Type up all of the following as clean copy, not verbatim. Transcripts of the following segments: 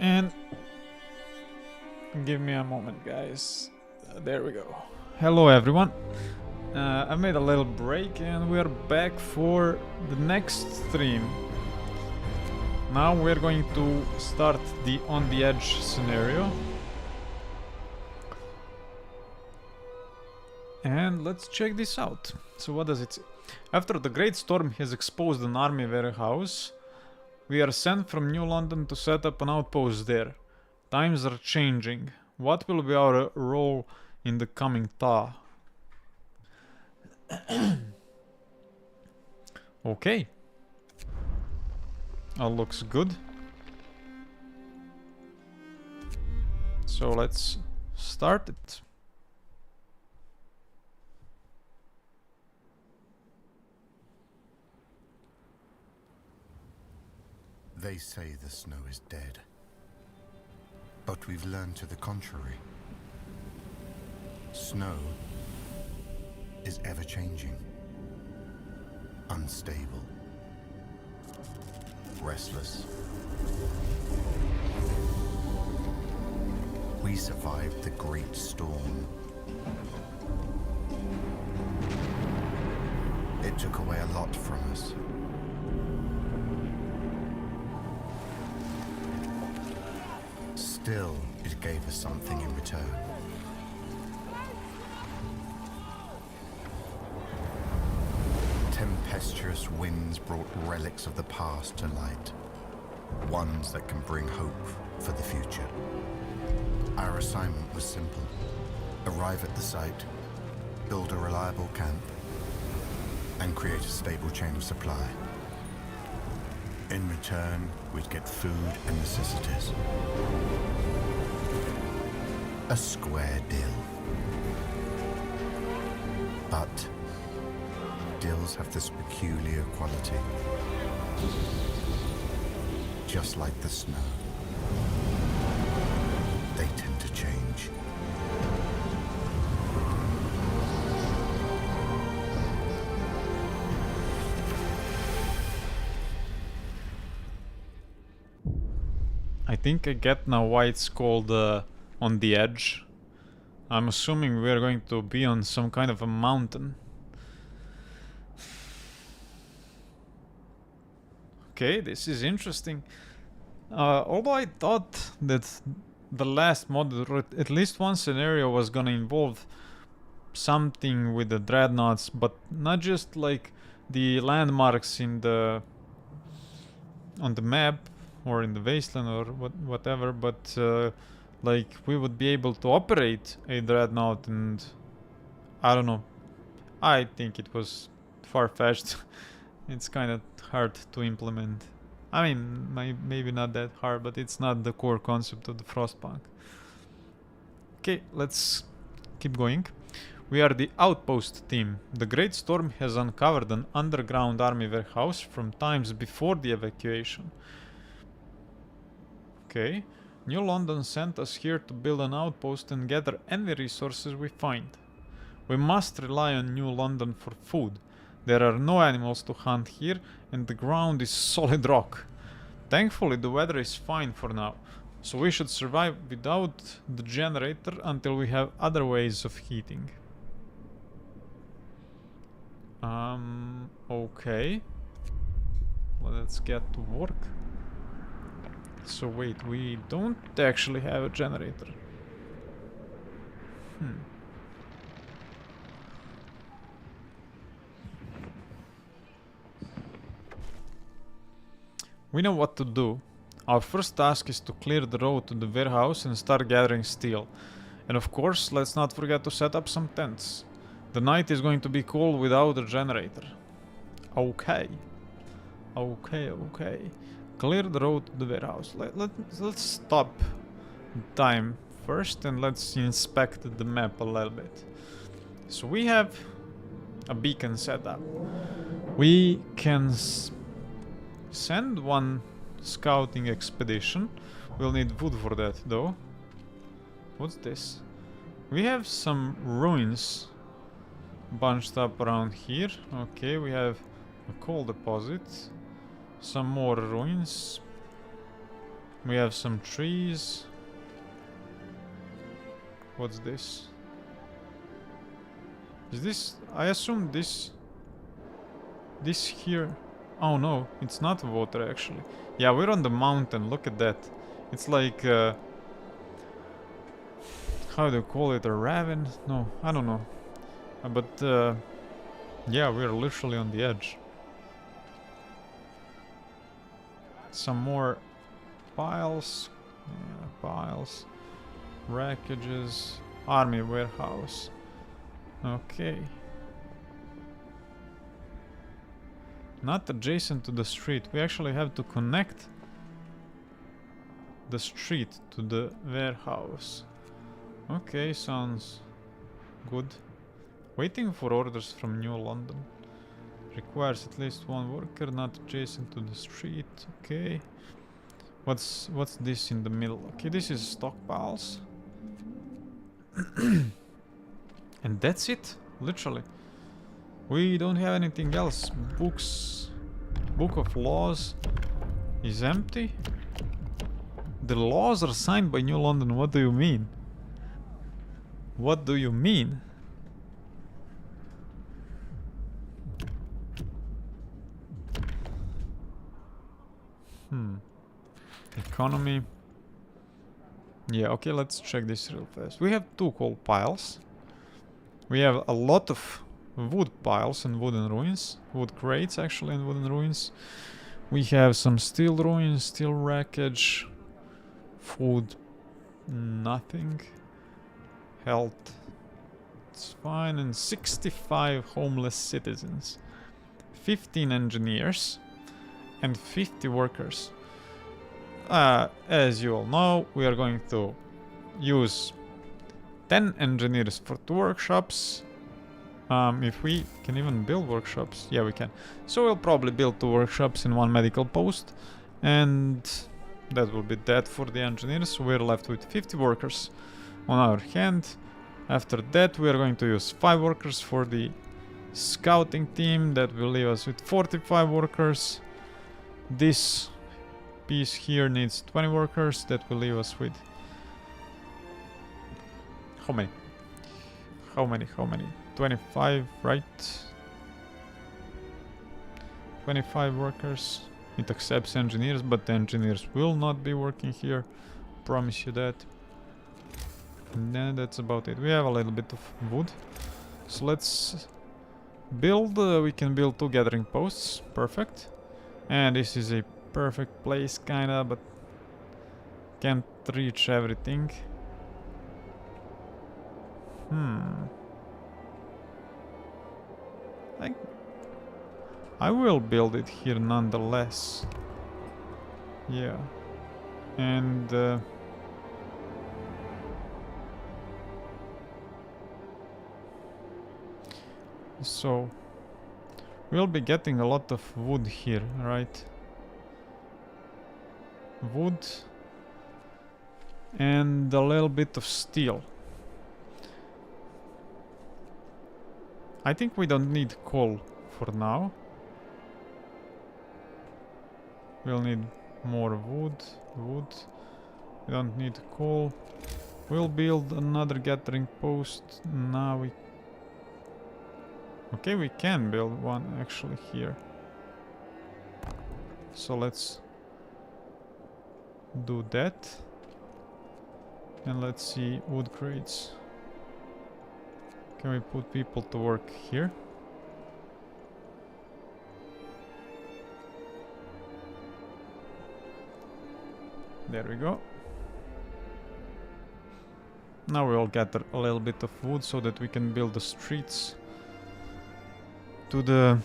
And give me a moment, guys. There we go. Hello, everyone. I made a little break and we're back for the next stream. Now we're going to start the On the Edge scenario. And let's check this out. So what does it say? After the Great Storm has exposed an army warehouse, we are sent from New London to set up an outpost there. Times are changing. What will be our role in the coming thaw? Okay. All looks good. So let's start it. They say the snow is dead, but we've learned to the contrary. Snow is ever-changing, unstable, restless. We survived the Great Storm. It took away a lot from us. Still, it gave us something in return. Tempestuous winds brought relics of the past to light. Ones that can bring hope for the future. Our assignment was simple. Arrive at the site, build a reliable camp, and create a stable chain of supply. In return, we'd get food and necessities. A square deal. But deals have this peculiar quality. Just like the snow, they tend to change. I think I get now why it's called On the Edge. I'm assuming we're going to be on some kind of a mountain. Okay, this is interesting. Although I thought that the last mod, or at least one scenario, was gonna involve something with the dreadnoughts, but not just like the landmarks in the on the map or in the wasteland or whatever, but like we would be able to operate a dreadnought, and I don't know. I think it was far-fetched. It's kind of hard to implement. I mean, maybe not that hard, but it's not the core concept of the Frostpunk. Okay, let's keep going. We are the Outpost team. The Great Storm has uncovered an underground army warehouse from times before the evacuation. Okay. New London sent us here to build an outpost and gather any resources we find. We must rely on New London for food. There are no animals to hunt here, and the ground is solid rock. Thankfully, the weather is fine for now, so we should survive without the generator until we have other ways of heating. Okay. Let's get to work. So wait, we don't actually have a generator. We know what to do. Our first task is to clear the road to the warehouse and start gathering steel. And of course, let's not forget to set up some tents. The night is going to be cold without a generator. Okay. Okay. Clear the road to the warehouse. Let's stop time first and let's inspect the map a little bit. So we have a beacon set up. We can send one scouting expedition. We'll need wood for that though. What's this? We have some ruins bunched up around here. Okay, we have a coal deposit. Some more ruins. We have some trees. What's this? Is this... I assume this... This here... Oh no, it's not water actually. Yeah, we're on the mountain, look at that. It's like... how do you call it? A ravine? No, I don't know. But yeah, we're literally on the edge. Some more piles. Yeah, piles. Wreckages. Army warehouse. Okay. Not adjacent to the street. We actually have to connect the street to the warehouse. Okay, sounds good. Waiting for orders from New London. Requires at least one worker, not adjacent to the street. Okay. What's this in the middle? Okay, this is stockpiles. And that's it, literally. We don't have anything else. Books. Book of laws is empty. The laws are signed by New London. What do you mean? What do you mean? Economy. Yeah, okay, let's check this real fast. We have 2 coal piles. We have a lot of wood piles and wooden ruins. Wood crates, actually, and wooden ruins. We have some steel ruins, steel wreckage. Food, nothing. Health, it's fine. And 65 homeless citizens. 15 engineers. And 50 workers. As you all know, we are going to use 10 engineers for 2 workshops. If we can even build workshops. Yeah, we can. So we'll probably build 2 workshops in 1 medical post. And that will be that for the engineers. So we're left with 50 workers on our hand. After that, we are going to use 5 workers for the scouting team. That will leave us with 45 workers. This piece here needs 20 workers. That will leave us with... How many? How many? 25, right? 25 workers. It accepts engineers, but the engineers will not be working here. Promise you that. And then that's about it. We have a little bit of wood. So let's build. We can build 2 gathering posts. Perfect. And this is a perfect place, kinda, but can't reach everything. I will build it here nonetheless. Yeah. And so we'll be getting a lot of wood here, right? Wood and a little bit of steel. I think we don't need coal for now. We'll need more wood. We don't need coal. We'll build another gathering post. Now we... Okay, we can build one actually here. So let's do that. And let's see, wood crates. Can we put people to work here? There we go. Now we'll gather a little bit of wood so that we can build the streets to the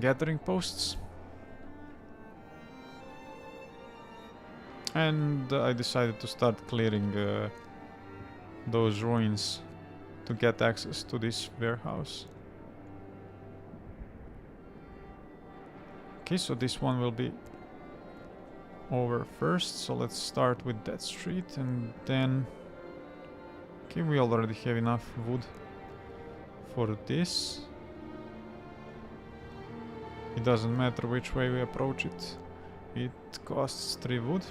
gathering posts. And I decided to start clearing those ruins to get access to this warehouse. Okay, so this one will be over first, so let's start with that street and then... Okay, we already have enough wood for this. It doesn't matter which way we approach it. It costs 3 wood.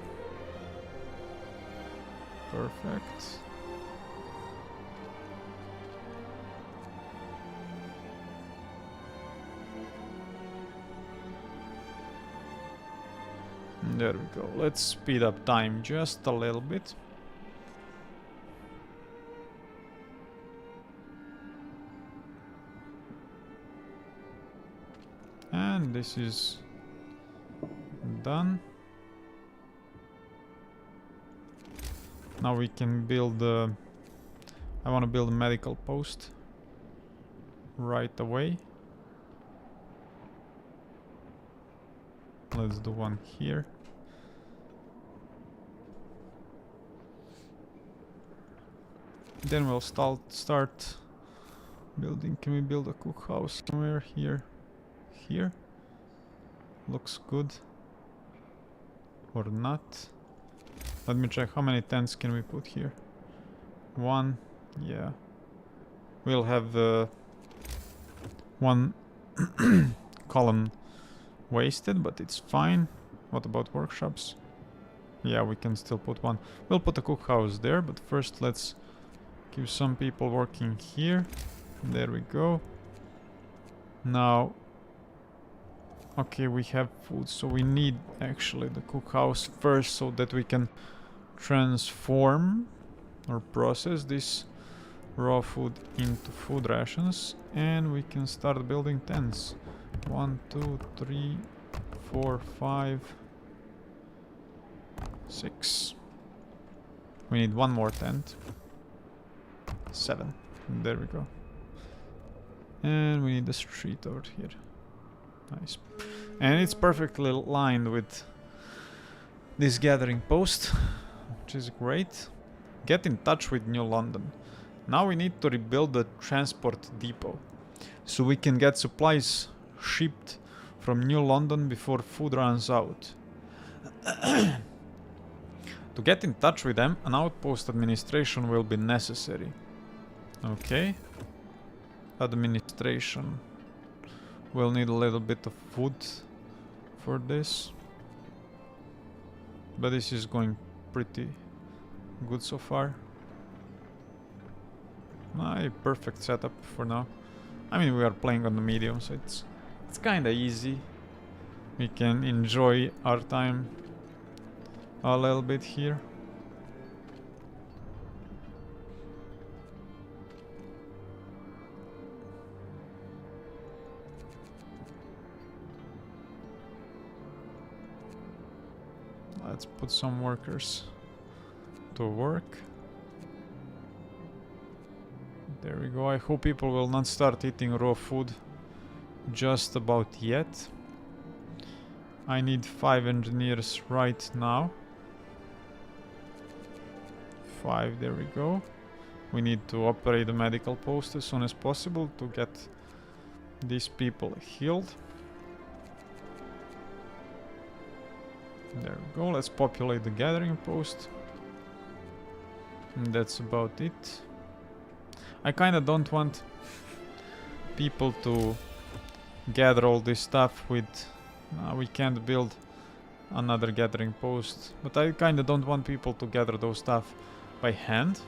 Perfect. There we go. Let's speed up time just a little bit. And this is done. Now we can build I want to build a medical post right away. Let's do one here. Then we'll start building. Can we build a cookhouse somewhere here? Here? Looks good. Or not. Let me check how many tents can we put here. 1. Yeah. We'll have one column wasted, but it's fine. What about workshops? Yeah, we can still put one. We'll put a cookhouse there, but first let's give some people working here. There we go. Now, okay, we have food, so we need actually the cookhouse first so that we can transform or process this raw food into food rations, and we can start building tents. 1, 2, 3, 4, 5, 6. We need one more tent. 7. There we go. And we need the street over here. Nice. And it's perfectly lined with this gathering post, which is great. Get in touch with New London. Now we need to rebuild the transport depot so we can get supplies shipped from New London before food runs out. To get in touch with them, an outpost administration will be necessary. Okay. Administration. We'll need a little bit of food for this. But this is going pretty good so far. A perfect setup for now. I mean, we are playing on the medium, so it's kinda easy. We can enjoy our time a little bit here. Let's put some workers to work. There we go. I hope people will not start eating raw food just about yet. I need 5 engineers right now. 5, there we go. We need to operate the medical post as soon as possible to get these people healed. There we go. Let's populate the gathering post. And that's about it. I kinda don't want people to gather all this stuff with... we can't build another gathering post. But I kinda don't want people to gather those stuff by hand.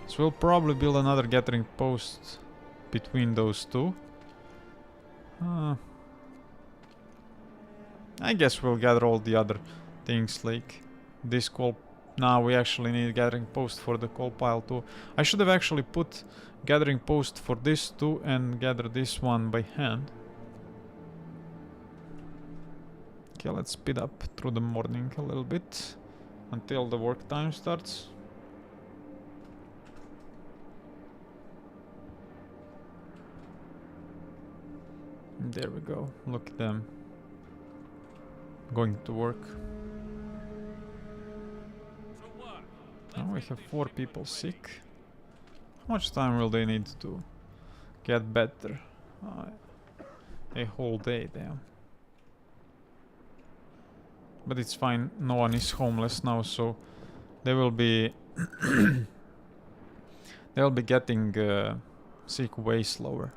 So we'll probably build another gathering post between those two. I guess we'll gather all the other things like this coal. Now we actually need gathering post for the coal pile too. I should have actually put gathering post for this too and gather this one by hand. Okay, let's speed up through the morning a little bit until the work time starts. There we go. Look at them going to work. Now we have 4 people sick. How much time will they need to get better? A whole day, damn. But it's fine, no one is homeless now, so they will be they'll be getting sick way slower.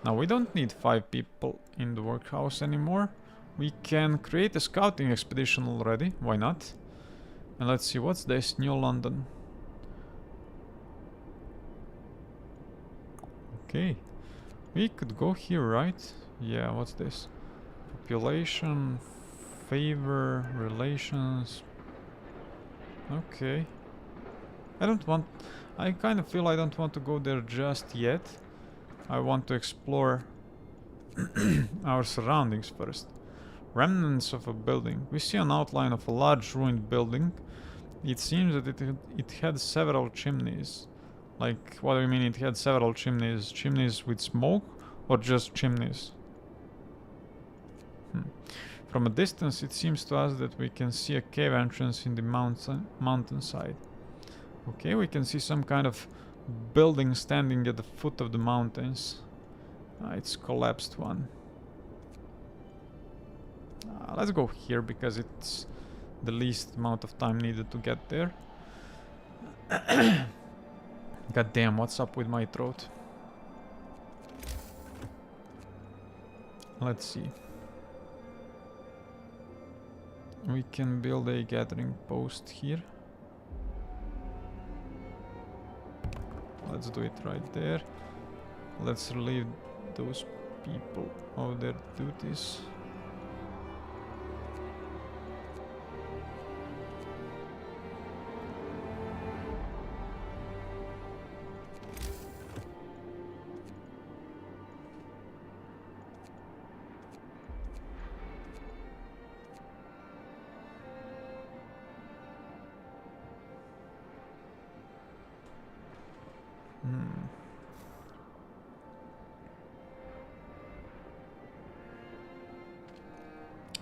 Now we don't need 5 people in the workhouse anymore. We can create a scouting expedition already. Why not? And let's see, what's this? New London. Okay. We could go here, right? Yeah, what's this? Population, favor, relations. Okay. I kind of feel I don't want to go there just yet. I want to explore our surroundings first. Remnants of a building. We see an outline of a large ruined building. It seems that it had several chimneys. Like, what do you mean it had several chimneys? Chimneys with smoke or just chimneys? From a distance, it seems to us that we can see a cave entrance in the mountainside. Okay, we can see some kind of building standing at the foot of the mountains. It's collapsed one. Let's go here because it's the least amount of time needed to get there. God damn, what's up with my throat? Let's see. We can build a gathering post here. Let's do it right there. Let's relieve those people of their duties.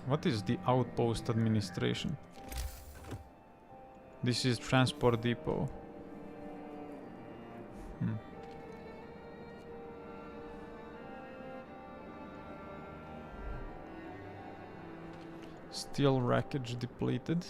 What is the outpost administration? This is transport depot. Steel wreckage depleted.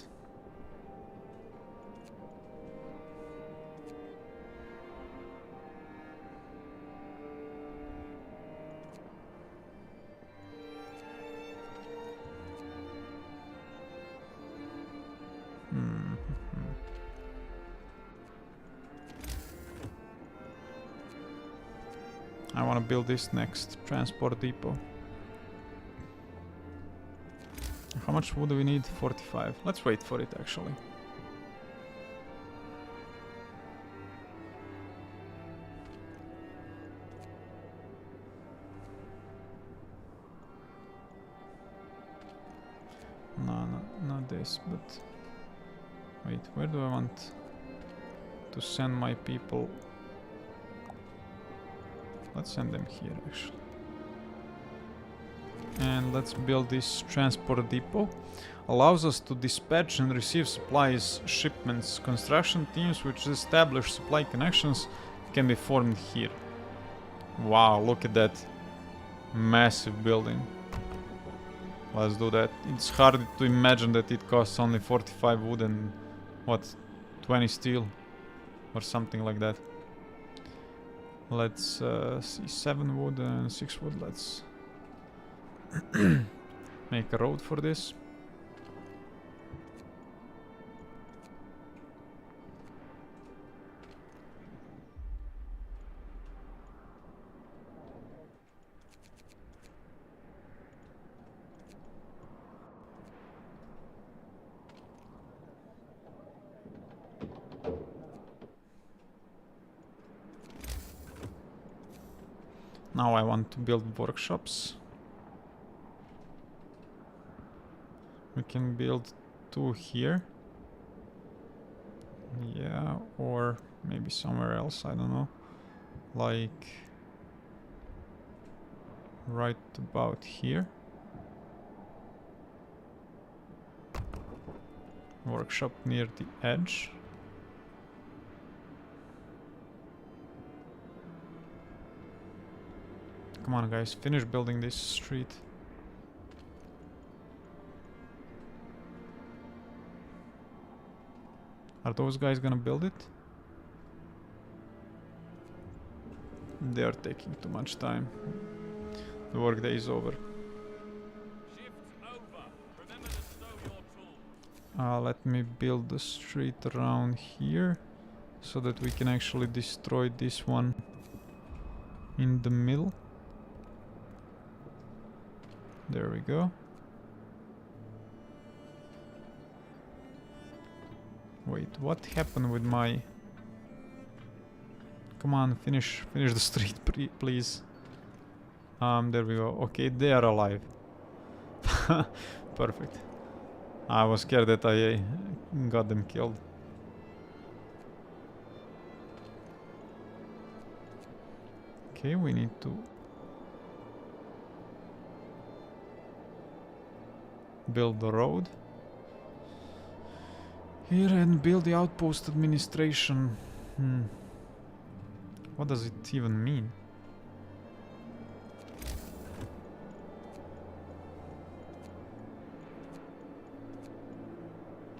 I want to build this next transport depot. How much wood do we need? 45. Let's wait for it actually. No, not this, but... Wait, where do I want to send my people? Let's send them here, actually. And let's build this transport depot. Allows us to dispatch and receive supplies, shipments. Construction teams which establish supply connections can be formed here. Wow, look at that. Massive building. Let's do that. It's hard to imagine that it costs only 45 wood and, what, 20 steel? Or something like that. Let's see, 7 wood and 6 wood. Let's make a road for this. Now I want to build workshops. We can build 2 here. Yeah, or maybe somewhere else, I don't know. Like right about here. Workshop near the edge. Come on guys, finish building this street. Are those guys gonna build it? They are taking too much time. The workday is over. Shift Let me build the street around here so that we can actually destroy this one in the middle. There we go. Wait, what happened with my... Come on, finish the street, please. There we go. Okay, they are alive. Perfect. I was scared that I got them killed. Okay, we need to build the road here and build the outpost administration. What does it even mean?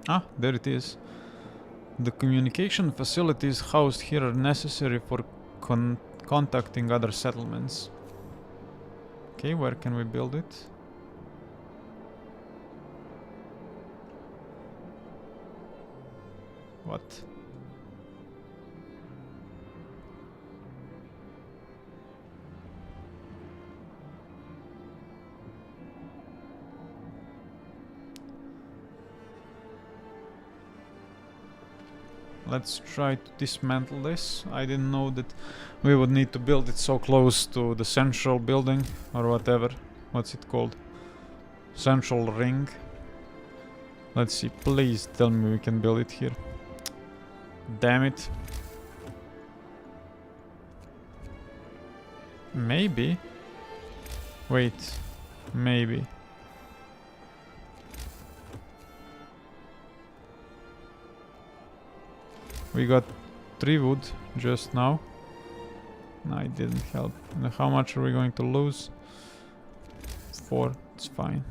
Ah, there it is. The communication facilities housed here are necessary for contacting other settlements. Okay, where can we build it? What? Let's try to dismantle this. I didn't know that we would need to build it so close to the central building or whatever. What's it called? Central ring. Let's see. Please tell me we can build it here. Damn it. Maybe. Wait. Maybe. We got 3 wood just now. No, it didn't help. And how much are we going to lose? 4. It's fine.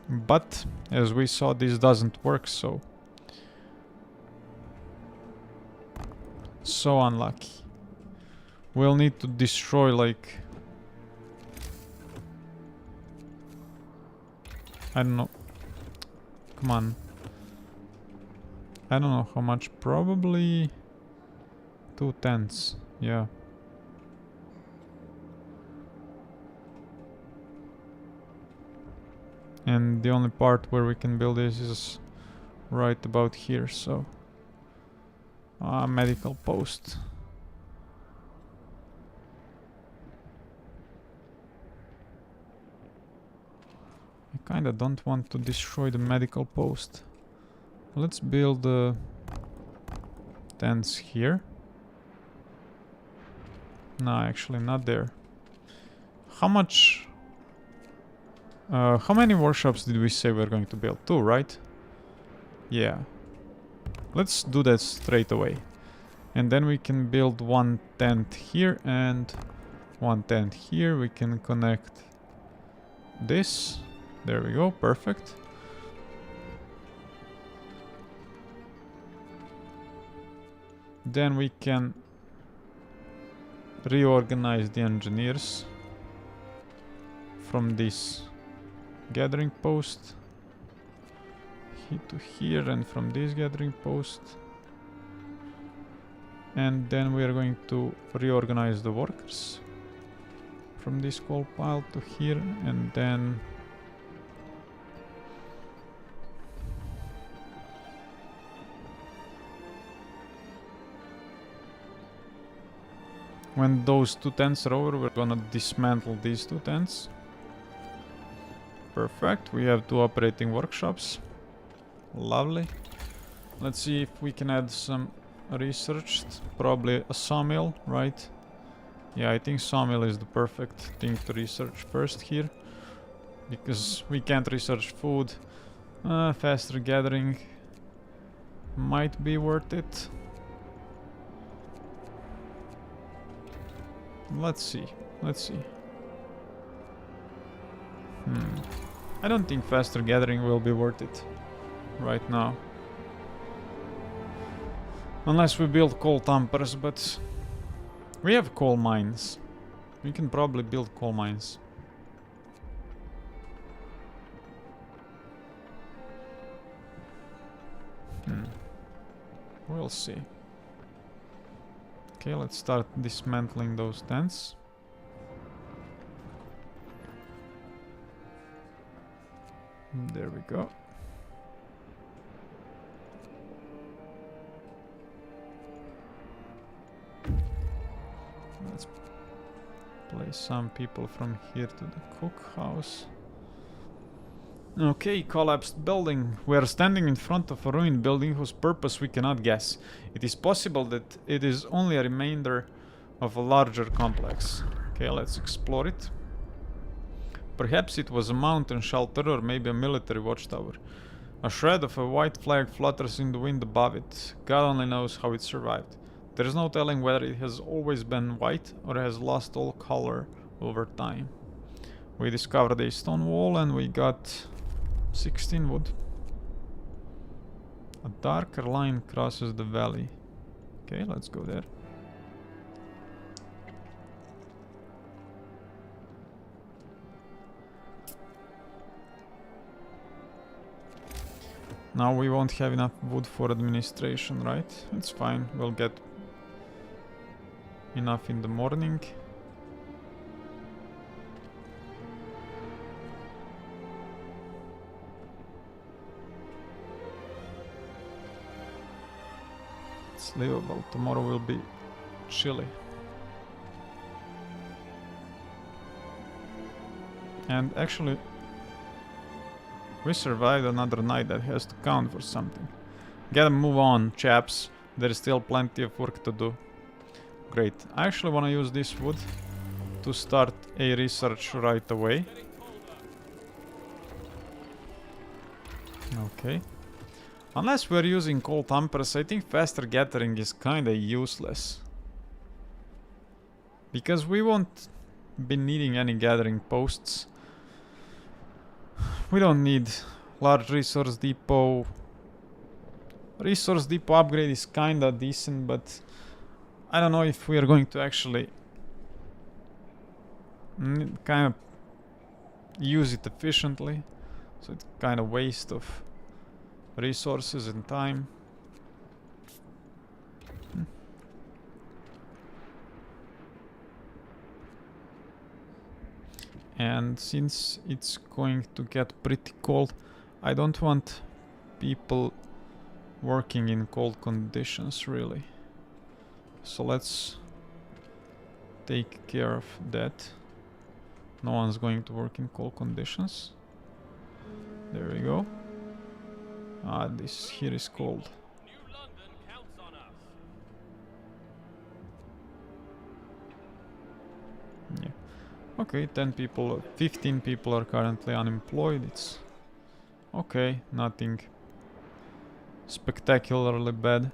But, as we saw, this doesn't work, so... So unlucky. We'll need to destroy, like... I don't know. Come on. I don't know how much. Probably... 2 tents. Yeah. And the only part where we can build this is right about here, so... medical post. I kinda don't want to destroy the medical post. Let's build the tents here. No, actually not there. How much... how many workshops did we say we're going to build? 2, right? Yeah. Let's do that straight away. And then we can build 1 tent here and 1 tent here. We can connect this. There we go, perfect. Then we can reorganize the engineers from this gathering post to here, and from this gathering post. And then we are going to reorganize the workers from this coal pile to here, and then when those 2 tents are over, we're gonna dismantle these 2 tents. Perfect, we have 2 operating workshops. Lovely. Let's see if we can add some research. Probably a sawmill, right? Yeah, I think sawmill is the perfect thing to research first here. Because we can't research food. Faster gathering might be worth it. Let's see. Let's see. I don't think faster gathering will be worth it right now. Unless we build coal tampers, but we have coal mines. We can probably build coal mines. We'll see. Okay, let's start dismantling those tents. There we go. Let's place some people from here to the cookhouse. Okay, collapsed building. We are standing in front of a ruined building whose purpose we cannot guess. It is possible that it is only a remainder of a larger complex. Okay, let's explore it. Perhaps it was a mountain shelter or maybe a military watchtower. A shred of a white flag flutters in the wind above it. God only knows how it survived. There is no telling whether it has always been white or has lost all color over time. We discovered a stone wall and we got 16 wood. A darker line crosses the valley. Okay, let's go there. Now we won't have enough wood for administration, right? It's fine, we'll get enough in the morning. It's livable. Tomorrow will be chilly. And actually, we survived another night. That has to count for something. Gotta move on, chaps. There's still plenty of work to do. Great. I actually want to use this wood to start a research right away. Okay. Unless we're using coal tampers, I think faster gathering is kinda useless. Because we won't be needing any gathering posts. We don't need large resource depot. Resource depot upgrade is kinda decent, but I don't know if we are going to actually kind of use it efficiently. So it's kind of waste of resources and time. And since it's going to get pretty cold, I don't want people working in cold conditions really. So let's take care of that. No one's going to work in cold conditions. There we go. Ah, this here is cold. Yeah. Okay, 10 people, 15 people are currently unemployed. It's okay, nothing spectacularly bad.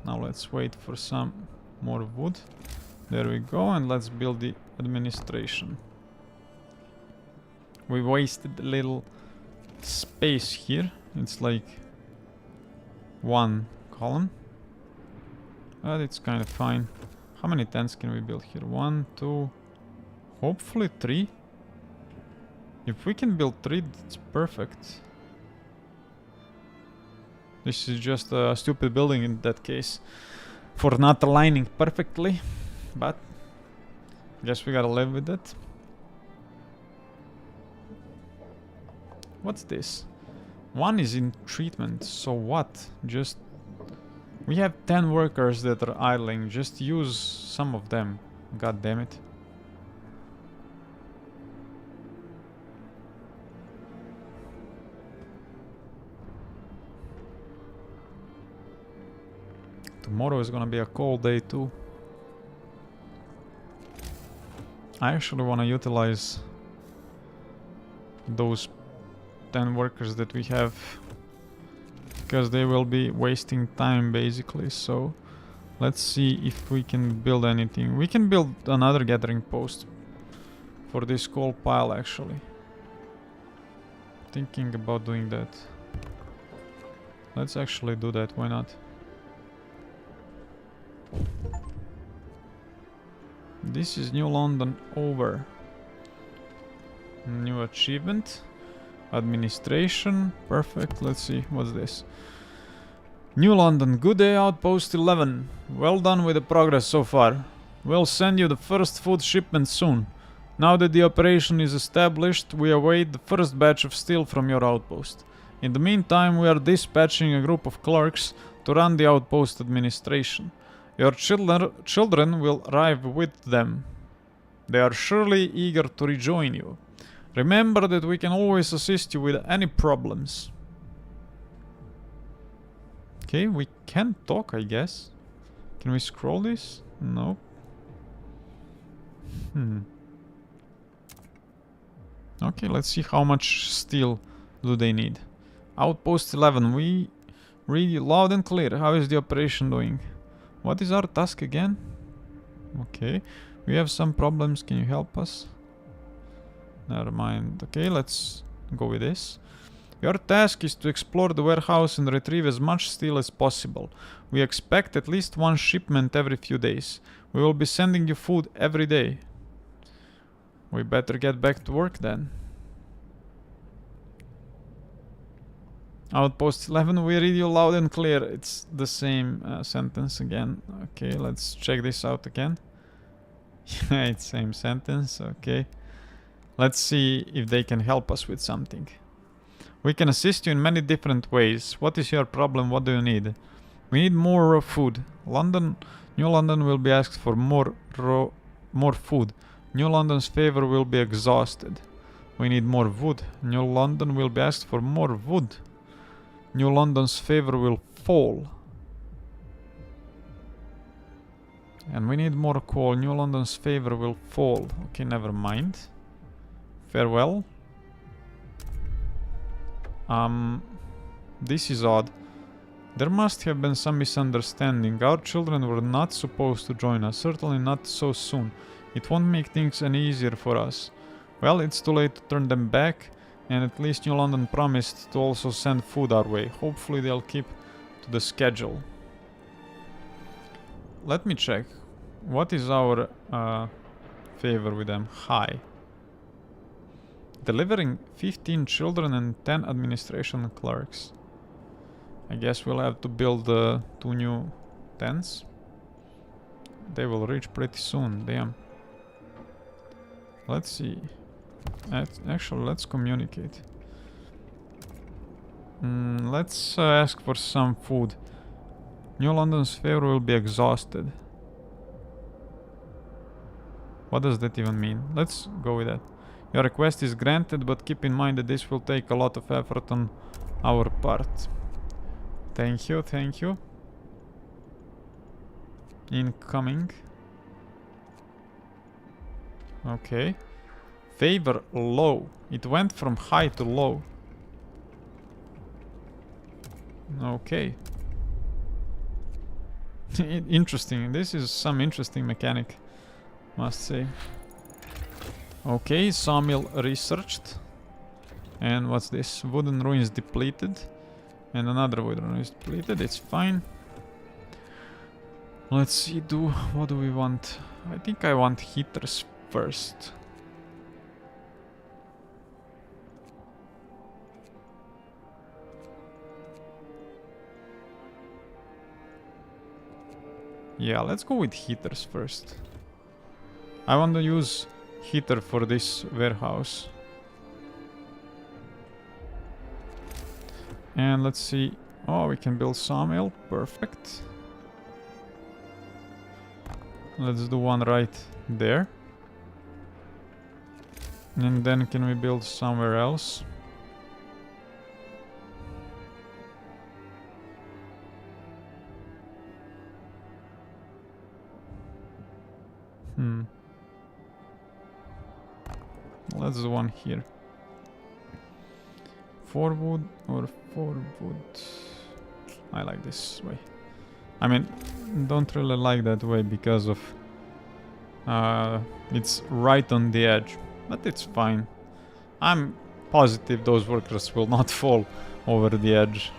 Now let's wait for some more wood. There we go, and let's build the administration. We wasted a little space here. It's like one column, but it's kind of fine. How many tents can we build here? 1, 2, hopefully 3. If we can build 3, that's perfect. This is just a stupid building in that case for not aligning perfectly, but guess we gotta live with it. What's this? 1 is in treatment, so what? Just... we have 10 workers that are idling, just use some of them. God damn it. Tomorrow is gonna be a cold day too. I actually wanna utilize those 10 workers that we have, because they will be wasting time basically. So let's see if we can build anything. We can build another gathering post for this coal pile actually. Thinking about doing that. Let's actually do that, why not? This is New London over. New achievement. Administration. Perfect. Let's see. What's this? New London. Good day, Outpost 11. Well done with the progress so far. We'll send you the first food shipment soon. Now that the operation is established, we await the first batch of steel from your outpost. In the meantime, we are dispatching a group of clerks to run the outpost administration. Your children will arrive with them. They are surely eager to rejoin you. Remember that we can always assist you with any problems. Okay, we can talk, I guess. Can we scroll this? No. Okay, let's see how much steel do they need. Outpost 11, we read you loud and clear. How is the operation doing? What is our task again? Okay, we have some problems. Can you help us? Never mind. Okay, let's go with this. Your task is to explore the warehouse and retrieve as much steel as possible. We expect at least one shipment every few days. We will be sending you food every day. We better get back to work then. Outpost 11, we read you loud and clear. It's the same sentence again. Okay, let's check this out again. Yeah, it's same sentence. Okay. Let's see if they can help us with something. We can assist you in many different ways. What is your problem? What do you need? We need more food. New London will be asked for more food. New London's favor will be exhausted. We need more wood. New London will be asked for more wood. New London's favor will fall. And we need more coal. New London's favor will fall. Okay, never mind. Farewell. This is odd. There must have been some misunderstanding. Our children were not supposed to join us. Certainly not so soon. It won't make things any easier for us. Well, it's too late to turn them back. And at least New London promised to also send food our way. Hopefully they'll keep to the schedule. Let me check. What is our favor with them? High. Delivering 15 children and 10 administration clerks. I guess we'll have to build 2 new tents. They will reach pretty soon, damn. Let's see. Actually, let's communicate. Let's ask for some food. New London's favor will be exhausted. What does that even mean? Let's go with that. Your request is granted, but keep in mind that this will take a lot of effort on our part. Thank you, thank you. Incoming. Okay. Favor low. It went from high to low. Okay. Interesting. This is some interesting mechanic, must say. Okay, sawmill researched. And what's this? Wooden ruins depleted. And another wooden ruins depleted. It's fine. Let's see, what do we want? I think I want heaters first. Yeah, let's go with heaters first. I want to use heater for this warehouse. And let's see. Oh, we can build sawmill. Perfect. Let's do one right there. And then can we build somewhere else? Let's do one here. 4 wood or 4 wood. I like this way. I mean, don't really like that way because of it's right on the edge, but it's fine. I'm positive those workers will not fall over the edge.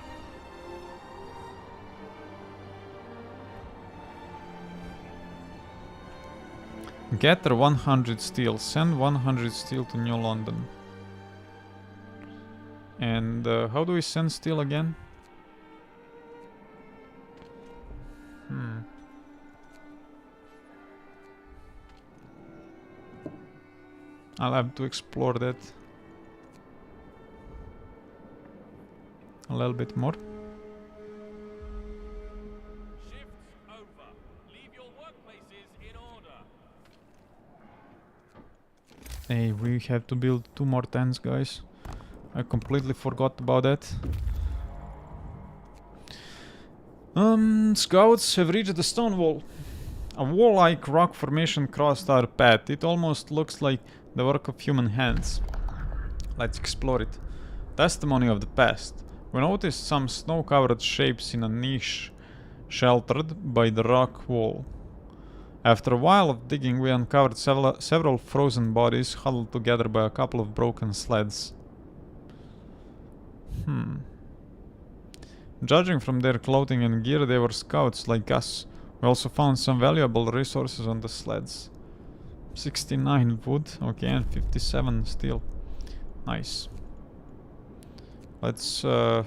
Gather 100 steel. Send 100 steel to New London. And how do we send steel again? I'll have to explore that a little bit more. Shifts over. Leave your workplaces in order. Hey, we have to build 2 more tents, guys. I completely forgot about that. Scouts have reached the stone wall. A wall-like rock formation crossed our path. It almost looks like the work of human hands. Let's explore it. Testimony of the past. We noticed some snow-covered shapes in a niche sheltered by the rock wall. After a while of digging, we uncovered several frozen bodies huddled together by a couple of broken sleds. Judging from their clothing and gear, they were scouts like us. We also found some valuable resources on the sleds. 69 wood, okay, and 57 steel. Nice. Let's, how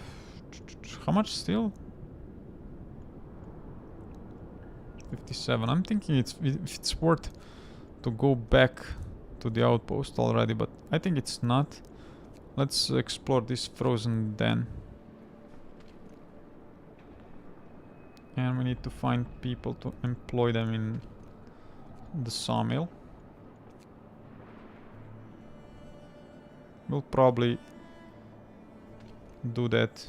much steel? 57. I'm thinking if it's worth to go back to the outpost already, but I think it's not. Let's explore this frozen den. And we need to find people to employ them in the sawmill. We'll probably do that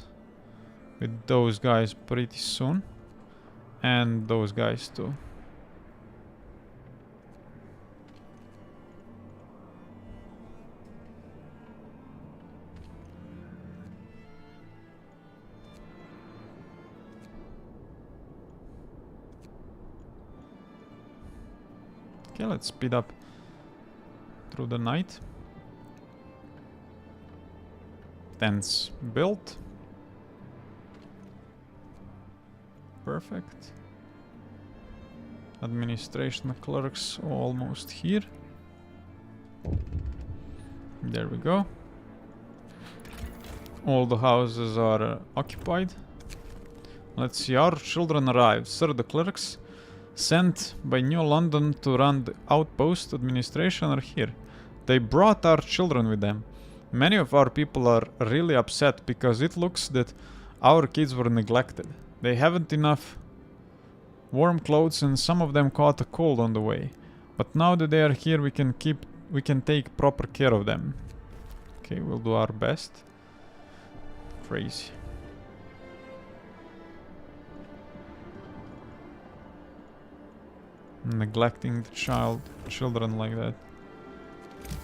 with those guys pretty soon. And those guys too. Okay, let's speed up through the night. Tents built. Perfect. Administration clerks almost here. There we go. All the houses are occupied. Let's see, our children arrived. Sir, the clerks sent by New London to run the outpost administration are here. They brought our children with them. Many of our people are really upset because it looks that our kids were neglected. They haven't enough warm clothes and some of them caught a cold on the way. But now that they are here, we can take proper care of them. Okay, we'll do our best. Crazy. Neglecting the children like that.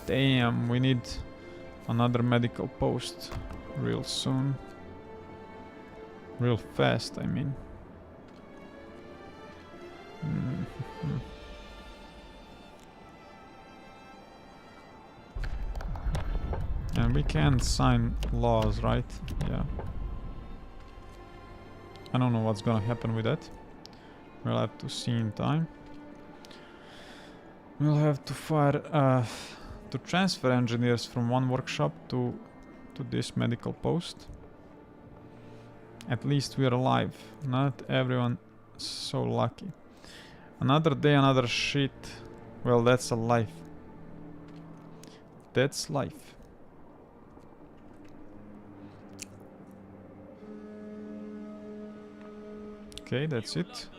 Damn, we need another medical post real soon. Real fast, I mean. And we can't sign laws, right? Yeah. I don't know what's gonna happen with that. We'll have to see in time. We'll have to to transfer engineers from one workshop to this medical post. At least we're alive. Not everyone so lucky. Another day, another shit. Well, that's a life. That's life. Okay, that's it.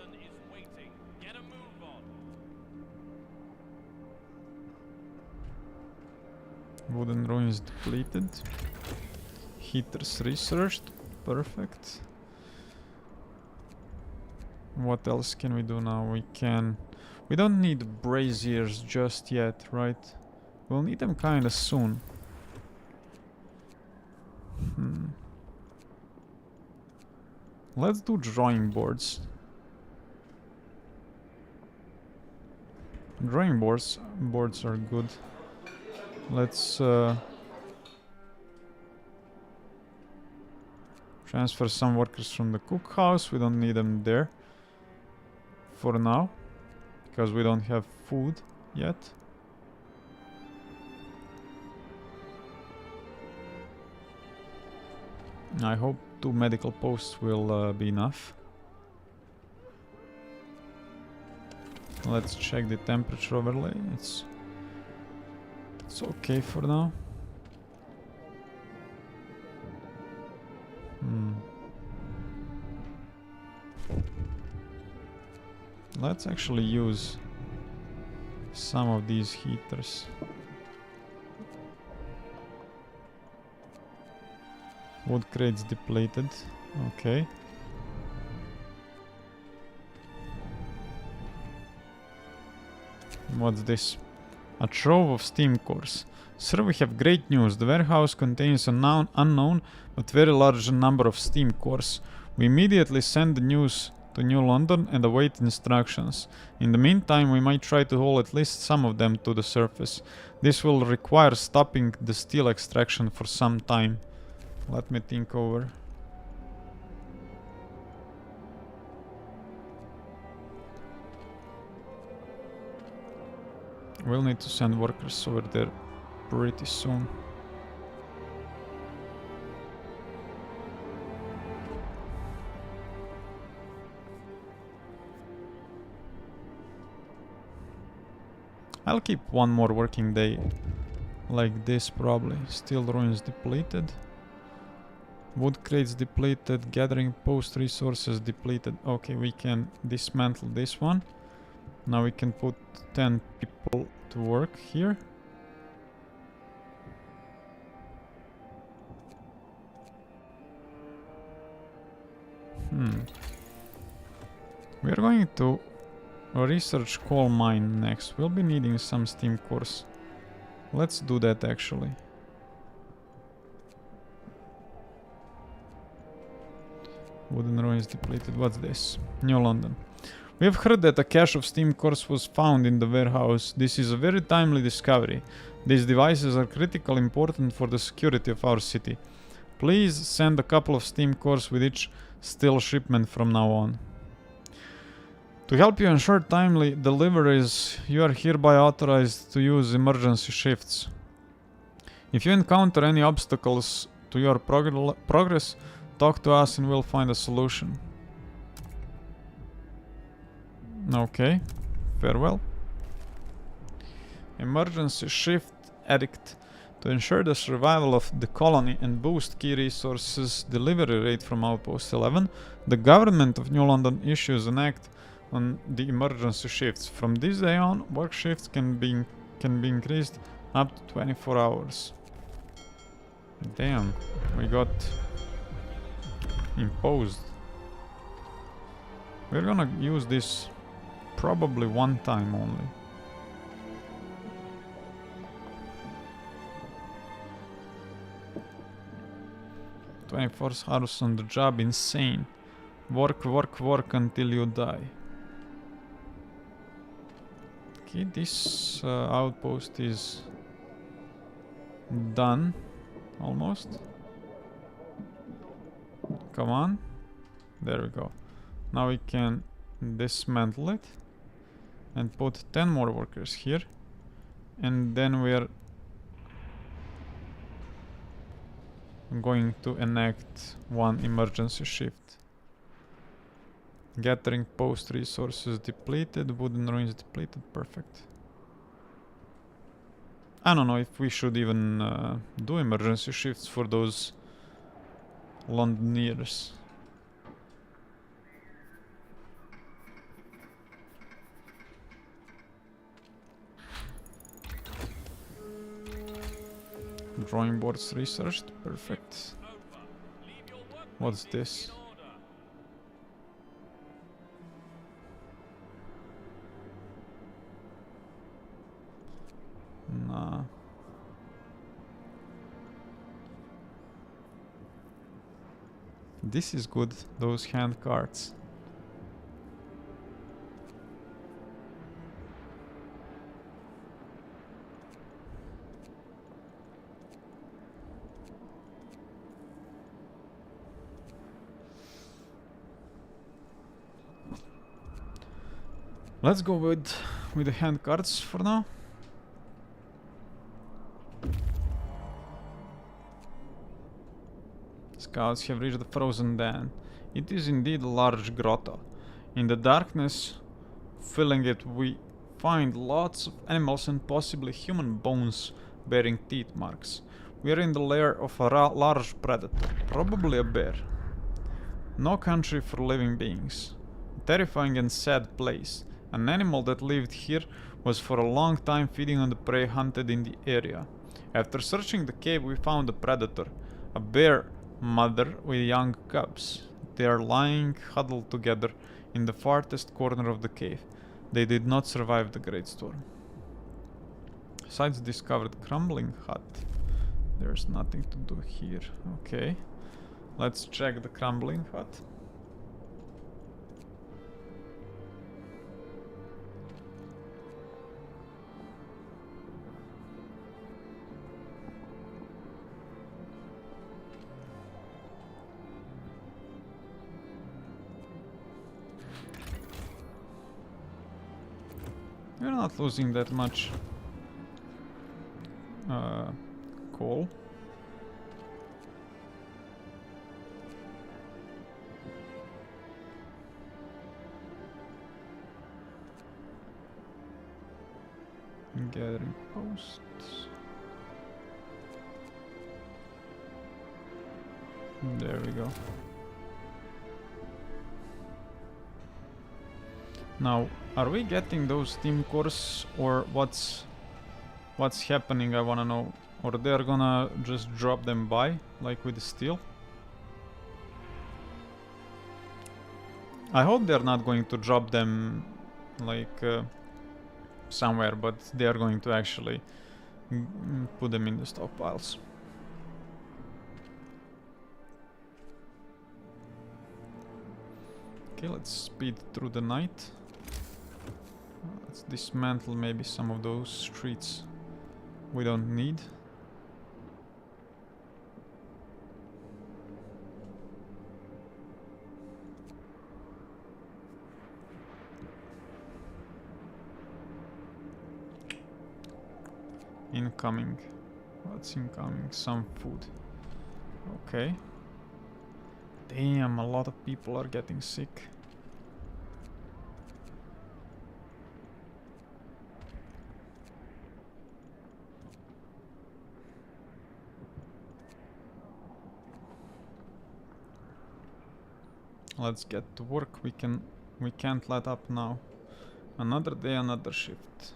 Wooden ruins depleted. Heaters researched. Perfect. What else can we do now? We don't need braziers just yet, right? We'll need them kinda soon. Let's do drawing boards. Drawing boards are good. Let's transfer some workers from the cookhouse. We don't need them there for now because we don't have food yet. I hope 2 medical posts will be enough. Let's check the temperature overlay. It's okay for now. Let's actually use some of these heaters. Wood crates depleted. Okay. What's this? A trove of steam cores. Sir, we have great news. The warehouse contains an unknown but very large number of steam cores. We immediately send the news to New London and await instructions. In the meantime, we might try to haul at least some of them to the surface. This will require stopping the steel extraction for some time. Let me think over. We'll need to send workers over there pretty soon. I'll keep one more working day like this probably. Steel ruins depleted. Wood crates depleted. Gathering post resources depleted. Okay, we can dismantle this one. Now we can put 10 people to work here. We are going to research coal mine next. We'll be needing some steam cores. Let's do that actually. Wooden ruins depleted. What's this? New London. We have heard that a cache of steam cores was found in the warehouse. This is a very timely discovery. These devices are critically important for the security of our city. Please send a couple of steam cores with each steel shipment from now on. To help you ensure timely deliveries, you are hereby authorized to use emergency shifts. If you encounter any obstacles to your progress, talk to us and we'll find a solution. Okay, farewell. Emergency shift edict. To ensure the survival of the colony and boost key resources delivery rate from Outpost 11, the government of New London issues an act on the emergency shifts. From this day on, work shifts can be increased up to 24 hours. Damn, we got imposed. We're gonna use this probably one time only. "24 hours on the job, insane. Work, work, work until you die." Okay, this outpost is done. Almost. Come on. There we go. Now we can dismantle it and put 10 more workers here. And then we're going to enact one emergency shift. Gathering post resources depleted, wooden ruins depleted, perfect. I don't know if we should even do emergency shifts for those Londoners. Drawing boards researched, perfect. What's this? Nah. This is good, those hand cards. Let's go with the hand cards for now. scouts have reached the frozen den. It is indeed a large grotto. In the darkness filling it, we find lots of animals and possibly human bones bearing teeth marks. We are in the lair of a large predator, probably a bear. No country for living beings. A terrifying and sad place. An animal that lived here was for a long time feeding on the prey hunted in the area. After searching the cave, we found a predator, a bear mother with young cubs. They are lying huddled together in the farthest corner of the cave. They did not survive the great storm. Sites discovered crumbling hut. There's nothing to do here. Okay. Let's check the crumbling hut. We're not losing that much coal. Gathering posts. There we go. Now, are we getting those steam cores or what's happening? I wanna know. Or they're gonna just drop them by, like with the steel? I hope they're not going to drop them like somewhere, but they are going to actually put them in the stockpiles. Okay, let's speed through the night. Let's dismantle maybe some of those streets we don't need. Incoming. What's incoming? Some food. Okay. Damn, a lot of people are getting sick. Let's get to work. We can't let up now. Another day, another shift.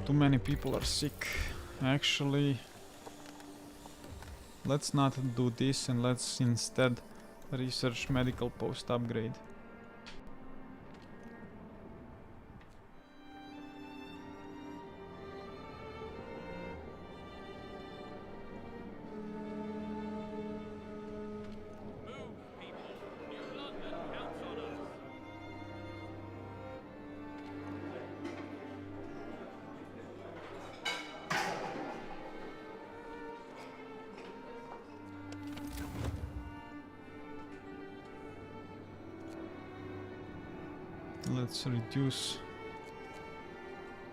Too many people are sick. Actually, let's not do this and let's instead research medical post upgrade. Let's reduce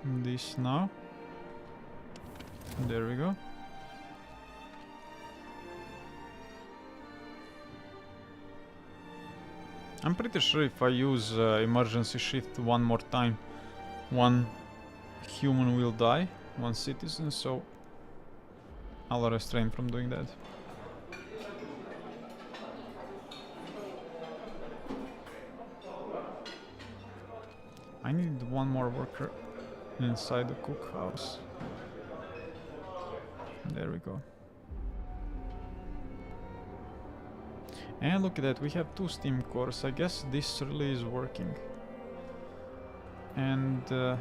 this now. There we go. I'm pretty sure if I use emergency shift one more time, one human will die, one citizen, so I'll restrain from doing that. I need one more worker inside the cookhouse. There we go. And look at that, we have 2 steam cores. I guess this really is working. And I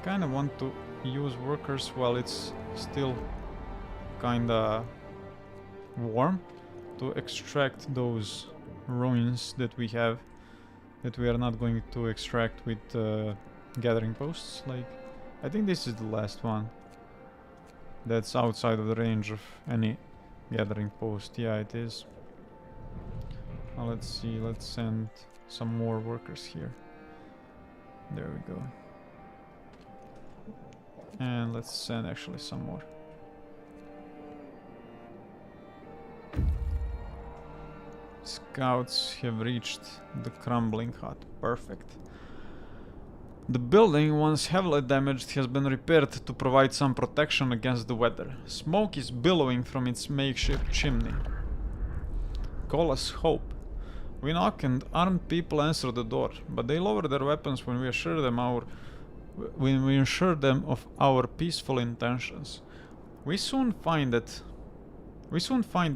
kinda want to use workers while it's still kinda warm to extract those ruins that we have, that we are not going to extract with gathering posts. Like, I think this is the last one that's outside of the range of any gathering post. Yeah, it is. Now let's see, let's send some more workers here. There we go. And let's send actually some more. Scouts have reached the crumbling hut. Perfect. The building, once heavily damaged, has been repaired to provide some protection against the weather. Smoke is billowing from its makeshift chimney. Call us hope. We knock and armed people answer the door, but they lower their weapons when we assure them of our peaceful intentions. We soon find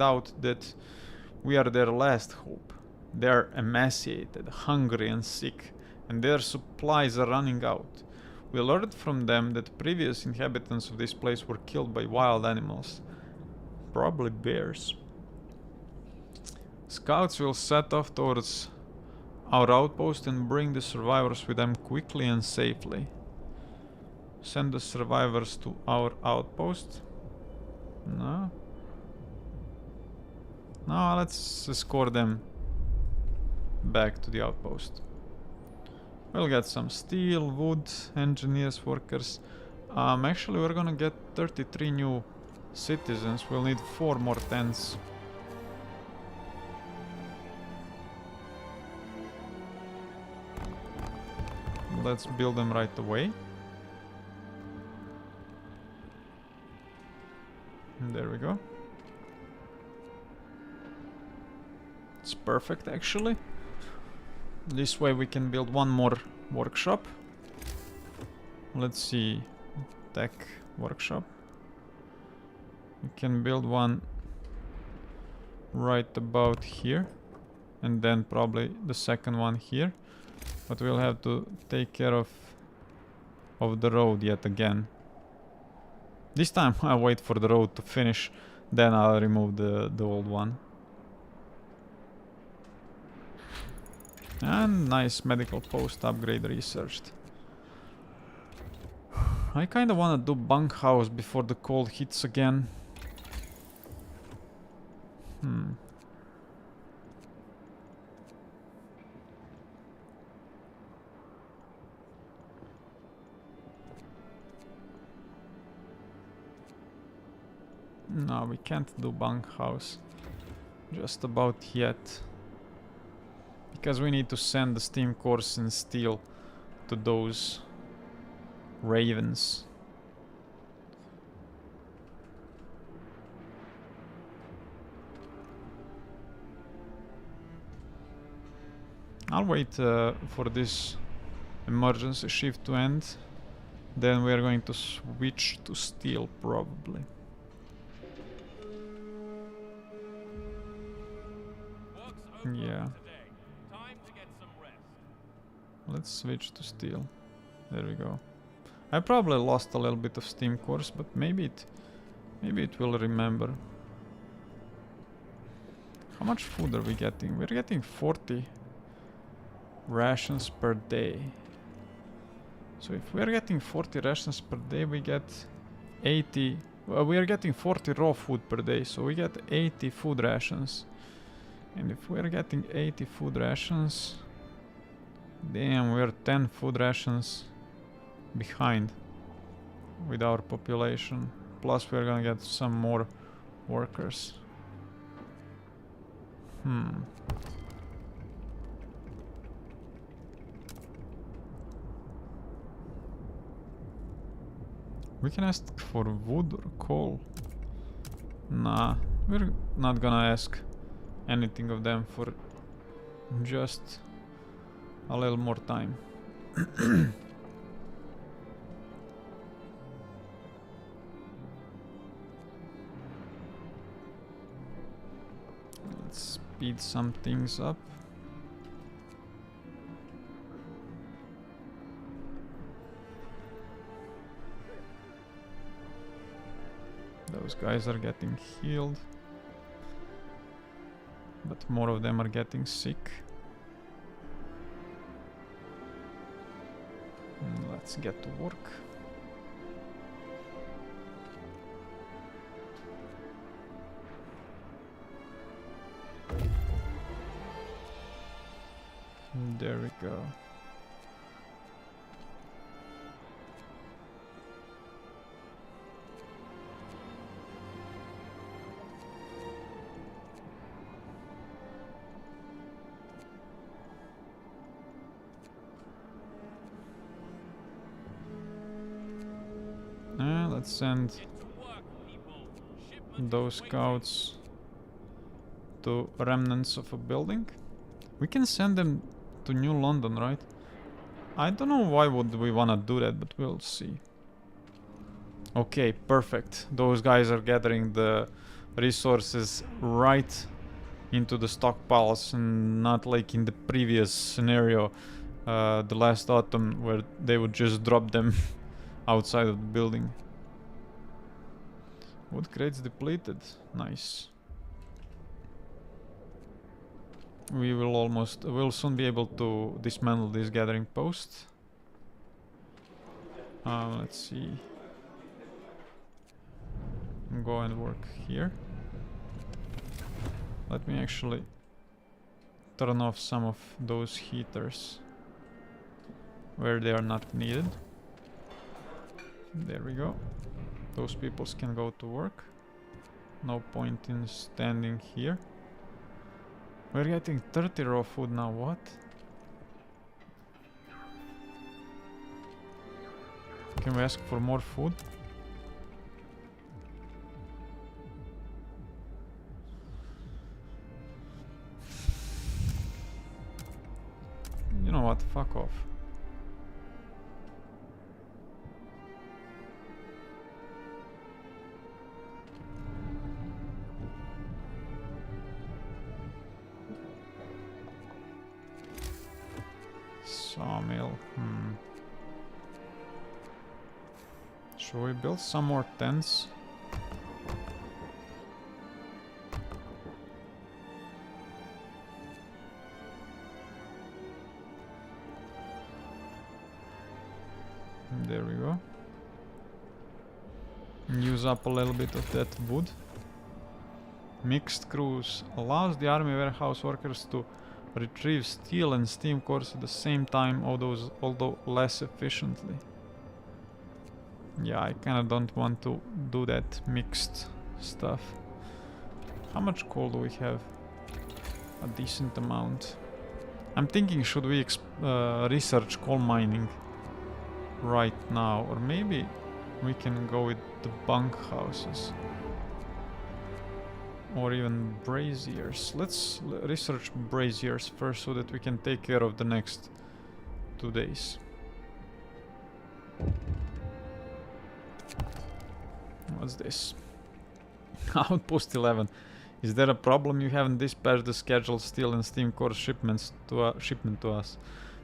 out that we are their last hope. They are emaciated, hungry and sick, and their supplies are running out. We learned from them that previous inhabitants of this place were killed by wild animals. Probably bears. Scouts will set off towards our outpost and bring the survivors with them quickly and safely. Send the survivors to our outpost. No. No, let's escort them back to the outpost. We'll get some steel, wood, engineers, workers. Actually, we're gonna get 33 new citizens. We'll need 4 more tents. Let's build them right away. There we go. It's perfect actually. This way we can build one more workshop. Let's see. Tech workshop. We can build one right about here. And then probably the second one here. But we'll have to take care of the road yet again. This time I'll wait for the road to finish, then I'll remove the old one. And nice medical post upgrade researched. I kinda wanna do bunkhouse before the cold hits again. No, we can't do bunkhouse just about yet. Because we need to send the steam cores and steel to those ravens. I'll wait for this emergency shift to end. Then we are going to switch to steel probably. Yeah. Let's switch to steel. There we go. I probably lost a little bit of steam cores, but maybe it will remember. How much food are we getting? We're getting 40 rations per day. So if we're getting 40 rations per day, we get 80. Well, we are getting 40 raw food per day, so we get 80 food rations. And if we're getting 80 food rations, damn, we're 10 food rations behind with our population. Plus we're gonna get some more workers. We can ask for wood or coal. Nah, we're not gonna ask anything of them for just a little more time. Let's speed some things up. Those guys are getting healed. But more of them are getting sick. Let's get to work. There we go. send Get to work, people. Shipment those is waiting. scouts to remnants of a building. We can send them to New London, right? I don't know why would we wanna do that, but we'll see. Okay, perfect. Those guys are gathering the resources right into the stockpiles and not like in the previous scenario, the last autumn, where they would just drop them outside of the building. Wood crates depleted. Nice. We'll soon be able to dismantle this gathering post. Let's see. Go and work here. Let me actually turn off some of those heaters where they are not needed. There we go. Those peoples can go to work. No point in standing here. We're getting 30 raw food now, what? Can we ask for more food? You know what, fuck off. Sawmill, Should we build some more tents? There we go. Use up a little bit of that wood. Mixed crews allows the army warehouse workers to retrieve steel and steam cores at the same time, although less efficiently. Yeah, I kinda don't want to do that mixed stuff. How much coal do we have? A decent amount. I'm thinking, should we research coal mining right now? Or maybe we can go with the bunkhouses. Or even braziers. Let's research braziers first so that we can take care of the next 2 days. What's this? Outpost 11. Is there a problem you haven't dispatched the scheduled steel and steam core shipment to us?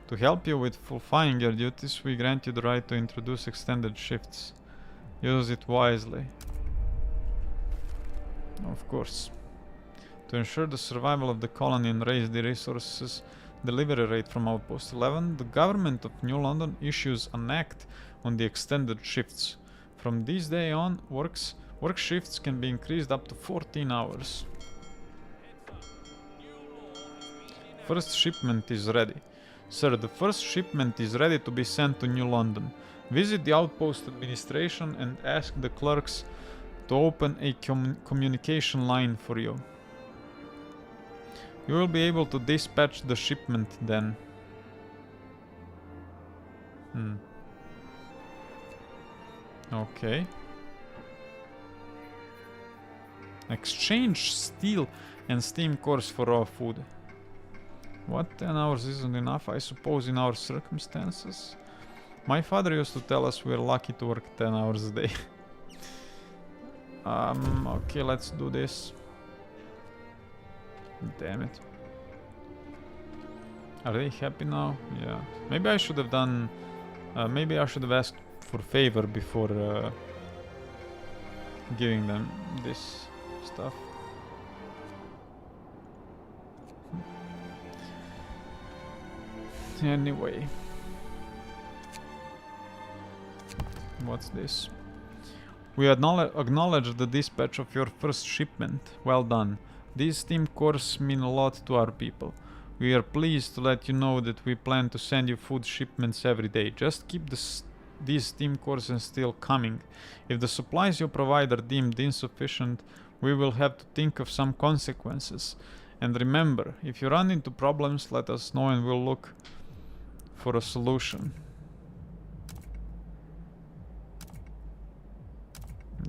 To help you with fulfilling your duties, we grant you the right to introduce extended shifts. Use it wisely. Of course. To ensure the survival of the colony and raise the resources delivery rate from Outpost 11, the government of New London issues an act on the extended shifts. From this day on, work shifts can be increased up to 14 hours. First shipment is ready. Sir, the first shipment is ready to be sent to New London. Visit the outpost administration and ask the clerks to open a communication line for you. You will be able to dispatch the shipment then. Okay. Exchange steel and steam cores for raw food. What, 10 hours isn't enough, I suppose, in our circumstances? My father used to tell us we're lucky to work 10 hours a day. Okay, let's do this. Damn it. Are they happy now? Yeah. Maybe I should have done... maybe I should have asked for favor before giving them this stuff. Anyway. What's this? We acknowledge the dispatch of your first shipment. Well done. These steam cores mean a lot to our people. We are pleased to let you know that we plan to send you food shipments every day. Just keep these steam cores and steel coming. If the supplies you provide are deemed insufficient, we will have to think of some consequences. And remember, if you run into problems, let us know and we'll look for a solution.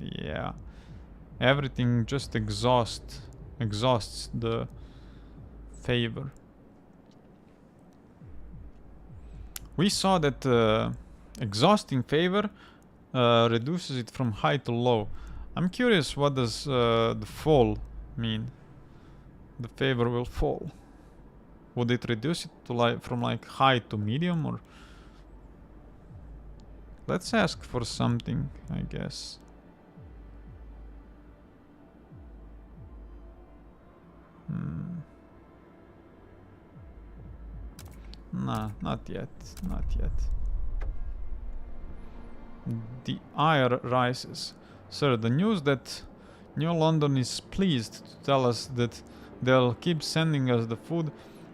Yeah. Everything just exhausts the favor. We saw that exhausting favor reduces it from high to low. I'm curious, what does the fall mean? The favor will fall. Would it reduce it to from high to medium, or? Let's ask for something, I guess. Nah, not yet. Not yet. The ire rises. Sir, the news that New London is pleased to tell us that they'll keep sending us the food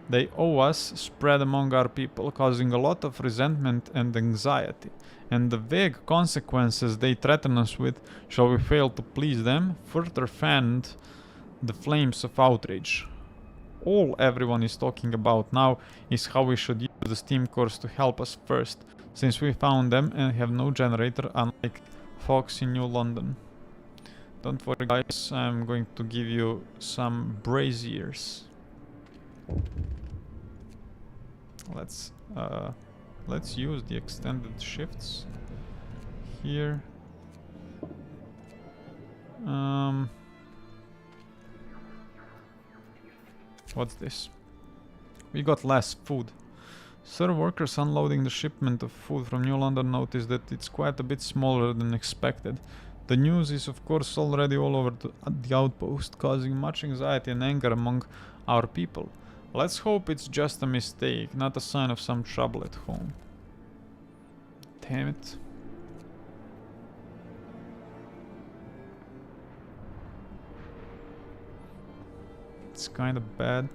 they owe us spread among our people, causing a lot of resentment and anxiety. And the vague consequences they threaten us with, shall we fail to please them, further fanned the flames of outrage. All everyone is talking about now is how we should use the steam cores to help us first, since we found them and have no generator, unlike folks in New London. Don't worry guys, I'm going to give you some braziers. Let's use the extended shifts here. What's this? We got less food. Sir, workers unloading the shipment of food from New London noticed that it's quite a bit smaller than expected. The news is of course already all over the outpost, causing much anxiety and anger among our people. Let's hope it's just a mistake, not a sign of some trouble at home. Damn it. It's kind of bad.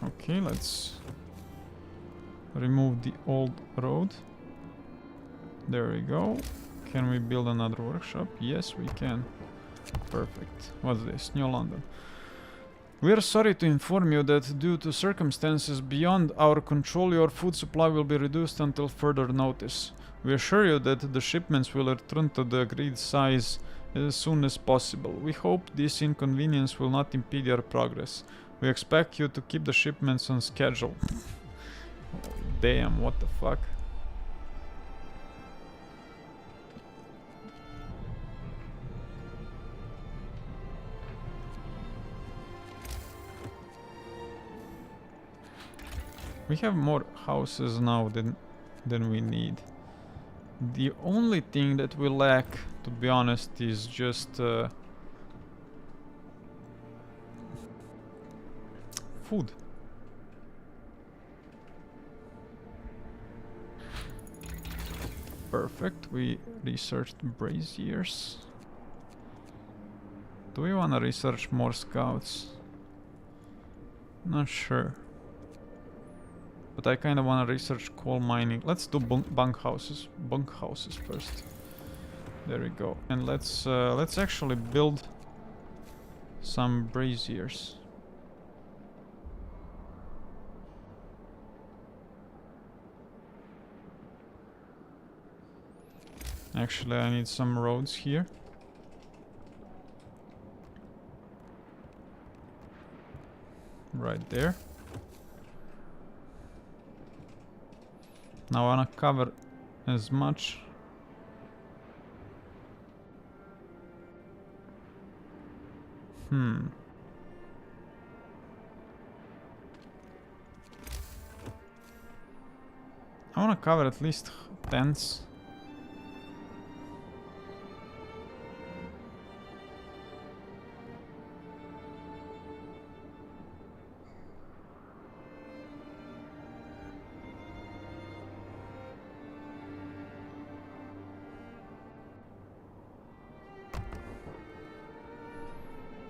Okay, let's remove the old road. There we go. Can we build another workshop? Yes, we can. Perfect. What's this? New London. We are sorry to inform you that due to circumstances beyond our control, your food supply will be reduced until further notice. We assure you that the shipments will return to the agreed size as soon as possible. We hope this inconvenience will not impede your progress. We expect you to keep the shipments on schedule. Damn, what the fuck? We have more houses now than we need. The only thing that we lack, to be honest, is just food. Perfect. We researched braziers. Do we want to research more scouts? Not sure. But I kind of want to research coal mining. Let's do bunkhouses. Bunkhouses first. There we go. And let's actually build some braziers. Actually, I need some roads here. Right there. Now I wanna cover as much. I wanna cover at least tents.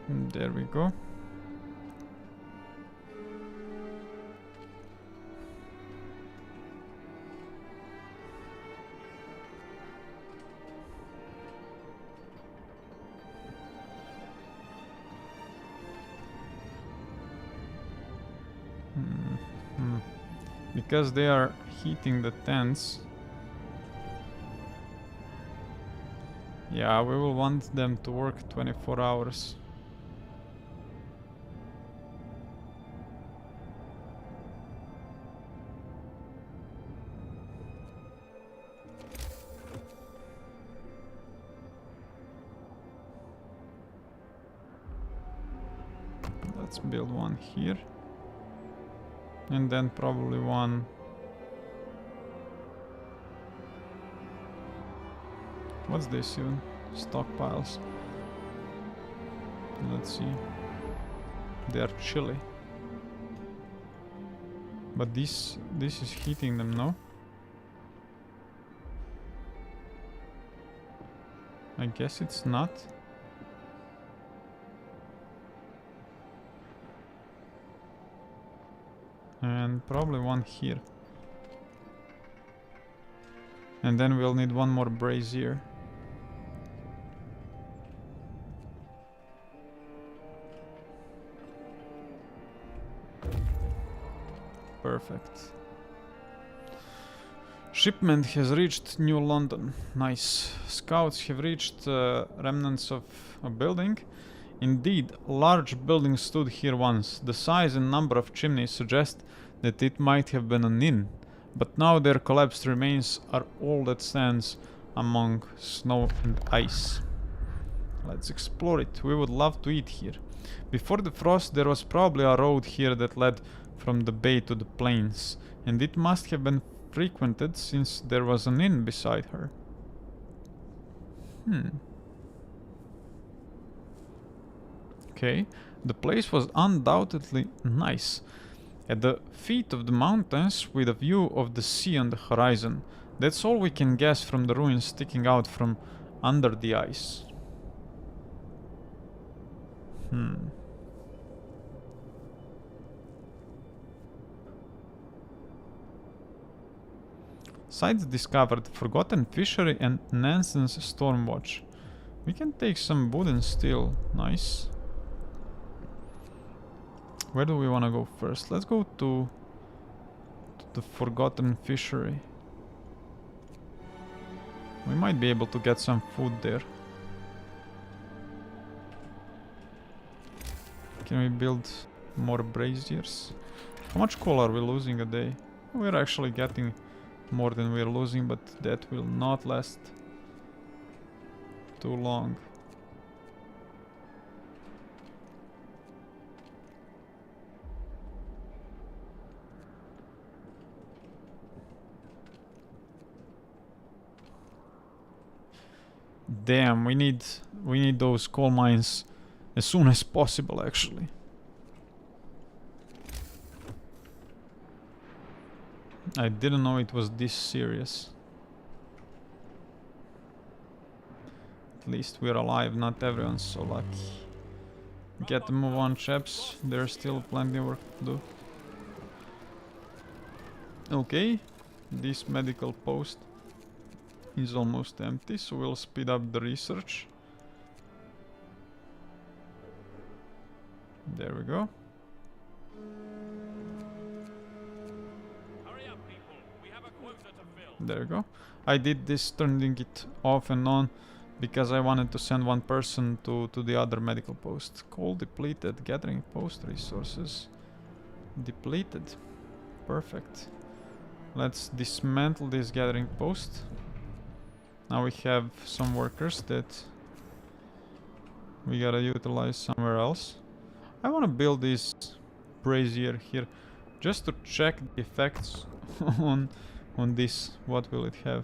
There we go. Hmm. Because they are heating the tents. Yeah, we will want them to work 24 hours. Let's build one here. And then probably one. What's this even? Stockpiles. Let's see. They are chilly. But this is heating them, no? I guess it's not. And probably one here. And then we'll need one more brazier. Perfect. Shipment has reached New London. Nice. Scouts have reached remnants of a building. Indeed, a large building stood here once. The size and number of chimneys suggest that it might have been an inn, but now their collapsed remains are all that stands among snow and ice. Let's explore it. We would love to eat here. Before the frost, there was probably a road here that led from the bay to the plains, and it must have been frequented since there was an inn beside her. Okay, the place was undoubtedly nice. At the feet of the mountains with a view of the sea on the horizon. That's all we can guess from the ruins sticking out from under the ice. Sites discovered, Forgotten Fishery and Nansen's Stormwatch. We can take some wood and steel. Nice. Where do we want to go first? Let's go to the Forgotten Fishery. We might be able to get some food there. Can we build more braziers? How much coal are we losing a day? We're actually getting more than we're losing, but that will not last too long. Damn, we need those coal mines as soon as possible, actually. I didn't know it was this serious. At least we're alive, not everyone's so lucky. Get the move on, chaps. There's still plenty of work to do. Okay, this medical post is almost empty, so we'll speed up the research. There we go. Hurry up, people. We have a quota to fill. There we go. I did this turning it off and on because I wanted to send one person to the other medical post. Coal depleted. Gathering post resources. Depleted. Perfect. Let's dismantle this gathering post. Now we have some workers that we gotta utilize somewhere else. I wanna build this brazier here just to check the effects on this. What will it have?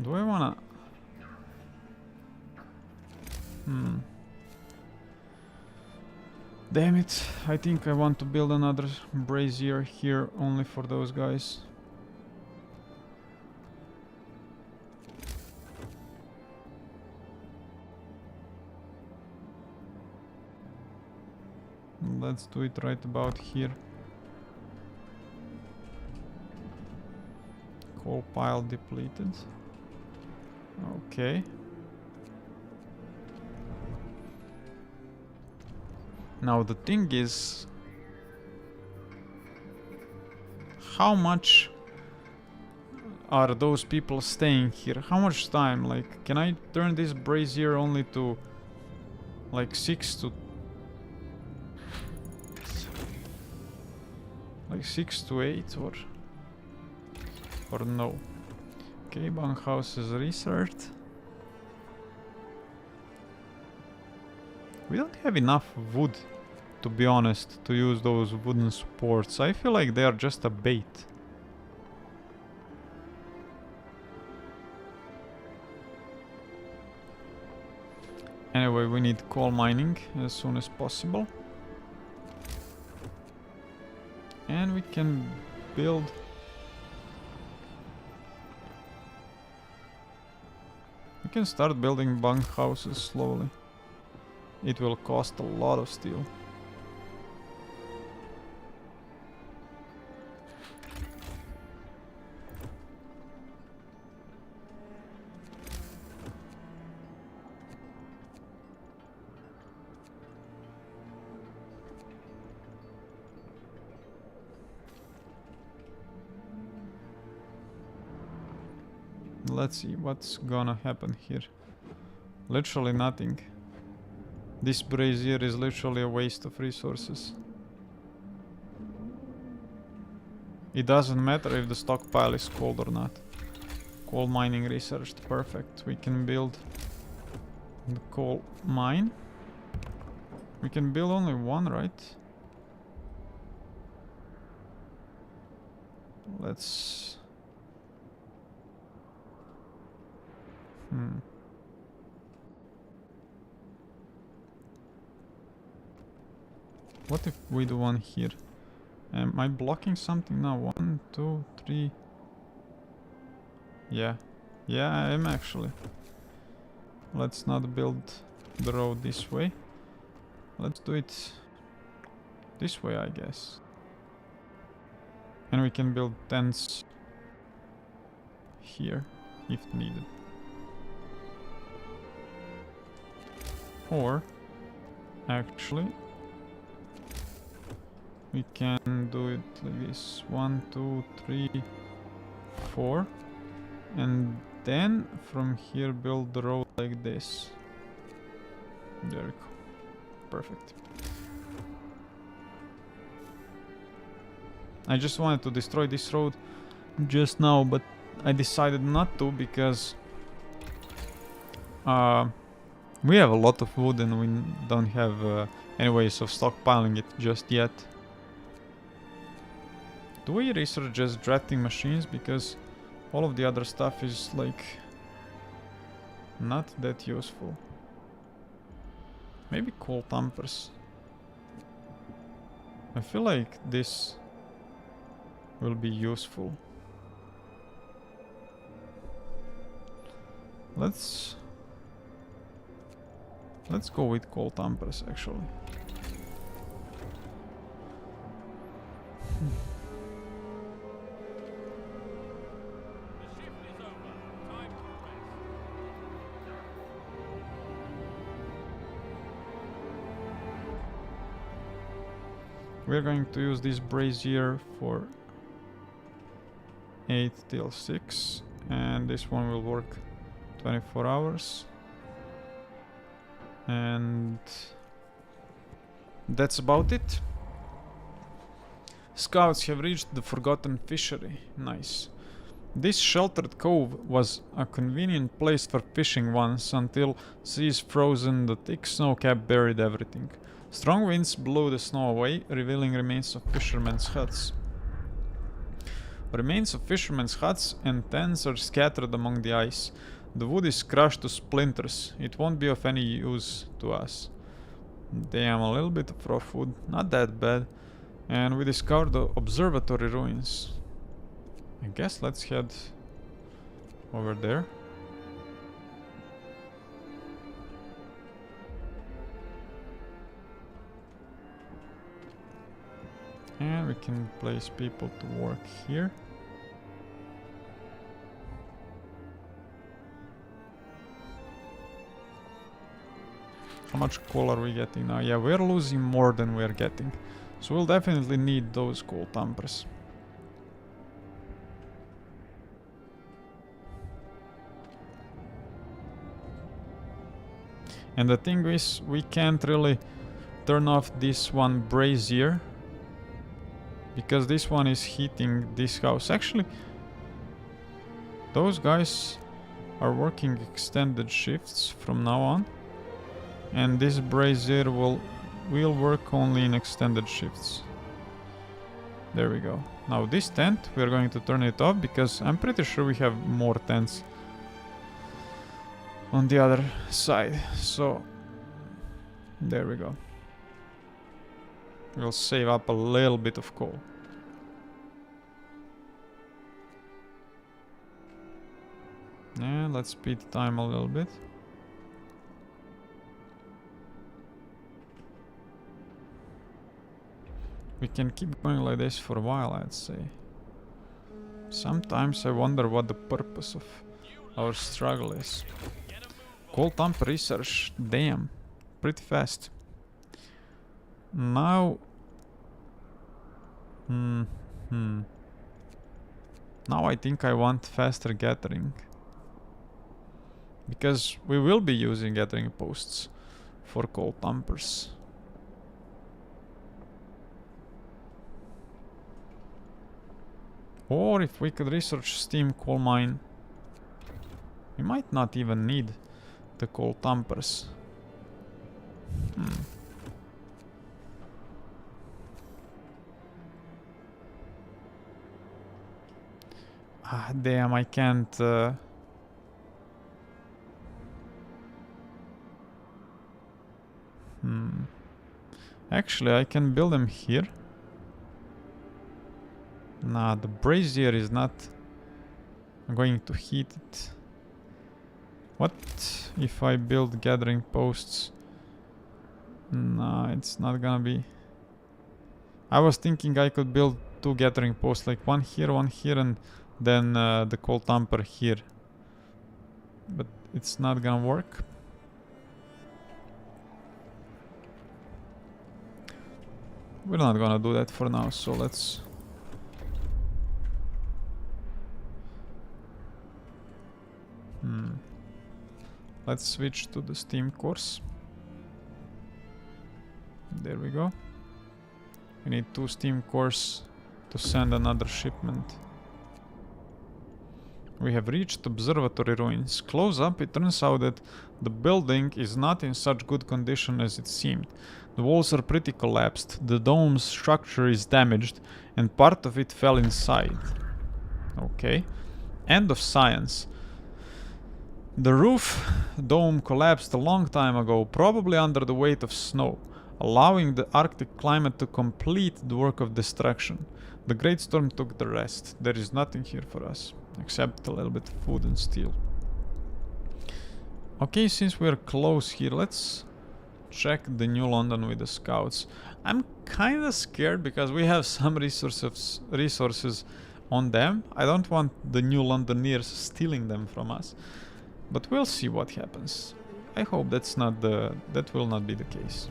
Do I wanna... Damn it, I think I want to build another brazier here only for those guys. let's do it right about here. Coal pile depleted. Okay. Now the thing is, how much are those people staying here? How much time? Like, can I turn this brazier only to like 6 to 8 or no? Okay, bunkhouse is researched. We don't have enough wood, to be honest, to use those wooden supports. I feel like they are just a bait. Anyway, we need coal mining as soon as possible. And we can build... We can start building bunkhouses slowly. It will cost a lot of steel. Let's see what's gonna happen here. Literally nothing. This brazier is literally a waste of resources. It doesn't matter if the stockpile is cold or not. Coal mining researched. Perfect. We can build the coal mine. We can build only one, right? Let's... What if we do one here? Am I blocking something now? 1, 2, 3. Yeah. Yeah, I am actually. Let's not build the road this way. Let's do it this way, I guess. And we can build tents here if needed. Or actually we can do it like this. 1, 2, 3, 4. And then from here build the road like this. There we go. Perfect. I just wanted to destroy this road just now, but I decided not to because we have a lot of wood and we don't have any ways of stockpiling it just yet. Do we research just drafting machines? Because all of the other stuff is like not that useful. Maybe coal tampers. I feel like this will be useful. Let's go with coal tampers actually. We're going to use this brazier for 8 till 6, and this one will work 24 hours. And that's about it. Scouts have reached the forgotten fishery. Nice. This sheltered cove was a convenient place for fishing once, until seas frozen, the thick snow cap buried everything. Strong winds blew the snow away, revealing remains of fishermen's huts. Remains of fishermen's huts and tents are scattered among the ice. The wood is crushed to splinters. It won't be of any use to us. Damn, a little bit of rough wood. Not that bad. And we discovered the observatory ruins. I guess let's head over there. And we can place people to work here. How much coal are we getting now? Yeah, we're losing more than we're getting. So we'll definitely need those coal tampers. And the thing is, we can't really turn off this one brazier, because this one is heating this house. Actually, those guys are working extended shifts from now on. And this brazier will work only in extended shifts. There we go. Now this tent, we're going to turn it off because I'm pretty sure we have more tents on the other side. So there we go. We'll save up a little bit of coal. Yeah, let's speed time a little bit. We can keep going like this for a while, I'd say. Sometimes I wonder what the purpose of our struggle is. Coal tamper research, damn, pretty fast. Now... Now I think I want faster gathering. Because we will be using gathering posts for coal tampers. Or if we could research steam coal mine, we might not even need the coal tampers. Ah, damn, I can't... Actually, I can build them here. Nah, the brazier is not going to heat it. What if I build gathering posts? Nah, it's not gonna be... I was thinking I could build 2 gathering posts, like one here, and then the coal tamper here. But it's not gonna work. We're not gonna do that for now, so let's... Let's switch to the steam course. There we go. We need 2 steam cores to send another shipment. We have reached observatory ruins. Close up, it turns out that the building is not in such good condition as it seemed. The walls are pretty collapsed, the dome's structure is damaged, and part of it fell inside. Okay. End of science. The roof dome collapsed a long time ago, probably under the weight of snow, allowing the Arctic climate to complete the work of destruction. The Great Storm took the rest. There is nothing here for us, except a little bit of food and steel. Okay, since we're close here, let's check the New London with the scouts. I'm kinda scared because we have some resources on them. I don't want the New Londoners stealing them from us. But we'll see what happens. I hope that will not be the case.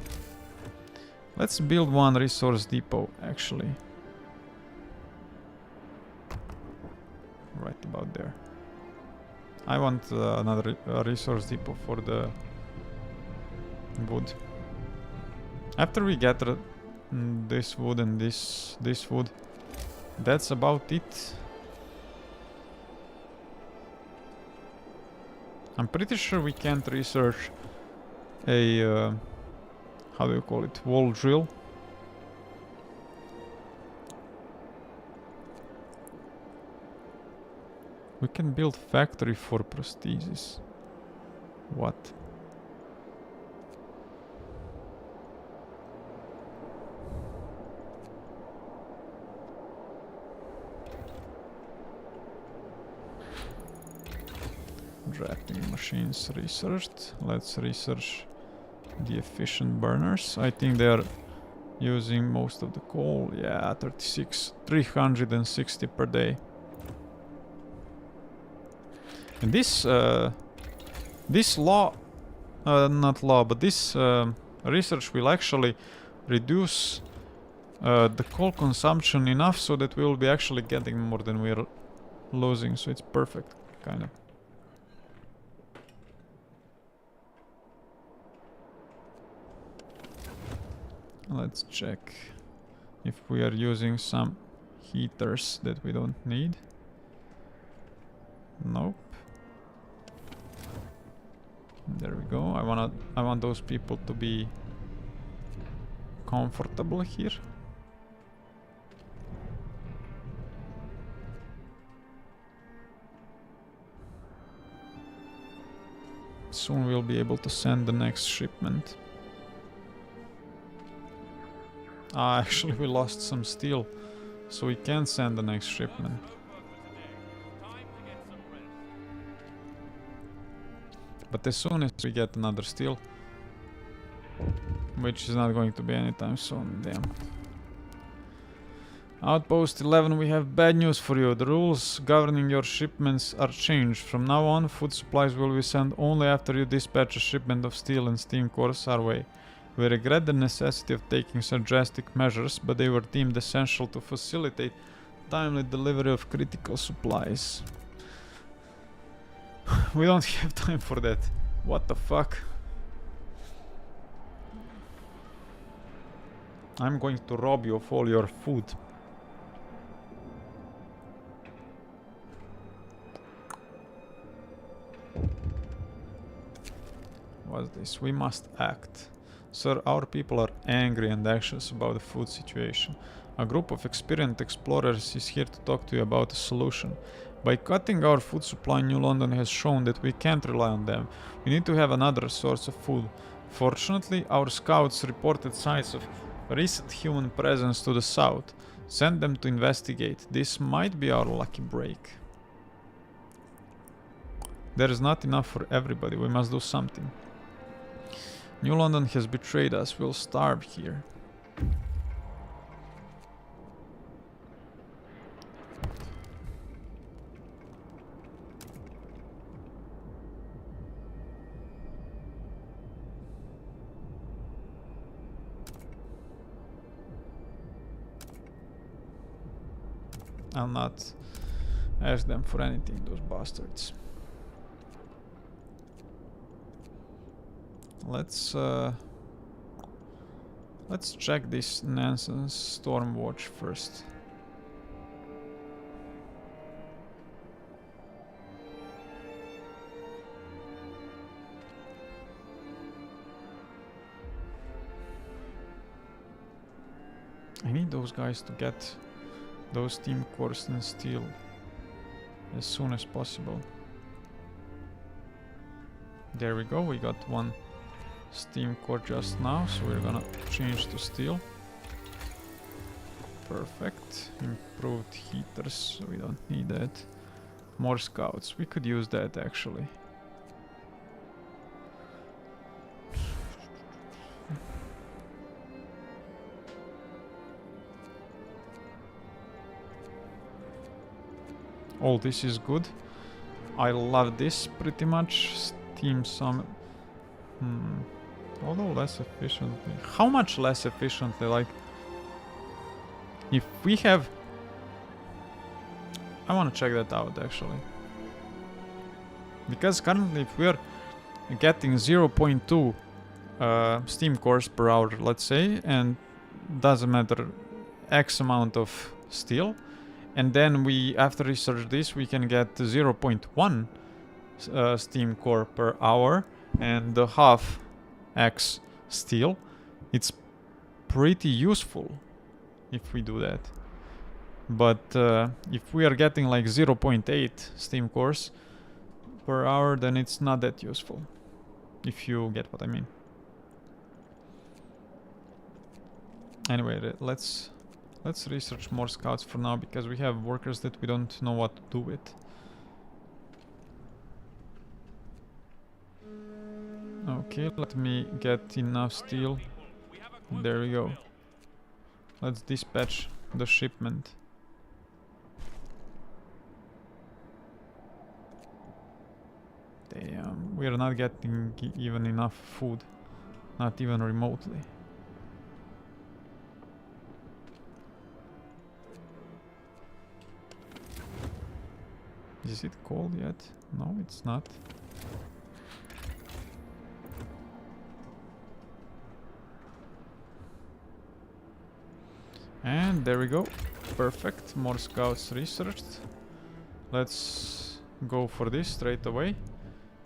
Let's build one resource depot, actually. Right about there. I want another resource depot for the wood. After we get this wood and this wood, that's about it. I'm pretty sure we can't research a, how do you call it, wall drill. We can build factory for prosthesis. What? Drafting machines researched. Let's research the efficient burners. I think they are Using most of the coal. Yeah, 360 per day. And this law, not law, but this research will actually reduce the coal consumption enough so that we will be actually getting more than we're losing. So it's perfect, kind of. Let's check if we are using some heaters that we don't need. Nope. There we go. I want those people to be comfortable here. Soon we'll be able to send the next shipment. Ah, actually we lost some steel, so we can't send the next shipment. But as soon as we get another steel, which is not going to be anytime soon, damn. Outpost 11, we have bad news for you. The rules governing your shipments are changed. From now on, food supplies will be sent only after you dispatch a shipment of steel and steam cores our way. We regret the necessity of taking such drastic measures, but they were deemed essential to facilitate timely delivery of critical supplies. We don't have time for that. What the fuck? I'm going to rob you of all your food. What's this? We must act. Sir, our people are angry and anxious about the food situation. A group of experienced explorers is here to talk to you about a solution. By cutting our food supply, New London has shown that we can't rely on them. We need to have another source of food. Fortunately, our scouts reported signs of recent human presence to the south. Send them to investigate. This might be our lucky break. There is not enough for everybody. We must do something. New London has betrayed us. We'll starve here. I'll not ask them for anything, those bastards. Let's check this Nansen's storm watch first. I need those guys to get those steam cores and steel as soon as possible. There we go, we got one steam core just now, so we're gonna change to steel. Perfect. Improved heaters, so we don't need that. More scouts, we could use that actually. Oh, this is good. I love this pretty much. Steam some... Although less efficiently. How much less efficiently? Like... If we have... I want to check that out actually. Because currently if we are getting 0.2 steam cores per hour, let's say, and doesn't matter X amount of steel, and then we, after research this, we can get 0.1 steam core per hour and the half X steel. It's pretty useful if we do that. But if we are getting like 0.8 steam cores per hour, then it's not that useful. If you get what I mean. Anyway, let's research more scouts for now, because we have workers that we don't know what to do with. Okay, let me get enough steel. There we go. Let's dispatch the shipment. Damn, we are not getting even enough food. Not even remotely. Is it cold yet? No, it's not. And there we go. Perfect. More scouts researched. Let's go for this straight away.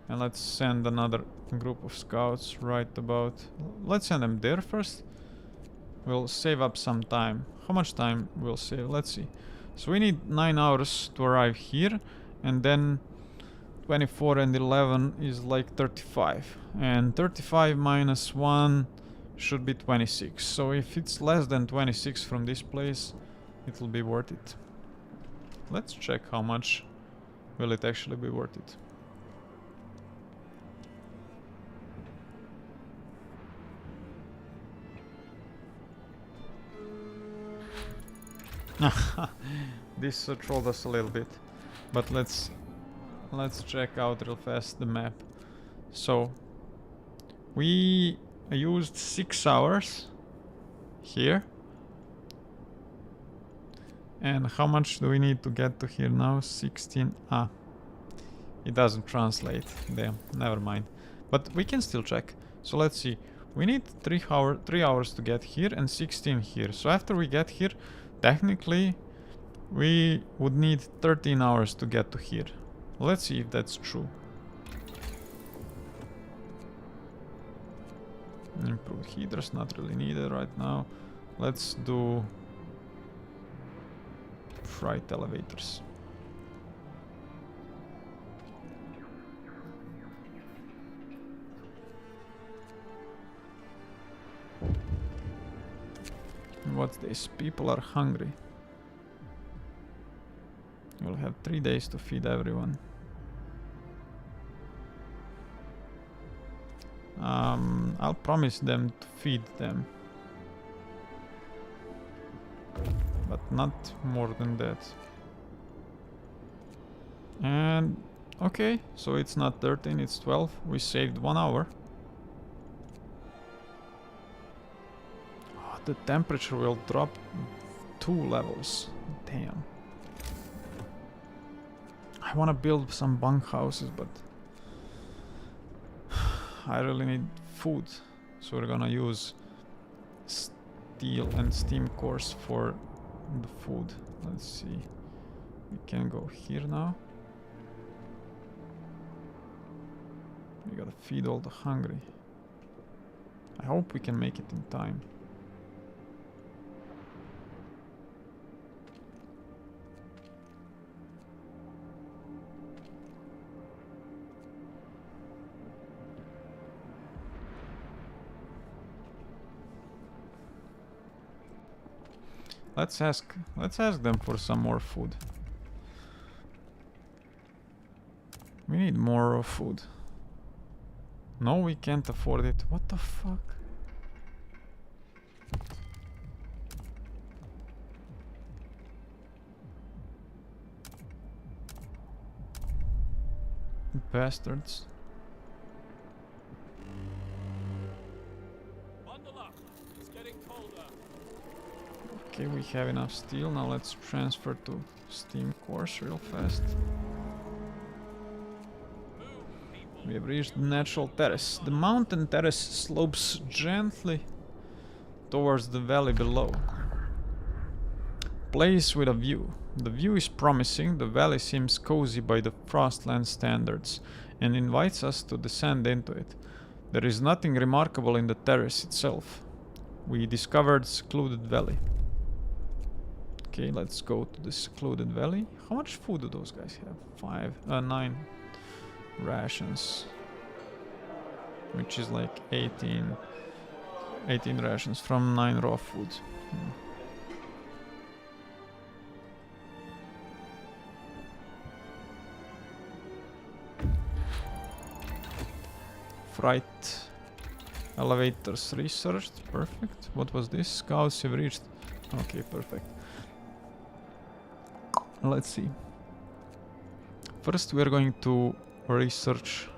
And let's send another group of scouts right about... Let's send them there first. We'll save up some time. How much time we'll save? Let's see. So we need 9 hours to arrive here. And then 24 and 11 is like 35. And 35 minus 1 should be 26. So if it's less than 26 from this place, it'll be worth it. Let's check how much will it actually be worth it. This trolled us a little bit, but let's check out real fast the map. So we used 6 hours here, and how much do we need to get to here now? 16. It doesn't translate. Damn, never mind. But we can still check. So let's see. We need 3 hours to get here and 16 here. So after we get here, technically we would need 13 hours to get to here. Let's see if that's true. Improved heaters, not really needed right now. Let's do freight elevators. What's this? People are hungry. We'll have 3 days to feed everyone. I'll promise them to feed them. But not more than that. And okay, so it's not 13, it's 12. We saved 1 hour. Oh, the temperature will drop 2 levels. Damn. I want to build some bunkhouses, but I really need food. So we're gonna use steel and steam cores for the food. Let's see. We can go here now. We gotta feed all the hungry. I hope we can make it in time. Let's ask them for some more food. We need more food. No, we can't afford it. What the fuck? Bastards. Bundle up. It's getting colder. Okay, we have enough steel. Now let's transfer to steam cores real fast. We have reached the natural terrace. The mountain terrace slopes gently towards the valley below. Place with a view. The view is promising. The valley seems cozy by the Frostland standards and invites us to descend into it. There is nothing remarkable in the terrace itself. We discovered secluded valley. Okay, let's go to the secluded valley. How much food do those guys have? 9 rations. Which is like 18 rations from 9 raw food. Freight elevators researched. Perfect. What was this? Scouts have reached Okay, perfect. Let's see. First we're going to research.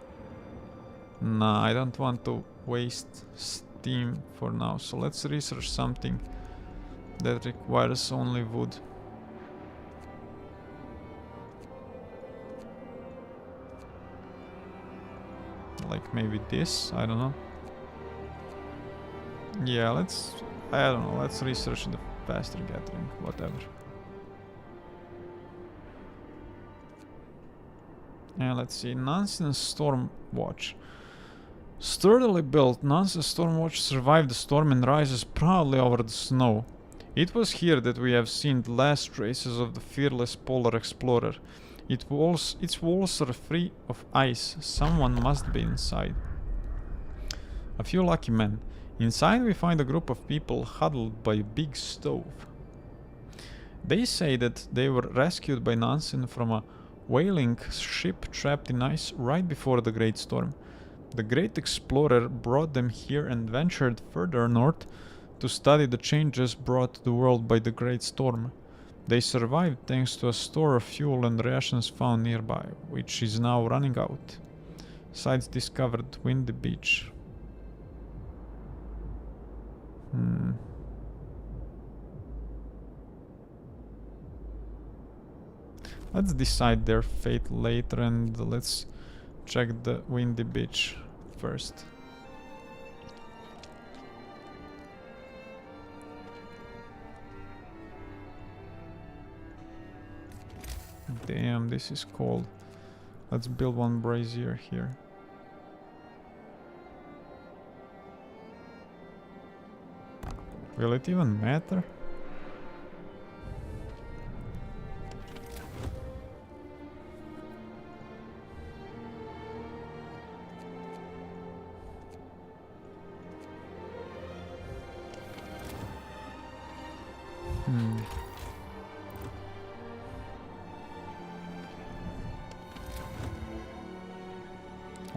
Nah, I don't want to waste steam for now, so let's research something that requires only wood. Like maybe this, I don't know. Yeah, I don't know, let's research the faster gathering, whatever. And let's see, Nansen's Storm Watch. Sturdily built, Nansen's Storm Watch survived the storm and rises proudly over the snow. It was here that we have seen the last traces of the fearless polar explorer. Its walls are free of ice. Someone must be inside. A few lucky men. Inside we find a group of people huddled by a big stove. They say that they were rescued by Nansen from a whaling ship trapped in ice right before the Great Storm. The great explorer brought them here and ventured further north to study the changes brought to the world by the Great Storm. They survived thanks to a store of fuel and rations found nearby, which is now running out. Sites discovered Windy Beach. Let's decide their fate later and let's check the Windy Beach first. Damn, this is cold. Let's build one brazier here. Will it even matter?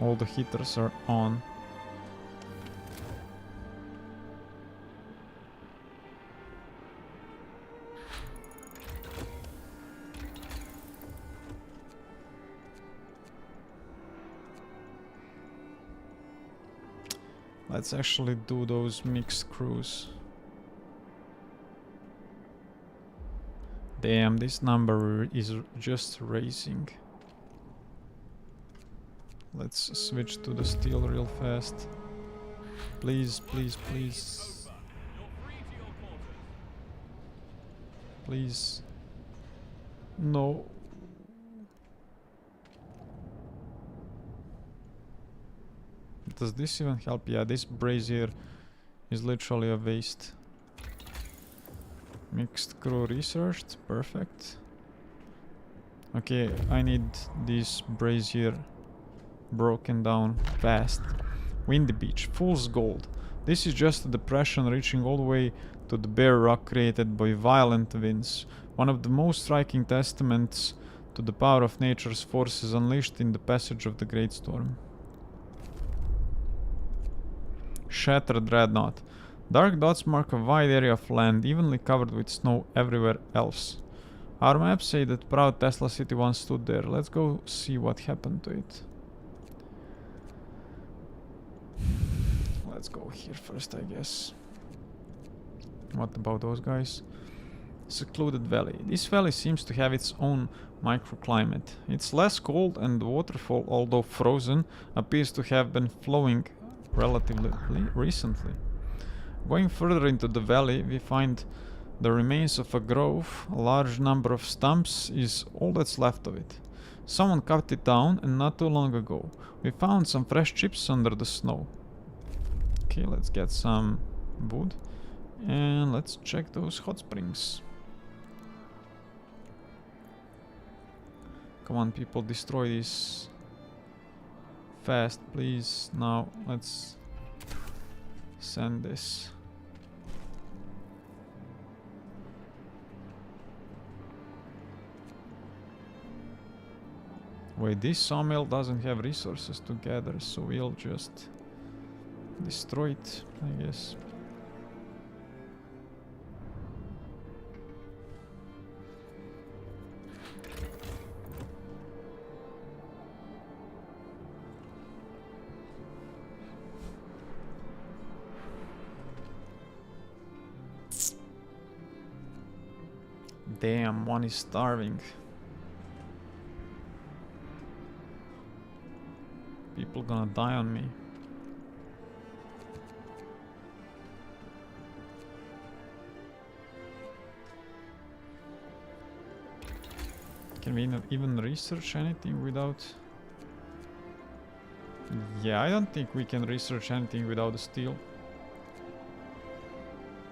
All the heaters are on. Let's actually do those mixed crews. Damn, this number is just raising. Let's switch to the steel real fast. Please, please, please. Please. No. Does this even help? Yeah, this brazier is literally a waste. Mixed crew researched. Perfect. Okay, I need this brazier broken down fast. Windy Beach, fool's gold. This is just a depression reaching all the way to the bare rock created by violent winds. One of the most striking testaments to the power of nature's forces unleashed in the passage of the Great Storm. Shattered Dreadnought. Dark dots mark a wide area of land evenly covered with snow everywhere else. Our maps say that proud Tesla City once stood there. Let's go see what happened to it. Let's go here first, I guess. What about those guys? Secluded valley. This valley seems to have its own microclimate. It's less cold and the waterfall, although frozen, appears to have been flowing relatively recently. Going further into the valley, we find the remains of a grove. A large number of stumps is all that's left of it. Someone cut it down, and not too long ago. We found some fresh chips under the snow. Okay, let's get some wood. And let's check those hot springs. Come on, people, destroy this fast, please. Now, let's send this. Wait, this sawmill doesn't have resources to gather, so we'll just destroy it, I guess. Damn, one is starving. People gonna die on me. Can we even research anything without... Yeah, I don't think we can research anything without the steel.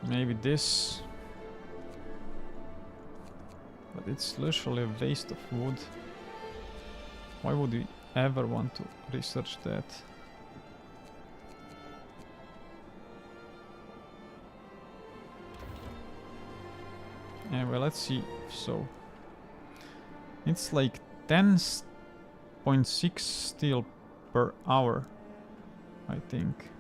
Maybe this. But it's literally a waste of wood. Why would we ever want to research that? Anyway, let's see. So it's like 10.6 steel per hour, I think.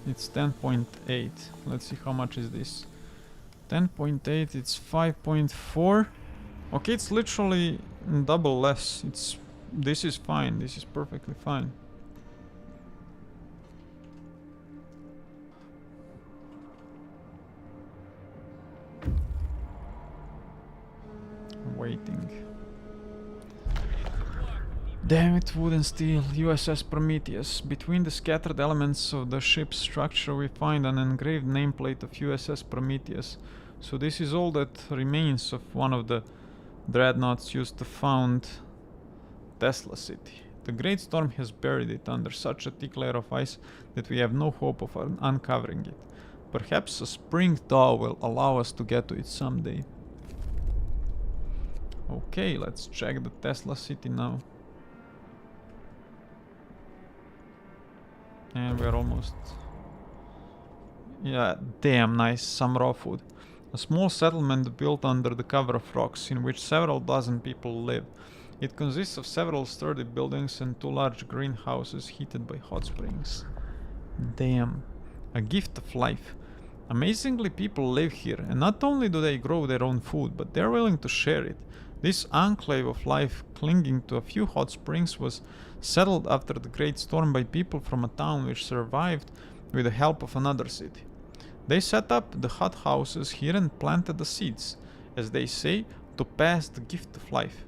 It's 10.8. Let's see how much is this. 10.8, it's 5.4. Okay, it's literally double less. This is fine. This is perfectly fine. I'm waiting. Damn it, wood and steel. USS Prometheus. Between the scattered elements of the ship's structure we find an engraved nameplate of USS Prometheus. So this is all that remains of one of the dreadnoughts used to found Tesla City. The Great Storm has buried it under such a thick layer of ice that we have no hope of uncovering it. Perhaps a spring thaw will allow us to get to it someday. Okay, let's check the Tesla City now. And we're almost... Yeah, damn nice, some raw food. A small settlement built under the cover of rocks, in which several dozen people live. It consists of several sturdy buildings and 2 large greenhouses heated by hot springs. Damn. A gift of life. Amazingly, people live here, and not only do they grow their own food, but they're willing to share it. This enclave of life, clinging to a few hot springs, was settled after the Great Storm by people from a town which survived with the help of another city. They set up the hot houses here and planted the seeds, as they say, to pass the gift of life.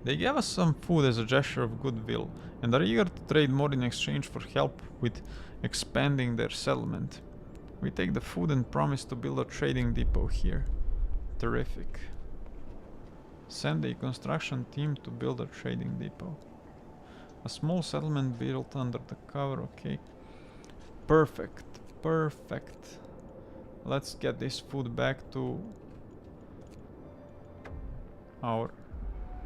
They gave us some food as a gesture of goodwill, and are eager to trade more in exchange for help with expanding their settlement. We take the food and promise to build a trading depot here. Terrific. Send a construction team to build a trading depot. A small settlement built under the cover, okay. Perfect, perfect. Let's get this food back to our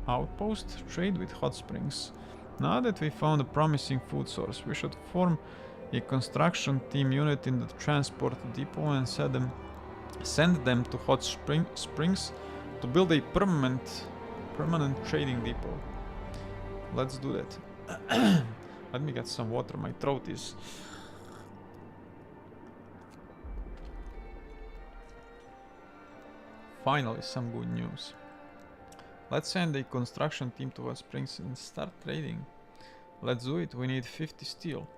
outpost. Trade with hot springs. Now that we found a promising food source, we should form a construction team unit in the transport depot and send them to hot springs to build a permanent trading depot. Let's do that. Let me get some water. My throat is... Finally, some good news. Let's send a construction team to Hot Springs and start trading. Let's do it. We need 50 steel.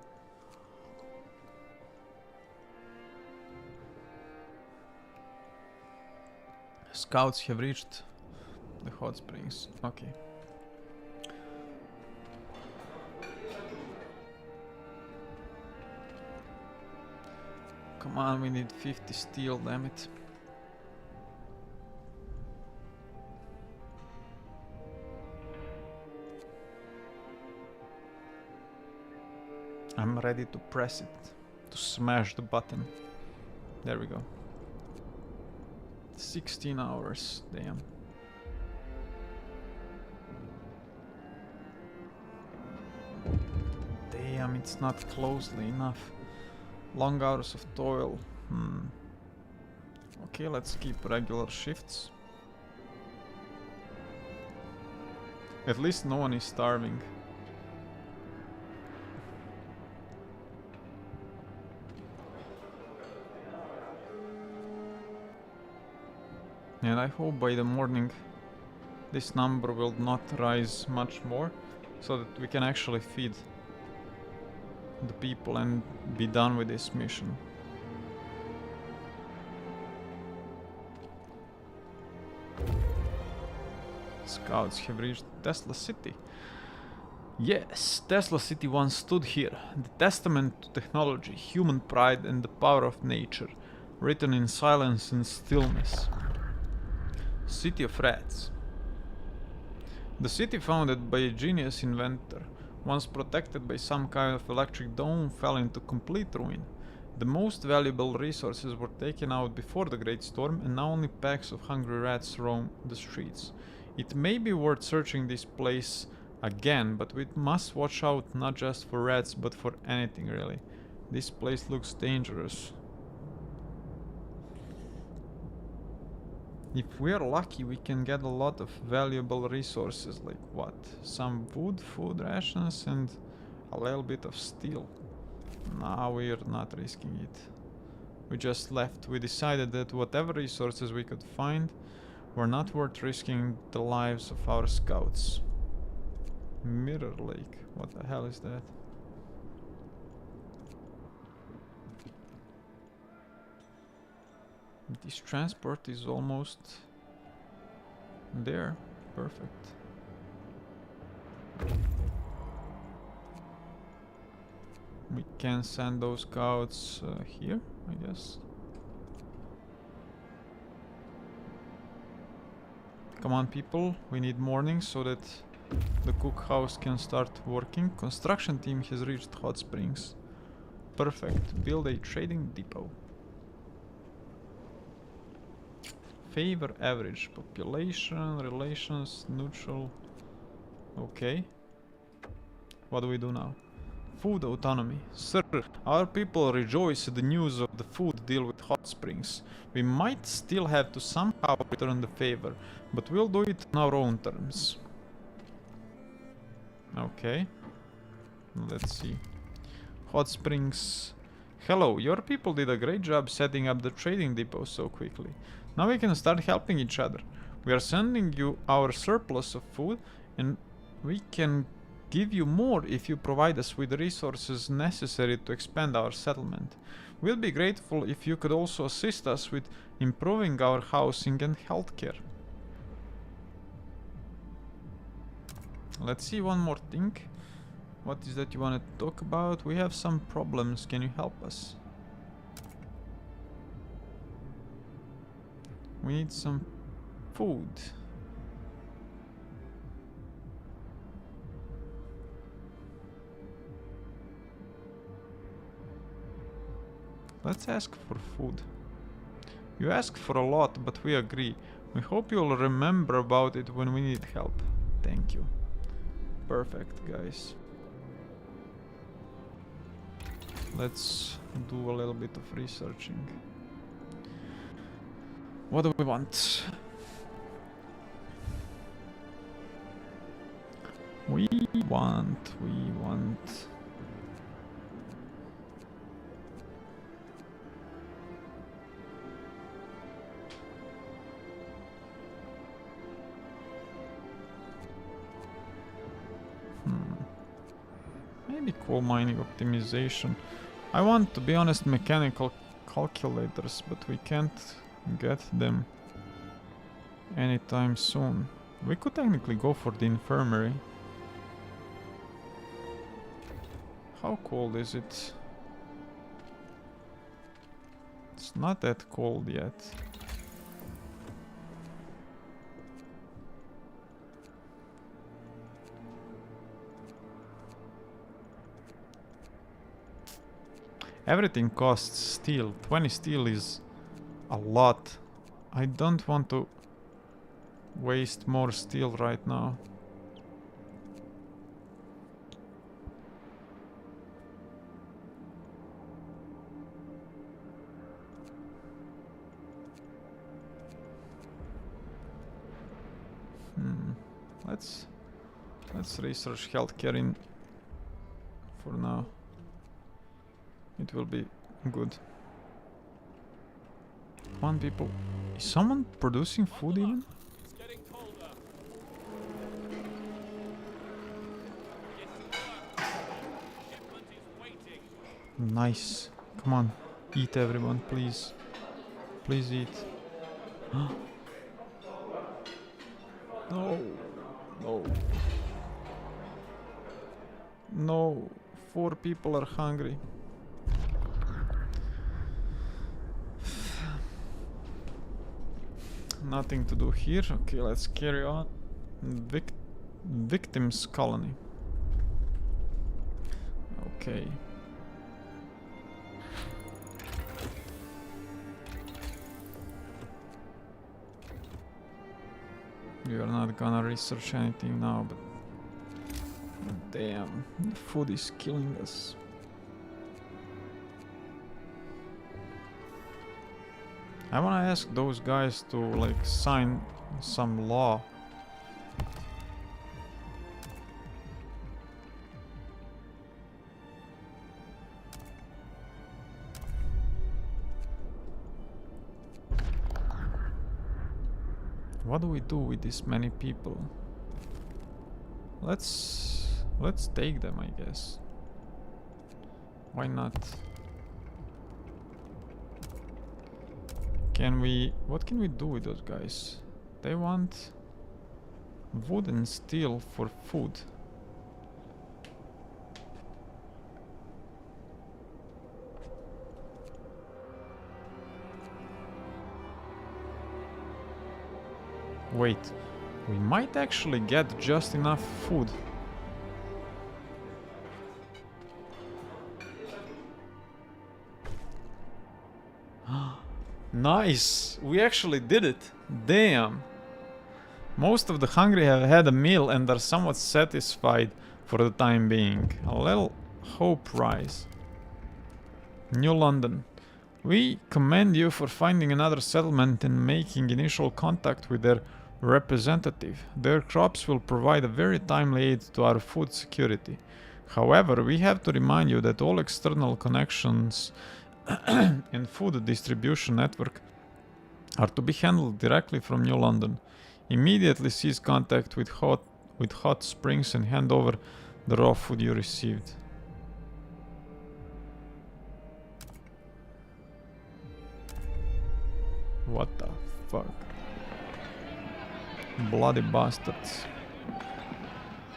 Scouts have reached the hot springs. Okay. Come on, we need 50 steel, damn it. I'm ready to press it, to smash the button. There we go. 16 hours, damn. Damn, it's not closely enough. Long hours of toil. Okay, let's keep regular shifts. At least no one is starving. And I hope by the morning this number will not rise much more, so that we can actually feed the people and be done with this mission. Scouts have reached Tesla City. Yes, Tesla City once stood here, the testament to technology, human pride and the power of nature, written in silence and stillness. City of Rats. The city founded by a genius inventor, once protected by some kind of electric dome, fell into complete ruin. The most valuable resources were taken out before the Great Storm, and now only packs of hungry rats roam the streets. It may be worth searching this place again, but we must watch out not just for rats, but for anything really. This place looks dangerous. If we are lucky, we can get a lot of valuable resources, like what? Some wood, food rations, and a little bit of steel. Nah, we're not risking it. We just left. We decided that whatever resources we could find were not worth risking the lives of our scouts. Mirror Lake. What the hell is that? This transport is almost there. Perfect. We can send those scouts here, I guess. Come on, people. We need morning so that the cookhouse can start working. Construction team has reached Hot Springs. Perfect. Build a trading depot. Favor average. Population, relations, neutral. Okay. What do we do now? Food autonomy. Sir, our people rejoice at the news of the food deal with Hot Springs. We might still have to somehow return the favor, but we'll do it on our own terms. Okay. Let's see. Hot Springs. Hello, your people did a great job setting up the trading depot so quickly. Now we can start helping each other. We are sending you our surplus of food, and we can give you more if you provide us with the resources necessary to expand our settlement. We'll be grateful if you could also assist us with improving our housing and healthcare. Let's see one more thing. What is that you want to talk about? We have some problems. Can you help us? We need some food. Let's ask for food. You asked for a lot, but we agree. We hope you'll remember about it when we need help. Thank you. Perfect, guys. Let's do a little bit of researching. What do we want? We want. Maybe coal mining optimization. I want, to be honest, mechanical calculators, but we can't get them anytime soon. We could technically go for the infirmary. How cold is it? It's not that cold yet. Everything costs steel. 20 steel is a lot. I don't want to waste more steel right now. Let's research healthcare in for now. It will be good. Come on, people. Is someone producing food even? It's getting colder. Nice. Come on. Eat, everyone, please. Please eat. No. No. No. 4 people are hungry. Nothing to do here. Okay, let's carry on. Victims colony. Okay. We are not gonna research anything now, but damn, the food is killing us. I wanna ask those guys to like sign some law. What do we do with this many people? Let's take them, I guess. Why not? What can we do with those guys? They want wood and steel for food. Wait, we might actually get just enough food. Nice! We actually did it! Damn! Most of the hungry have had a meal and are somewhat satisfied for the time being. A little hope rise. New London. We commend you for finding another settlement and making initial contact with their representative. Their crops will provide a very timely aid to our food security. However, we have to remind you that all external connections and food distribution network are to be handled directly from New London. Immediately cease contact with hot springs and hand over the raw food you received. What the fuck? Bloody bastards.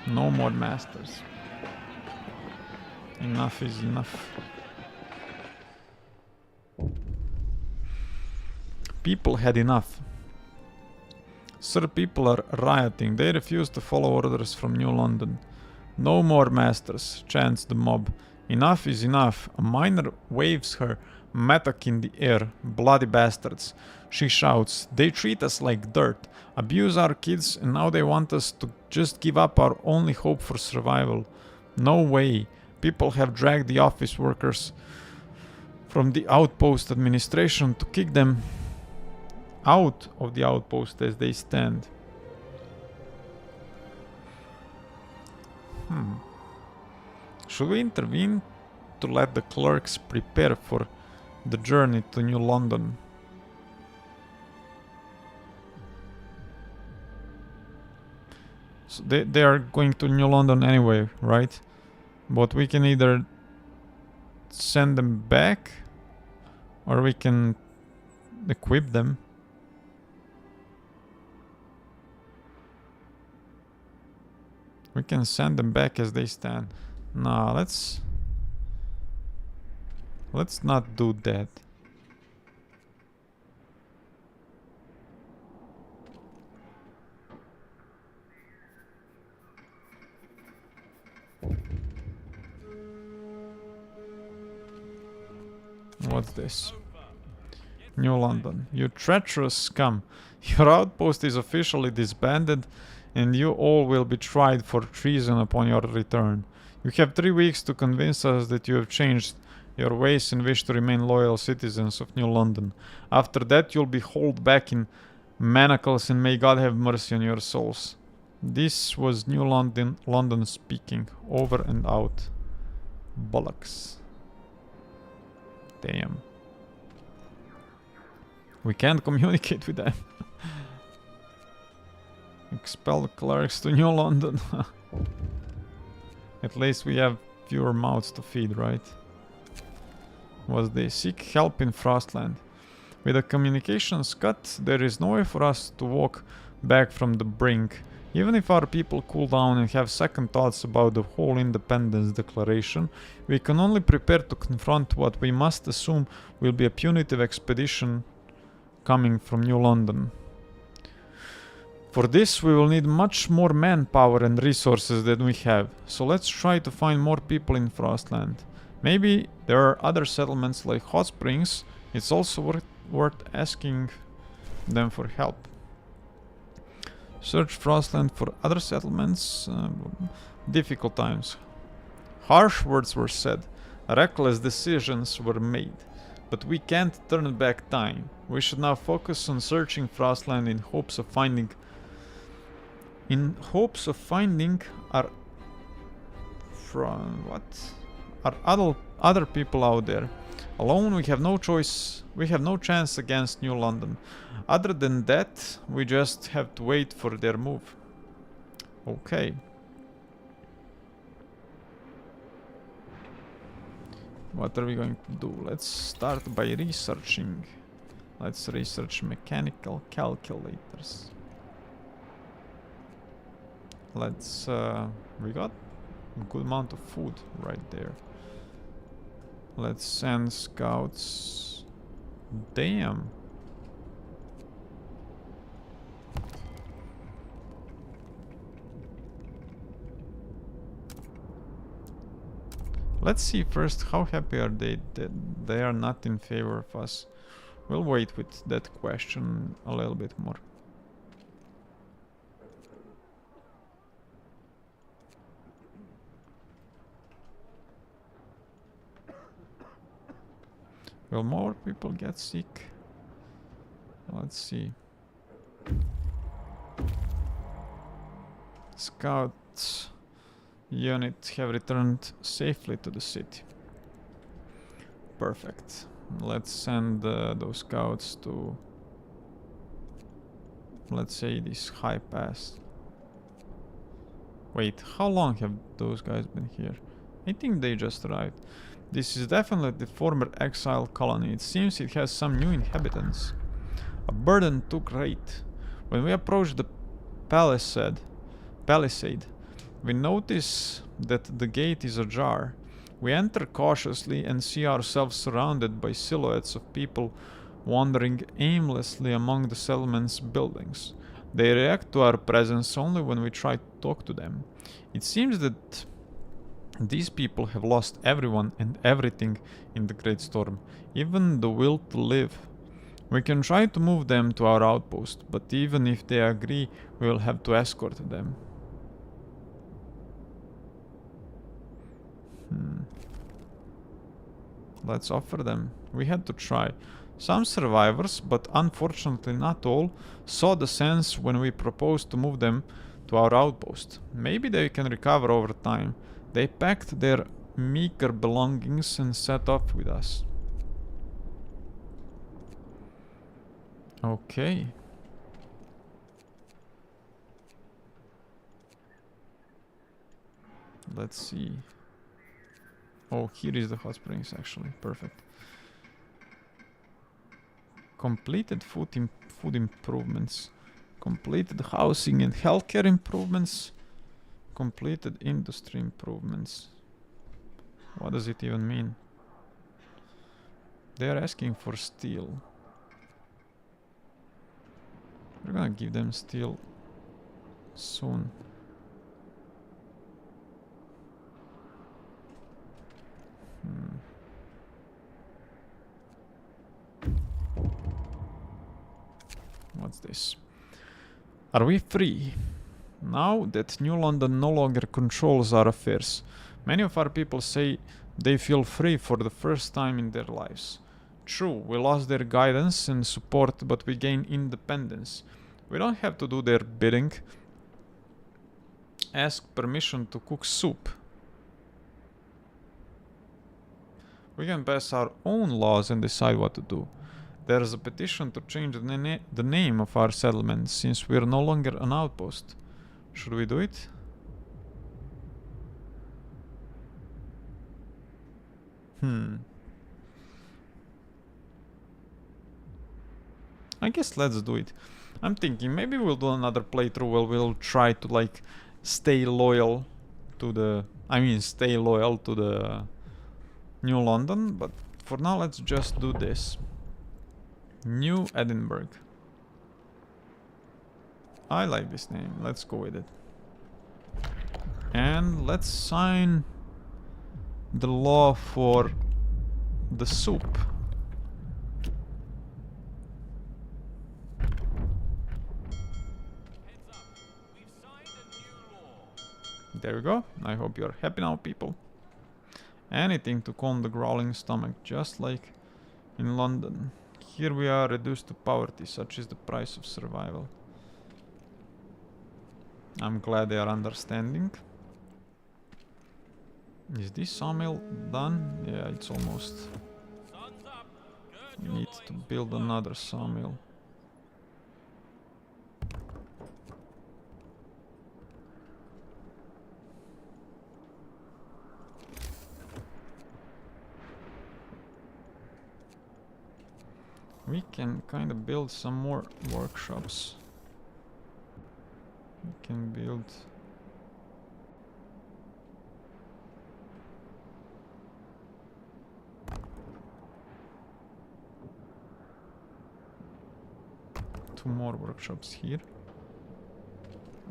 No more masters. Enough is enough. People had enough. Sir, people are rioting. They refuse to follow orders from New London. No more masters, chants the mob. Enough is enough. A miner waves her mattock in the air. Bloody bastards. She shouts. They treat us like dirt, abuse our kids, and now they want us to just give up our only hope for survival. No way. People have dragged the office workers from the outpost administration to kick them out of the outpost as they stand. Should we intervene to let the clerks prepare for the journey to New London? So they are going to New London anyway, right? But we can either send them back or we can equip them. We can send them back as they stand. Nah, let's not do that. What's this? New London. You treacherous scum. Your outpost is officially disbanded and you all will be tried for treason upon your return. You have 3 weeks to convince us that you have changed your ways and wish to remain loyal citizens of New London. After that, you'll be hauled back in manacles and may God have mercy on your souls. This was New London speaking. Over and out. Bollocks. Damn. We can't communicate with them. Expel the clerks to New London. At least we have fewer mouths to feed, right? was they seek help in Frostland. With the communications cut, there is no way for us to walk back from the brink. Even if our people cool down and have second thoughts about the whole independence declaration, we can only prepare to confront what we must assume will be a punitive expedition coming from New London. For this, we will need much more manpower and resources than we have, so let's try to find more people in Frostland. Maybe there are other settlements like Hot Springs. It's also worth asking them for help. Search Frostland for other settlements. Difficult times. Harsh words were said. Reckless decisions were made. But we can't turn back time. We should now focus on searching Frostland in hopes of finding our other people out there. Alone we have no choice. We have no chance against New London. Other than that, we just have to wait for their move. Okay. What are we going to do? Let's start by researching. Let's research mechanical calculators. Let's we got a good amount of food right there. Let's send scouts. Damn. Let's see first how happy are they that they are not in favor of us. We'll wait with that question a little bit more. Will more people get sick? Let's see. Scouts unit have returned safely to the city. Perfect. Let's send those scouts to, let's say, this high pass. Wait, how long have those guys been here? I think they just arrived. This is definitely the former exile colony. It seems it has some new inhabitants. A burden took rate. When we approached the palisade, we notice that the gate is ajar. We enter cautiously and see ourselves surrounded by silhouettes of people wandering aimlessly among the settlement's buildings. They react to our presence only when we try to talk to them. It seems that these people have lost everyone and everything in the Great Storm, even the will to live. We can try to move them to our outpost, but even if they agree, we will have to escort them. Let's offer them. We had to try. Some survivors, but unfortunately not all, saw the sense when we proposed to move them to our outpost. Maybe they can recover over time. They packed their meager belongings and set off with us. Okay. Let's see. Oh, here is the hot springs actually. Perfect. Completed food improvements. Completed housing and healthcare improvements. Completed industry improvements. What does it even mean? They are asking for steel. We're gonna give them steel soon. What's this? Are we free? Now that New London no longer controls our affairs, many of our people say they feel free for the first time in their lives. True, we lost their guidance and support, but we gain independence. We don't have to do their bidding. Ask permission to cook soup. We can pass our own laws and decide what to do. There is a petition to change the name of our settlement, since we are no longer an outpost. Should we do it? I guess let's do it. I'm thinking maybe we'll do another playthrough where we'll try to like stay loyal to the... I mean stay loyal to the New London, but for now let's just do this. New Edinburgh. I like this name, let's go with it. And let's sign the law for the soup. Heads up. We've signed a new law. There we go. I hope you're happy now, people. Anything to calm the growling stomach, just like in London. Here we are reduced to poverty, such is the price of survival. I'm glad they are understanding. Is this sawmill done? Yeah, it's almost. Sun's up. Gird We your need to loins build for work. another sawmill. We can kind of build some more workshops. We can build... two more workshops here,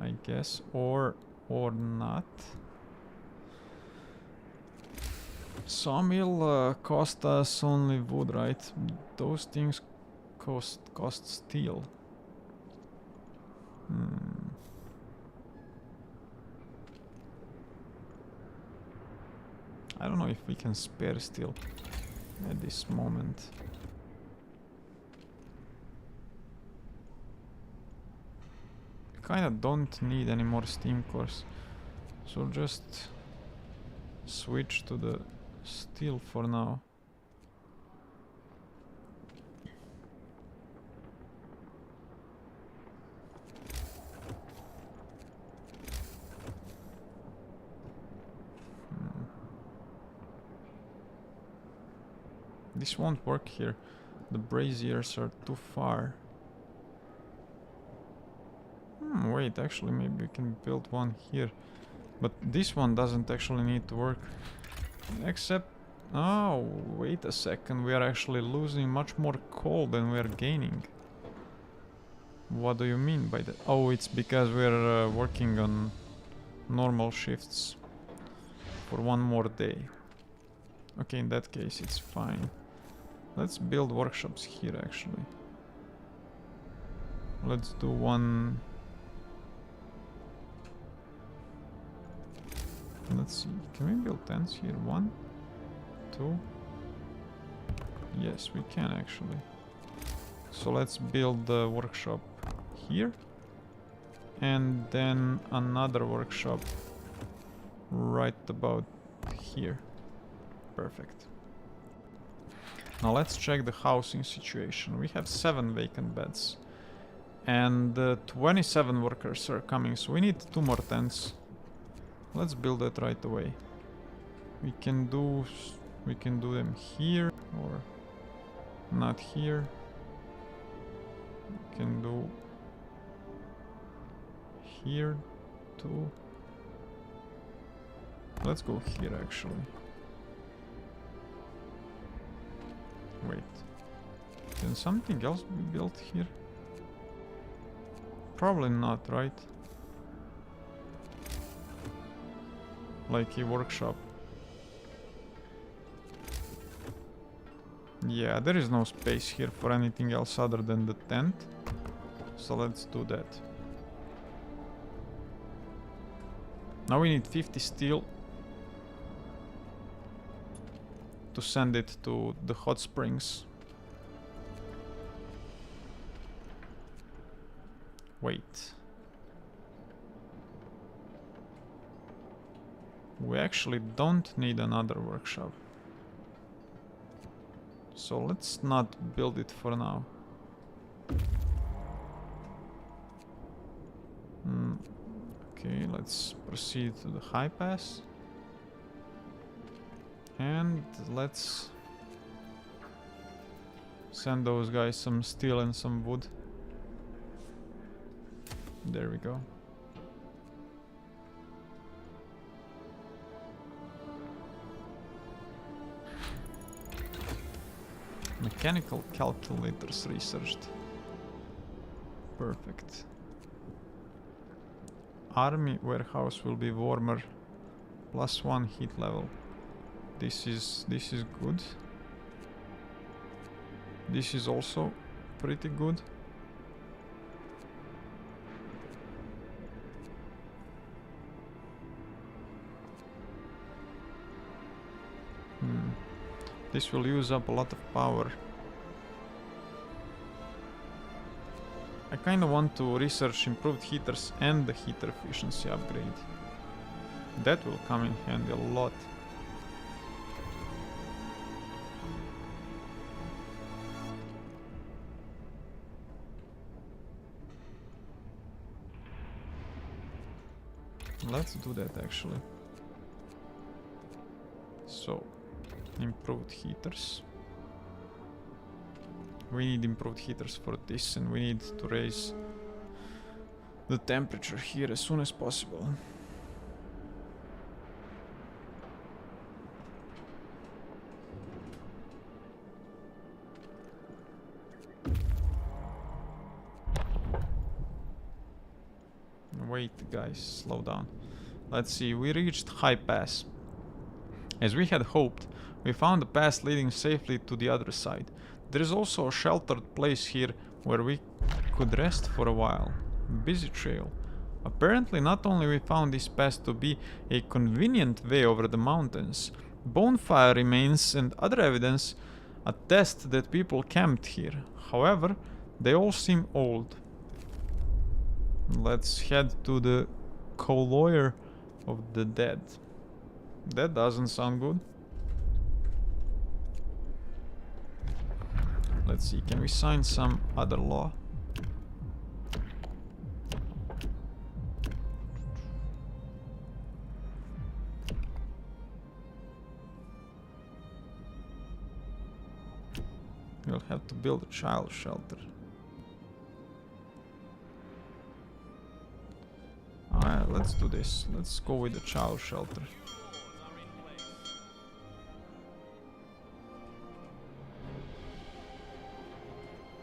I guess, or not. Sawmill cost us only wood, right? Those things cost steel. I don't know if we can spare steel at this moment. Kinda don't need any more steam cores, so just switch to the steel for now. This won't work here. The braziers are too far. Wait, actually maybe we can build one here. But this one doesn't actually need to work. Except... oh, wait a second. We are actually losing much more coal than we are gaining. What do you mean by that? Oh, it's because we're working on normal shifts for one more day. Okay, in that case it's fine. Let's build workshops here actually. Let's do one... let's see, can we build tents here? 1, 2. Yes, we can actually. So let's build the workshop here. And then another workshop right about here. Perfect. Now let's check the housing situation. We have 7 vacant beds. And 27 workers are coming, so we need 2 more tents. Let's build that right away. We can do them here or not here. We can do here too. Let's go here actually. Wait. Can something else be built here? Probably not, right? Like a workshop. Yeah, there is no space here for anything else other than the tent. So let's do that. Now we need 50 steel to send it to the hot springs. Wait. We actually don't need another workshop. So let's not build it for now. Okay, let's proceed to the high pass. And let's Send those guys some steel and some wood. There we go. Mechanical calculators researched. Perfect. Army warehouse will be warmer. +1 heat level. This is good. This is also pretty good. This will use up a lot of power. I kinda want to research improved heaters and the heater efficiency upgrade. That will come in handy a lot. Let's do that actually. So, improved heaters. We need improved heaters for this, and we need to raise the temperature here as soon as possible. Wait, guys, slow down. Let's see, we reached High Pass. As we had hoped, we found a pass leading safely to the other side. There is also a sheltered place here where we could rest for a while. Busy trail. Apparently not only we found this pass to be a convenient way over the mountains, bonfire remains and other evidence attest that people camped here. However, they all seem old. Let's head to the colloir of the dead. That doesn't sound good. Let's see, can we sign some other law? We'll have to build a child shelter. Alright, let's do this. Let's go with the child shelter.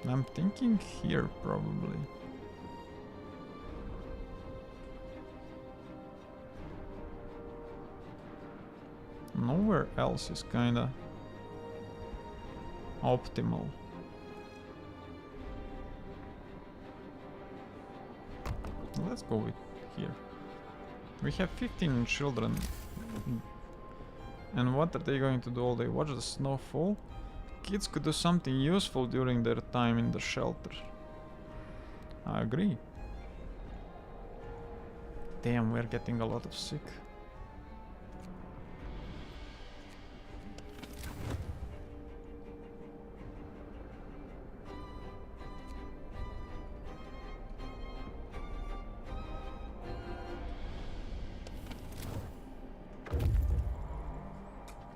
I'm thinking here, probably. Nowhere else is kinda optimal. Let's go with here. We have 15 children. And what are they going to do all day? Watch the snow fall? Kids could do something useful during their time in the shelter. I agree. Damn, we're getting a lot of sick.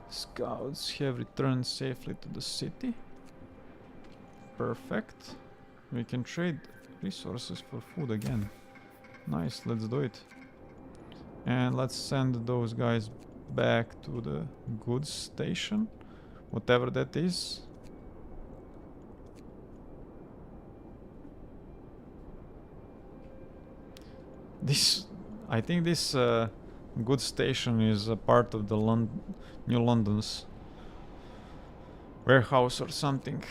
Scouts have returned safely to the city. Perfect. We can trade resources for food again. Nice, let's do it. And let's send those guys back to the goods station. Whatever that is. I think this goods station is a part of the New London's warehouse or something.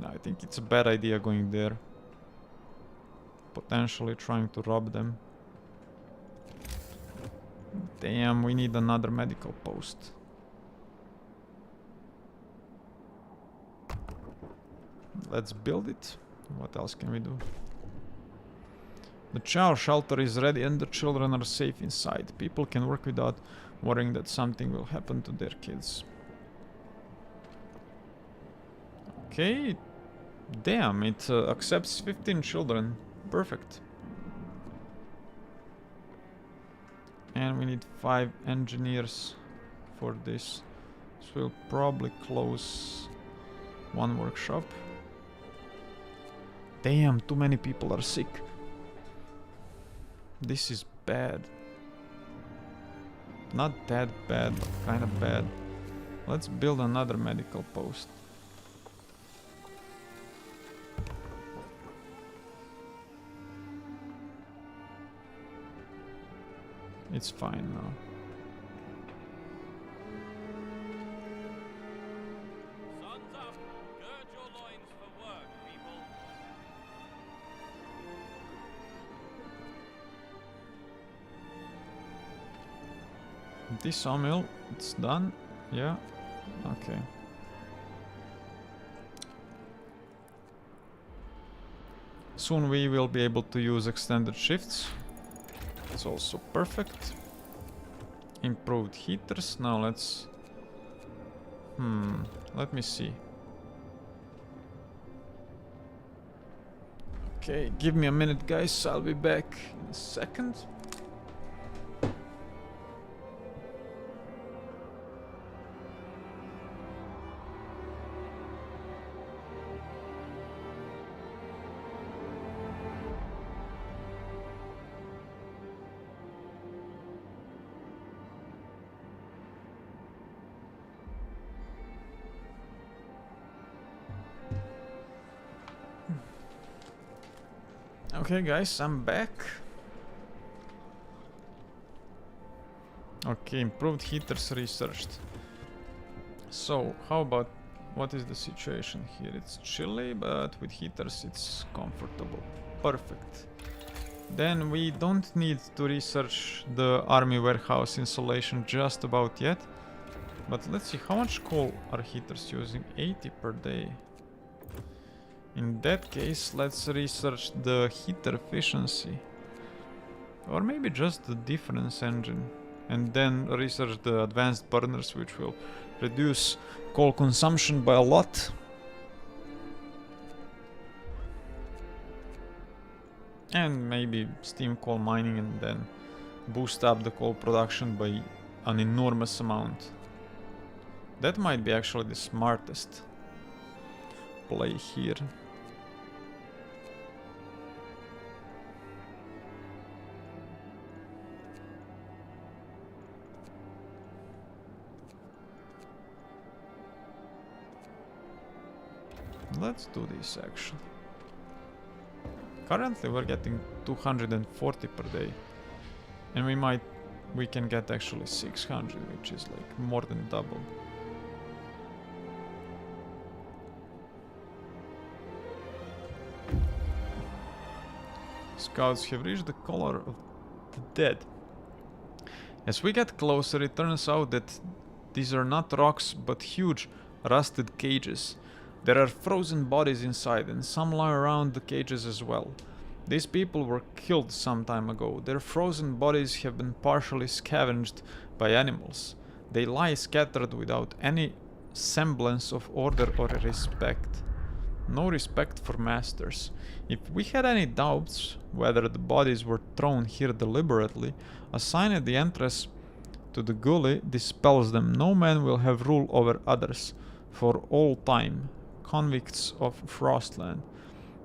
I think it's a bad idea going there. Potentially trying to rob them. Damn, we need another medical post. Let's build it. What else can we do? The child shelter is ready and the children are safe inside. People can work without worrying that something will happen to their kids. Okay. Damn, it accepts 15 children. Perfect. And we need 5 engineers for this. So we'll probably close One workshop. Damn, too many people are sick. This is bad. Not that bad, but kind of bad. Let's build another medical post. It's fine now. Sun's up. Gird your loins for work, people. This sawmill, it's done. Yeah. Okay. Soon we will be able to use extended shifts. It's also perfect. Improved heaters. Now let's... let me see. Okay, give me a minute, guys. I'll be back in a second. Okay guys, I'm back. Okay, improved heaters researched. So, how about what is the situation here? It's chilly, but with heaters it's comfortable. Perfect. Then we don't need to research the army warehouse insulation just about yet. But let's see, how much coal are heaters using? 80 per day. In that case, let's research the heater efficiency. Or maybe just the difference engine. And then research the advanced burners, which will reduce coal consumption by a lot. And maybe steam coal mining and then boost up the coal production by an enormous amount. That might be actually the smartest play here. Let's do this actually. Currently we're getting 240 per day. And we can get actually 600, which is like more than double. Scouts have reached the color of the dead. As we get closer, it turns out that these are not rocks, but huge, rusted cages. There are frozen bodies inside, and some lie around the cages as well. These people were killed some time ago. Their frozen bodies have been partially scavenged by animals. They lie scattered without any semblance of order or respect. No respect for masters. If we had any doubts whether the bodies were thrown here deliberately, a sign at the entrance to the gully dispels them. No man will have rule over others for all time. Convicts of Frostland.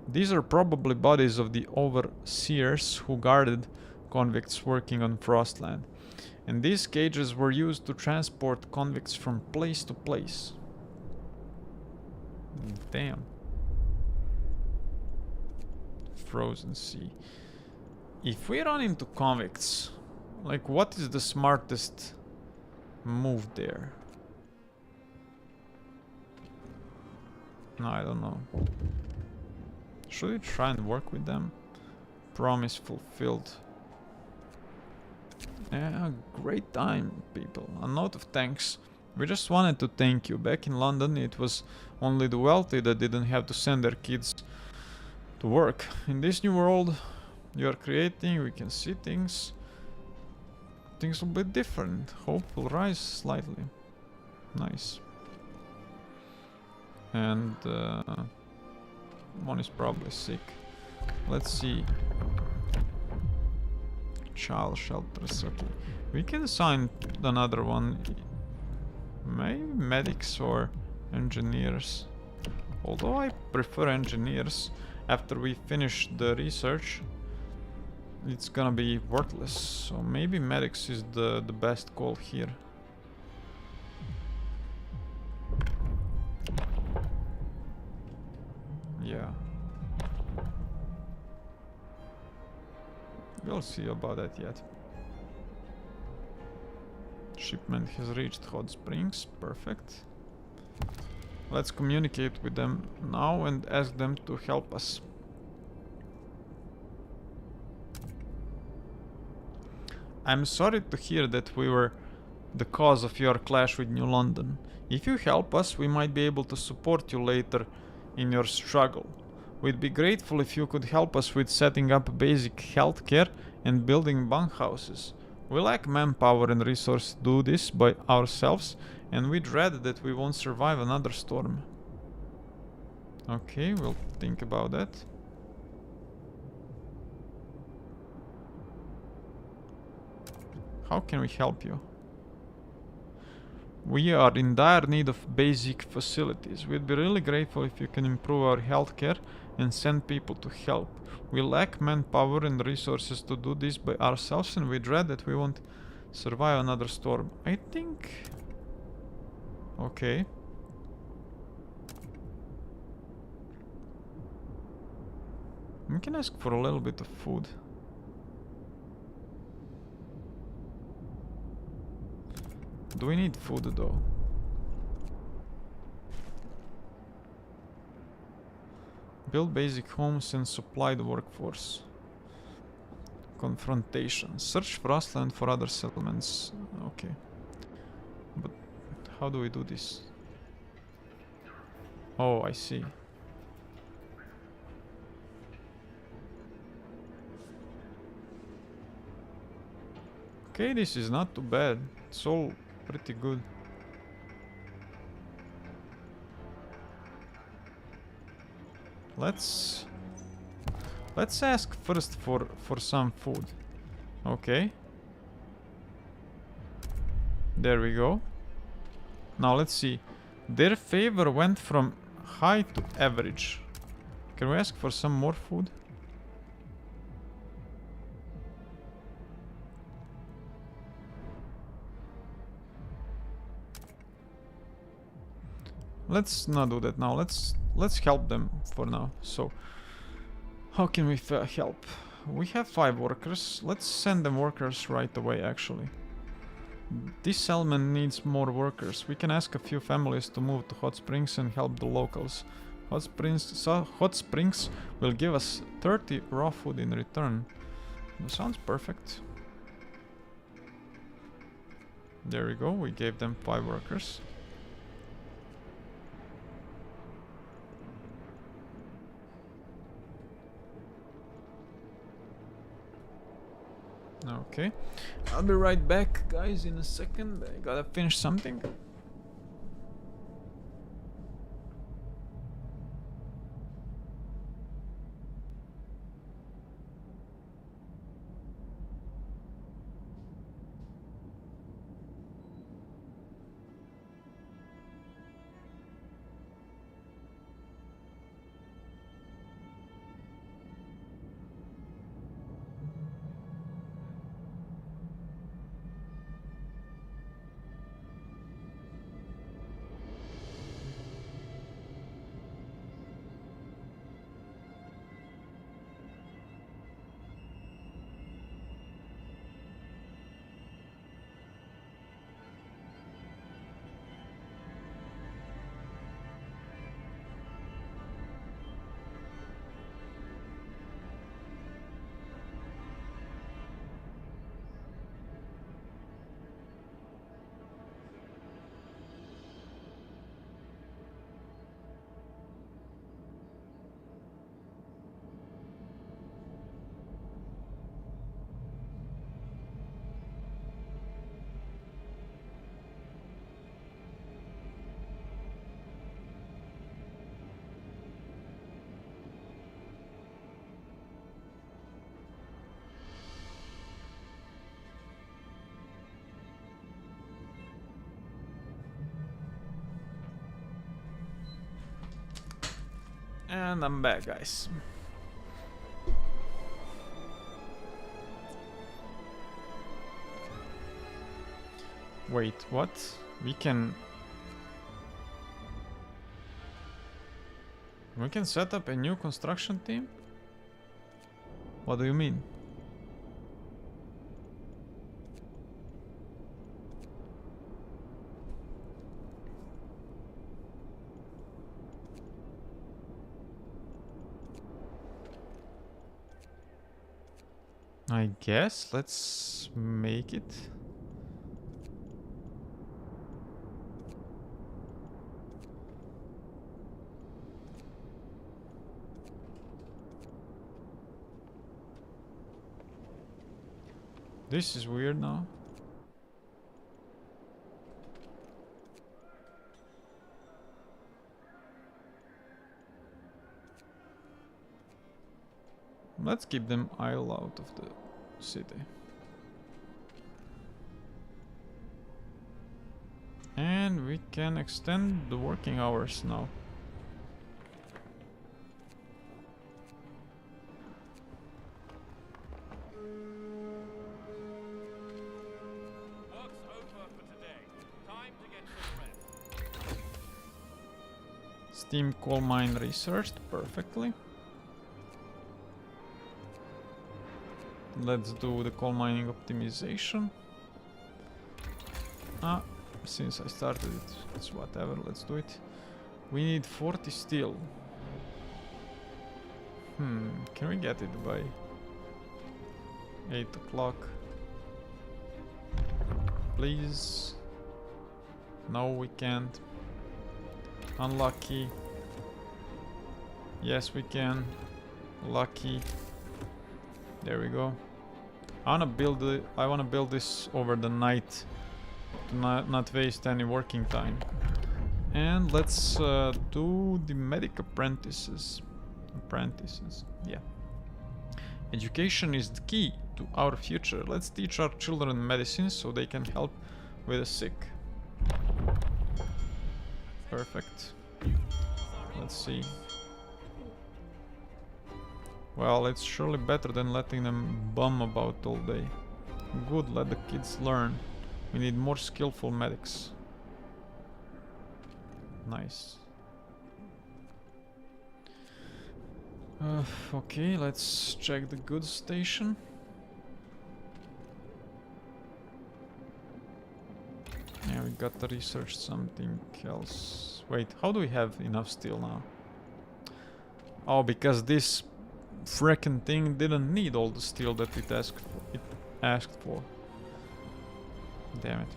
These are probably bodies of the overseers who guarded convicts working on Frostland. And these cages were used to transport convicts from place to place. Damn. Frozen sea. If we run into convicts, like what is the smartest move there? No, I don't know. Should we try and work with them? Promise fulfilled. Yeah, great time, people. A note of thanks. We just wanted to thank you. Back in London, it was only the wealthy that didn't have to send their kids to work. In this new world you are creating, we can see things. Things will be different. Hope will rise slightly. Nice. And one is probably sick. Let's see. Child shelters. Okay. We can assign another one. Maybe medics or engineers. Although I prefer engineers. After we finish the research, it's gonna be worthless. So maybe medics is the best call here. Yeah. We'll see about that yet. Shipment has reached Hot Springs. Perfect. Let's communicate with them now and ask them to help us. I'm sorry to hear that we were the cause of your clash with New London. If you help us, we might be able to support you later in your struggle. We'd be grateful if you could help us with setting up basic healthcare and building bunkhouses. We lack manpower and resources to do this by ourselves, and we dread that we won't survive another storm. Okay, we'll think about that. How can we help you? We are in dire need of basic facilities. We'd be really grateful if you can improve our healthcare and send people to help. We lack manpower and resources to do this by ourselves, and we dread that we won't survive another storm. I think... Okay. We can ask for a little bit of food. Do we need food though? Build basic homes and supply the workforce. Confrontation. Search Frostland for other settlements. Okay. But how do we do this? Oh, I see. Okay, this is not too bad. It's all pretty good. Let's ask first for some food. Okay. There we go. Now let's see. Their favor went from high to average. Can we ask for some more food? Let's not do that now. Let's help them for now. So, how can we help? We have 5 workers. Let's send them workers right away, actually. This settlement needs more workers. We can ask a few families to move to Hot Springs and help the locals. Hot Springs will give us 30 raw food in return. That sounds perfect. There we go. We gave them 5 workers. Okay, I'll be right back, guys, in a second. I gotta finish something. And I'm back, guys. Wait, what? We can set up a new construction team? What do you mean? I guess let's make it. This is weird now. Let's keep them idle out of the city. And we can extend the working hours now. Work's over for today. Time to get some rest. Steam coal mine researched perfectly. Let's do the coal mining optimization. Since I started it, it's whatever, let's do it. We need 40 steel. Can we get it by 8 o'clock? Please. No, we can't. Unlucky. Yes, we can. Lucky. There we go. I wanna build this over the night to not waste any working time. And let's do the medic apprentices. Yeah. Education is the key to our future. Let's teach our children medicine so they can help with the sick. Perfect. Let's see. Well, it's surely better than letting them bum about all day. Good, let the kids learn. We need more skillful medics. Nice. Okay, let's check the goods station. Yeah, we got to research something else. Wait, how do we have enough steel now? Oh, because this frickin' thing didn't need all the steel that it asked for. Damn it.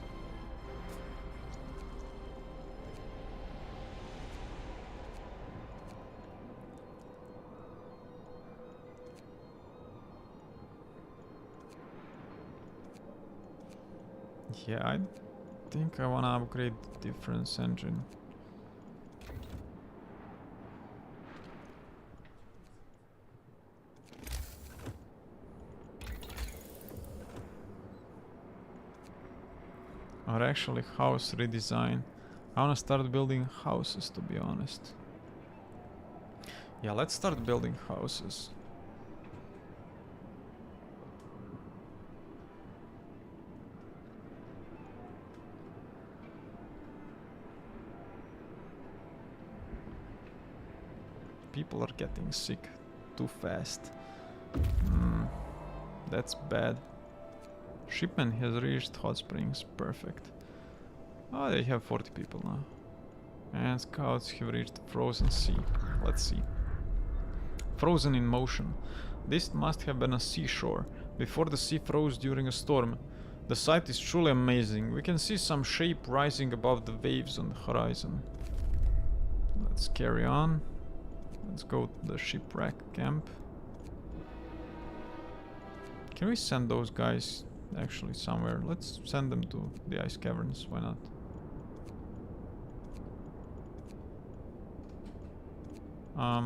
Yeah, I think I wanna upgrade the difference engine. Or actually house redesign. I wanna start building houses, to be honest. Yeah, let's start building houses. People are getting sick too fast. That's bad. Shipment has reached hot springs. Perfect. Oh, they have 40 people now. And scouts have reached frozen sea. Let's see. Frozen in motion. This must have been a seashore, before the sea froze during a storm. The sight is truly amazing. We can see some shape rising above the waves on the horizon. Let's carry on. Let's go to the shipwreck camp. Can we send those guys actually somewhere? Let's send them to the ice caverns, why not?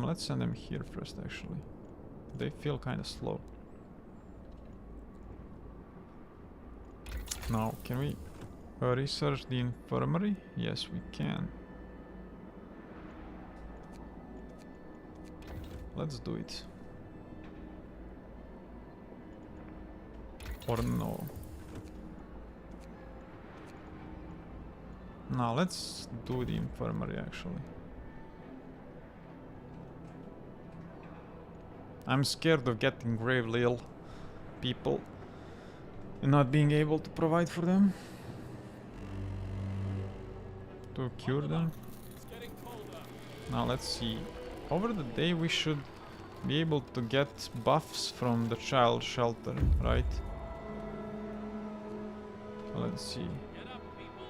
Let's send them here first actually. They feel kind of slow. Now, can we research the infirmary? Yes, we can. let's do it. Or no. Now let's do the infirmary actually. I'm scared of getting gravely ill people and not being able to provide for them. To cure them. It's getting colder. Now let's see. Over the day we should be able to get buffs from the child shelter, right? Let's see. Get up, people.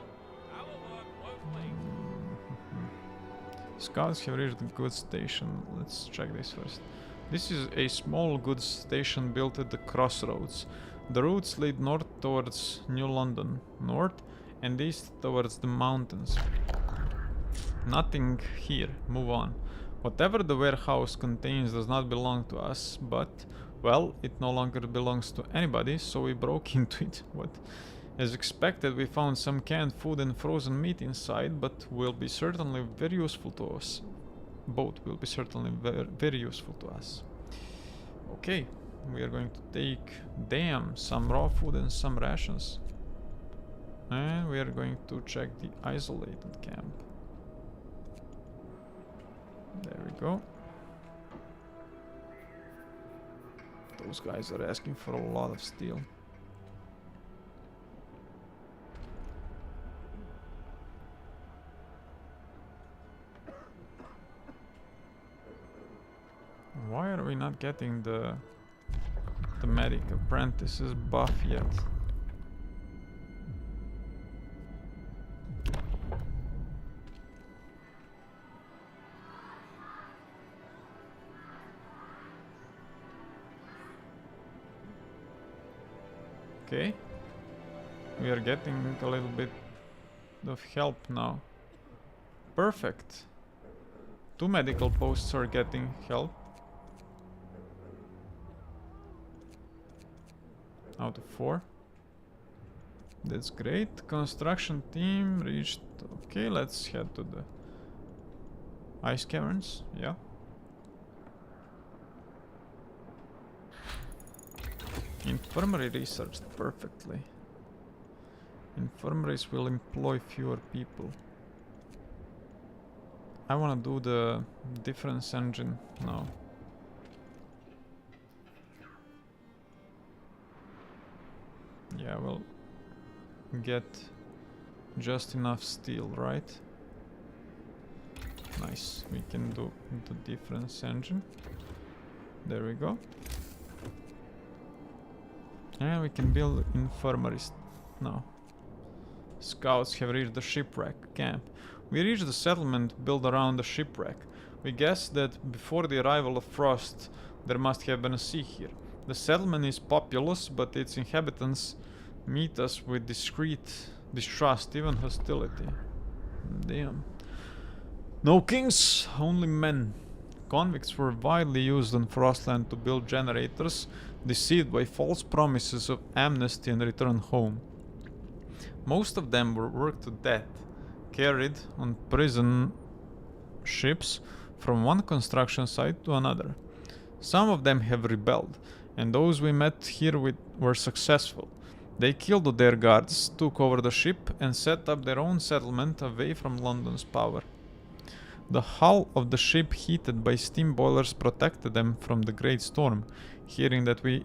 Our work won't wait. Scouts have reached the goods station. Let's check this first. This is a small goods station built at the crossroads. The routes lead north towards New London, north, and east towards the mountains. Nothing here. Move on. Whatever the warehouse contains does not belong to us, but, well, it no longer belongs to anybody, so we broke into it. What? As expected, we found some canned food and frozen meat inside, but will be certainly very useful to us. Both will be certainly very useful to us. Okay, we are going to take, damn, some raw food and some rations. And we are going to check the isolated camp. There we go. Those guys are asking for a lot of steel. Why are we not getting the medic apprentice's buff yet? Okay. We are getting a little bit of help now. Perfect. 2 medical posts are getting help. Out of 4. That's great. Construction team reached. Okay, let's head to the ice caverns. Yeah. Infirmary researched perfectly. Infirmaries will employ fewer people. I wanna do the difference engine now. Yeah, we'll get just enough steel, right? Nice. We can do the difference engine. There we go. And we can build infirmaries now. Scouts have reached the shipwreck camp. We reached the settlement built around the shipwreck. We guess that before the arrival of Frost, there must have been a sea here. The settlement is populous, but its inhabitants meet us with discreet distrust, even hostility. Damn. No kings, only men. Convicts were widely used on Frostland to build generators, deceived by false promises of amnesty and return home. Most of them were worked to death, carried on prison ships from one construction site to another. Some of them have rebelled, and those we met here were successful. They killed their guards, took over the ship, and set up their own settlement away from London's power. The hull of the ship, heated by steam boilers, protected them from the great storm. Hearing that we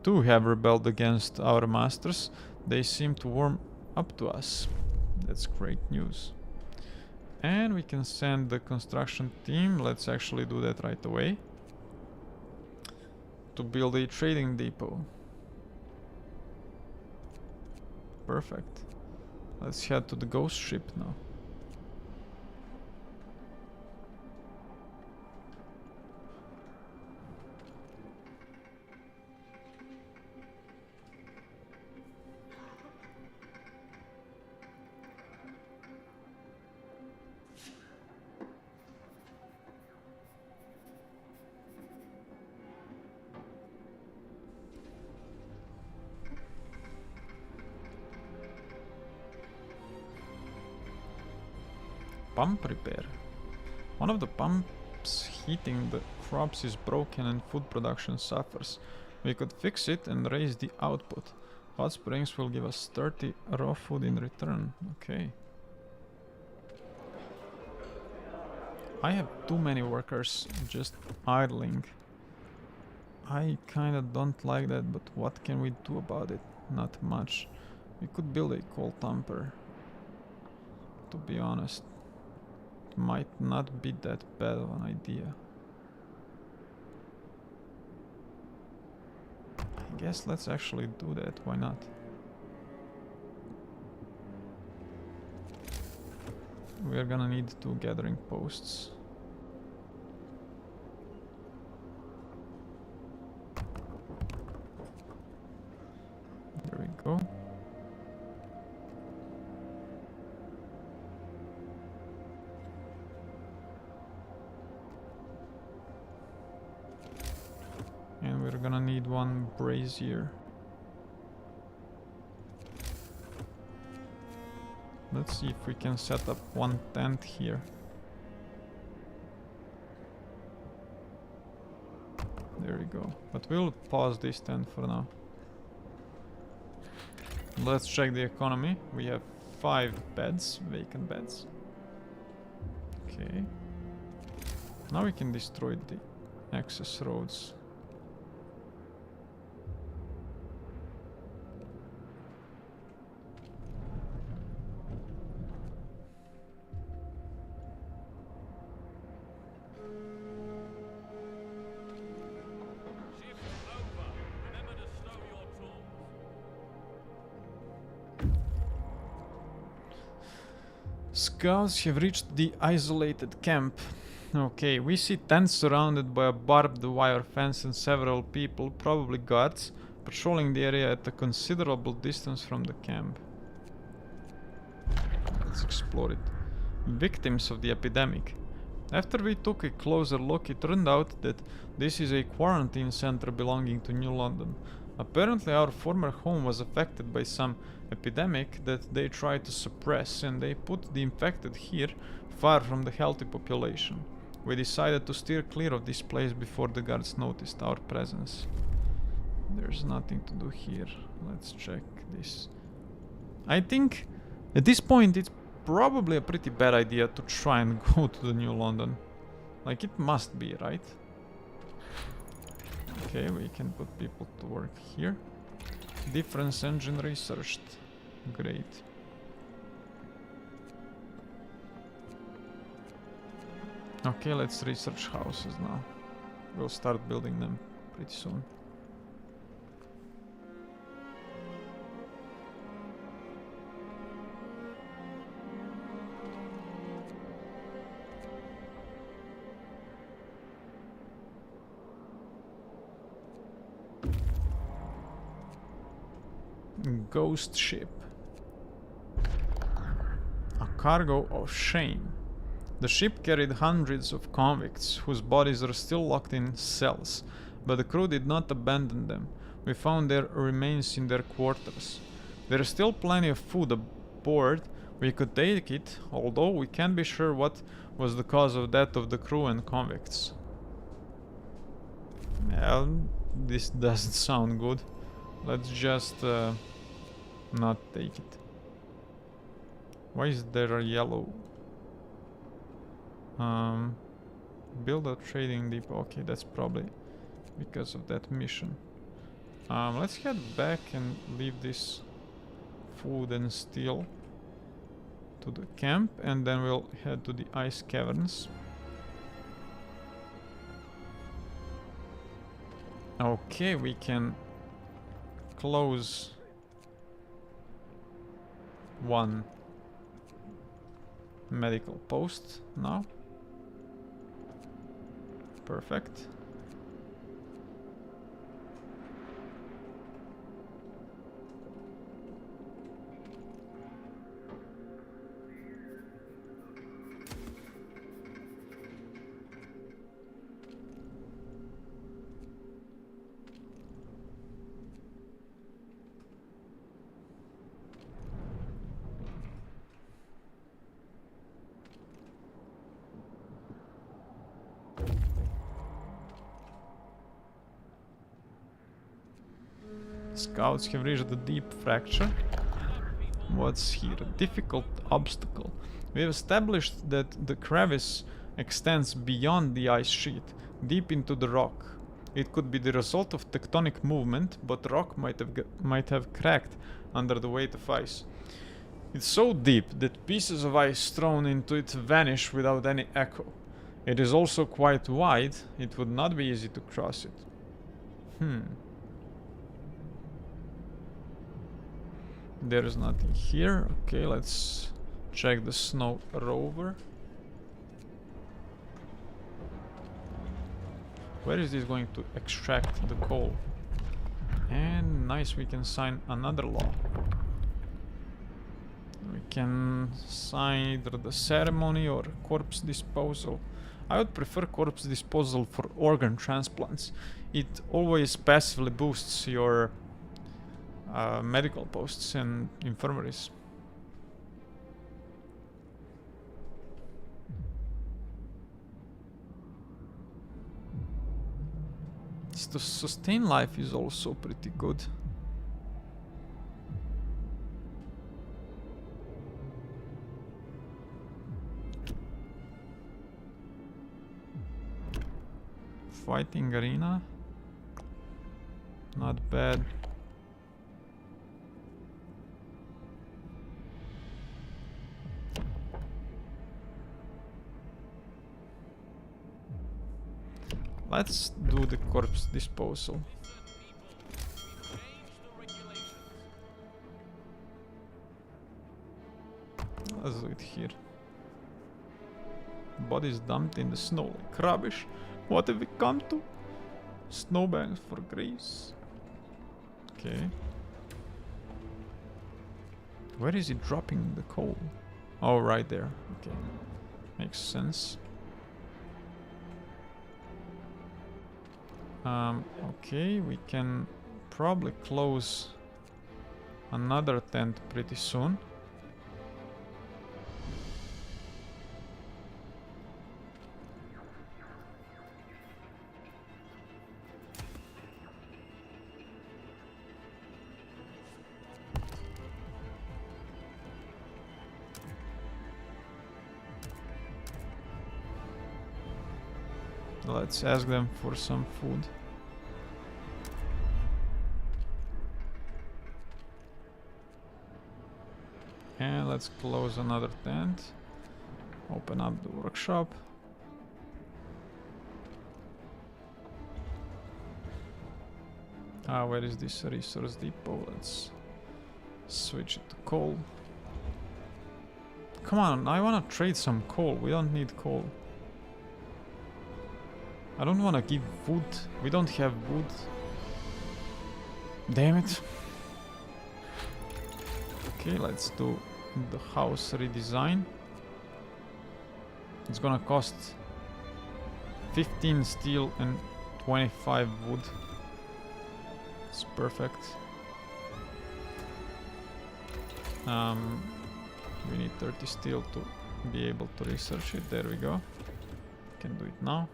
too have rebelled against our masters, they seem to warm up to us. That's great news. And we can send the construction team, let's actually do that right away, to build a trading depot. Perfect. Let's head to the ghost ship now. Pump repair. One of the pumps heating the crops is broken and food production suffers. We could fix it and raise the output. Hot springs will give us 30 raw food in return. Okay. I have too many workers just idling. I kinda don't like that, but what can we do about it? Not much. We could build a coal thumper. To be honest. It might not be that bad of an idea. I guess let's actually do that, why not? We're gonna need 2 gathering posts. There we go. And we're gonna need 1 brazier. Let's see if we can set up 1 tent here. There we go. But we'll pause this tent for now. Let's check the economy. We have 5 beds, vacant beds. Okay. Now we can destroy the access roads. Shift over. Remember to stow your tools. Scouts have reached the isolated camp. Okay, we see tents surrounded by a barbed wire fence and several people, probably guards, patrolling the area at a considerable distance from the camp. Let's explore it. Victims of the epidemic. After we took a closer look, it turned out that this is a quarantine center belonging to New London. Apparently our former home was affected by some epidemic that they tried to suppress, and they put the infected here, far from the healthy population. We decided to steer clear of this place before the guards noticed our presence. There's nothing to do here. Let's check this. I think at this point it's probably a pretty bad idea to try and go to the New London. Like, it must be, right? Okay, we can put people to work here. Difference engine researched. Great. Okay, let's research houses now. We'll start building them pretty soon. Ghost ship. A cargo of shame. The ship carried hundreds of convicts whose bodies are still locked in cells, but the crew did not abandon them. We found their remains in their quarters. There is still plenty of food aboard. We could take it, although we can't be sure what was the cause of death of the crew and convicts. Well, this doesn't sound good. Let's just not take it. Why is there a yellow? Build a trading depot. Okay, that's probably because of that mission. Let's head back and leave this food and steel to the camp, and then we'll head to the ice caverns. Okay, we can close 1 medical post now. Perfect. Scouts have reached the deep fracture. What's here? A difficult obstacle. We have established that the crevice extends beyond the ice sheet, deep into the rock. It could be the result of tectonic movement, but rock might have cracked under the weight of ice. It's so deep that pieces of ice thrown into it vanish without any echo. It is also quite wide. It would not be easy to cross it. There is nothing here. Okay, let's check the snow rover. Where is this going to extract the coal? And nice, we can sign another law. We can sign either the ceremony or corpse disposal. I would prefer corpse disposal for organ transplants. It always passively boosts your medical posts and infirmaries. To sustain life is also pretty good. Fighting arena, not bad. Let's do the corpse disposal. Let's do it here. Bodies dumped in the snow like rubbish. What have we come to? Snowbanks for graves. Okay. Where is he dropping the coal? Oh, right there. Okay. Makes sense. Okay, we can probably close another tent pretty soon. Let's ask them for some food. And let's close another tent. Open up the workshop. Where is this resource depot? Let's switch it to coal. Come on, I wanna trade some coal. We don't need coal. I don't wanna give wood. We don't have wood. Damn it. Okay, let's do the house redesign. It's gonna cost 15 steel and 25 wood. It's perfect. We need 30 steel to be able to research it. There we go. Can do it now.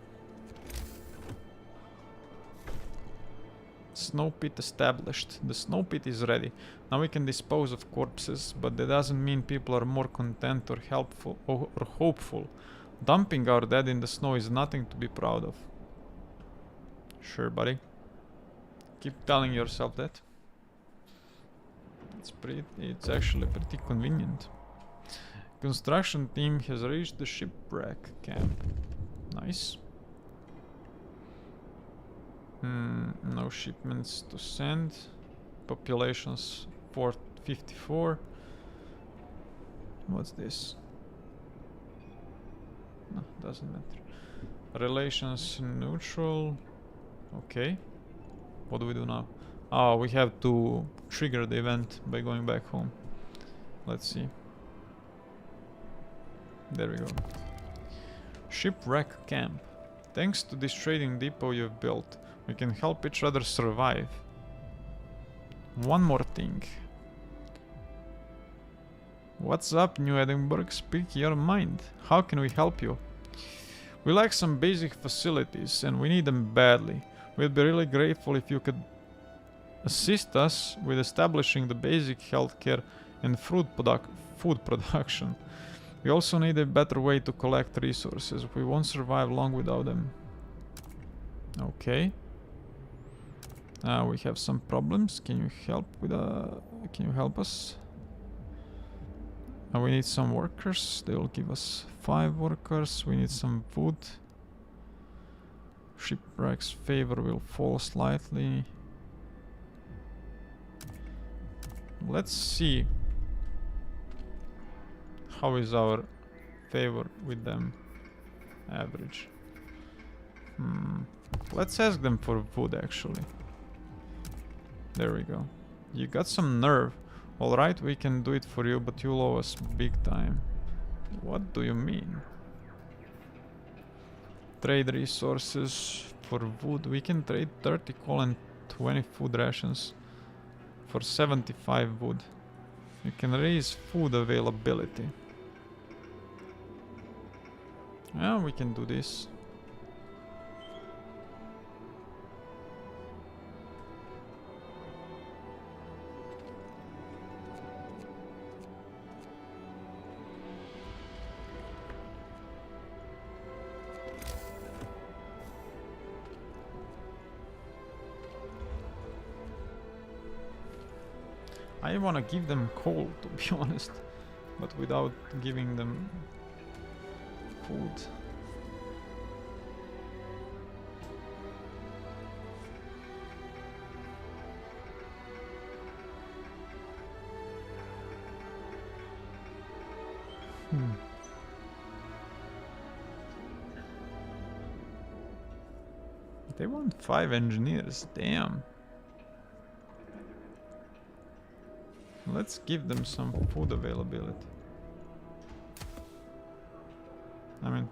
Snow pit established. The snow pit is ready. Now we can dispose of corpses, but that doesn't mean people are more content or helpful or hopeful. Dumping our dead in the snow is nothing to be proud of. Sure, buddy. Keep telling yourself that. It's actually pretty convenient. Construction team has reached the shipwreck camp. Nice. No shipments to send. Populations 454. What's this? No, doesn't matter. Relations neutral. Okay. What do we do now? Oh, we have to trigger the event by going back home. Let's see. There we go. Shipwreck camp. Thanks to this trading depot you've built, we can help each other survive. One more thing. What's up, New Edinburgh? Speak your mind. How can we help you? We lack some basic facilities and we need them badly. We'd be really grateful if you could assist us with establishing the basic healthcare and food production. We also need a better way to collect resources. We won't survive long without them. Okay. We have some problems. Can you help with can you help us? We need some workers. They will give us 5 workers. We need some wood. Shipwreck's favor will fall slightly. Let's see. How is our favor with them? Average. Let's ask them for wood actually. There we go. You got some nerve. Alright, we can do it for you, but you owe us big time. What do you mean? Trade resources for wood. We can trade 30 coal and 20 food rations for 75 wood. You can raise food availability. Yeah, we can do this. I wanna give them coal, to be honest, but without giving them food. They want 5 engineers, damn. Let's give them some food availability. I mean,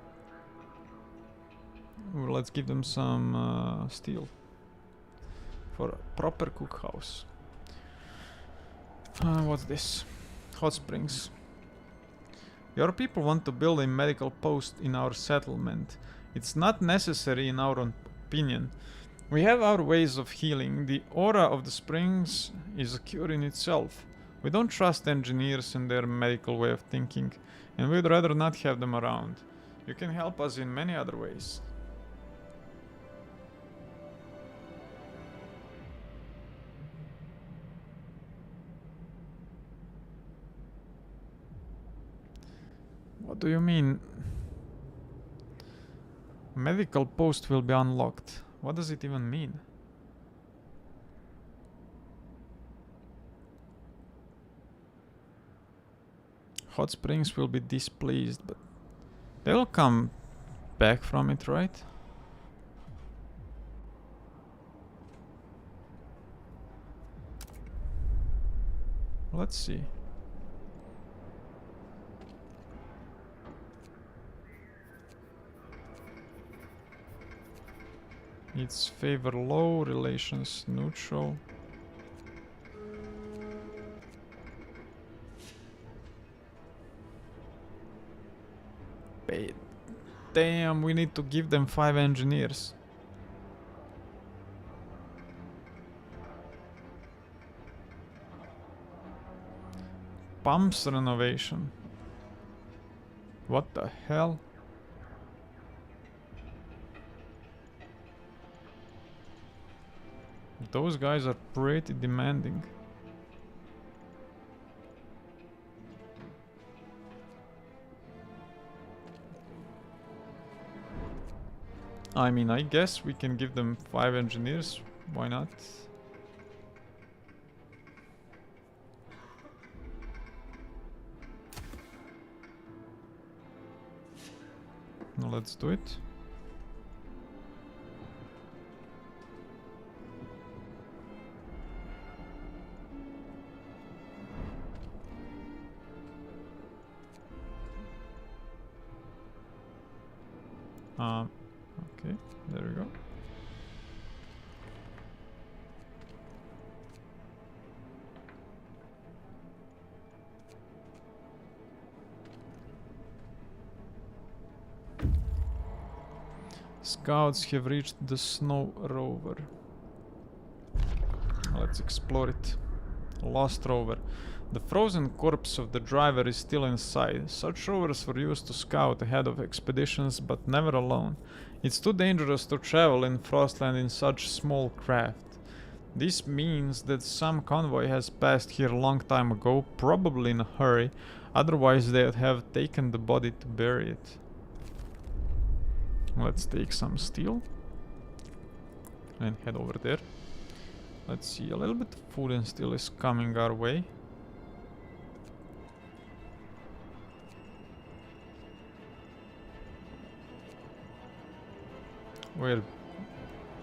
well, let's give them some steel for a proper cookhouse. What's this? Hot springs. Your people want to build a medical post in our settlement. It's not necessary in our opinion. We have our ways of healing. The aura of the springs is a cure in itself. We don't trust engineers and their medical way of thinking, and we'd rather not have them around. You can help us in many other ways. What do you mean? Medical post will be unlocked. What does it even mean? Hot springs will be displeased, but they will come back from it, right? Let's see. Its favor low, relations neutral. Damn, we need to give them 5 engineers. Pumps renovation. What the hell? Those guys are pretty demanding. I mean, I guess we can give them 5 engineers. Why not? Now let's do it. Okay, there we go. Scouts have reached the snow rover. Let's explore it. Lost rover. The frozen corpse of the driver is still inside. Such rovers were used to scout ahead of expeditions, but never alone. It's too dangerous to travel in Frostland in such small craft. This means that some convoy has passed here a long time ago, probably in a hurry, otherwise they would have taken the body to bury it. Let's take some steel and head over there. Let's see, a little bit of food and steel is coming our way.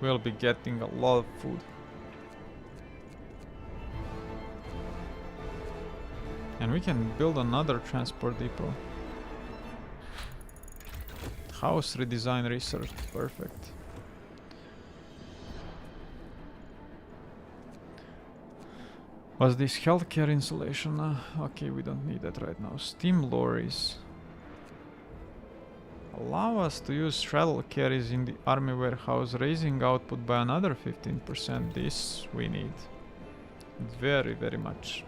We'll be getting a lot of food. And we can build another transport depot. House redesign research, perfect. Was this healthcare insulation? Okay, we don't need that right now. Steam lorries. Allow us to use straddle carries in the army warehouse, raising output by another 15%. This we need. Very, very much.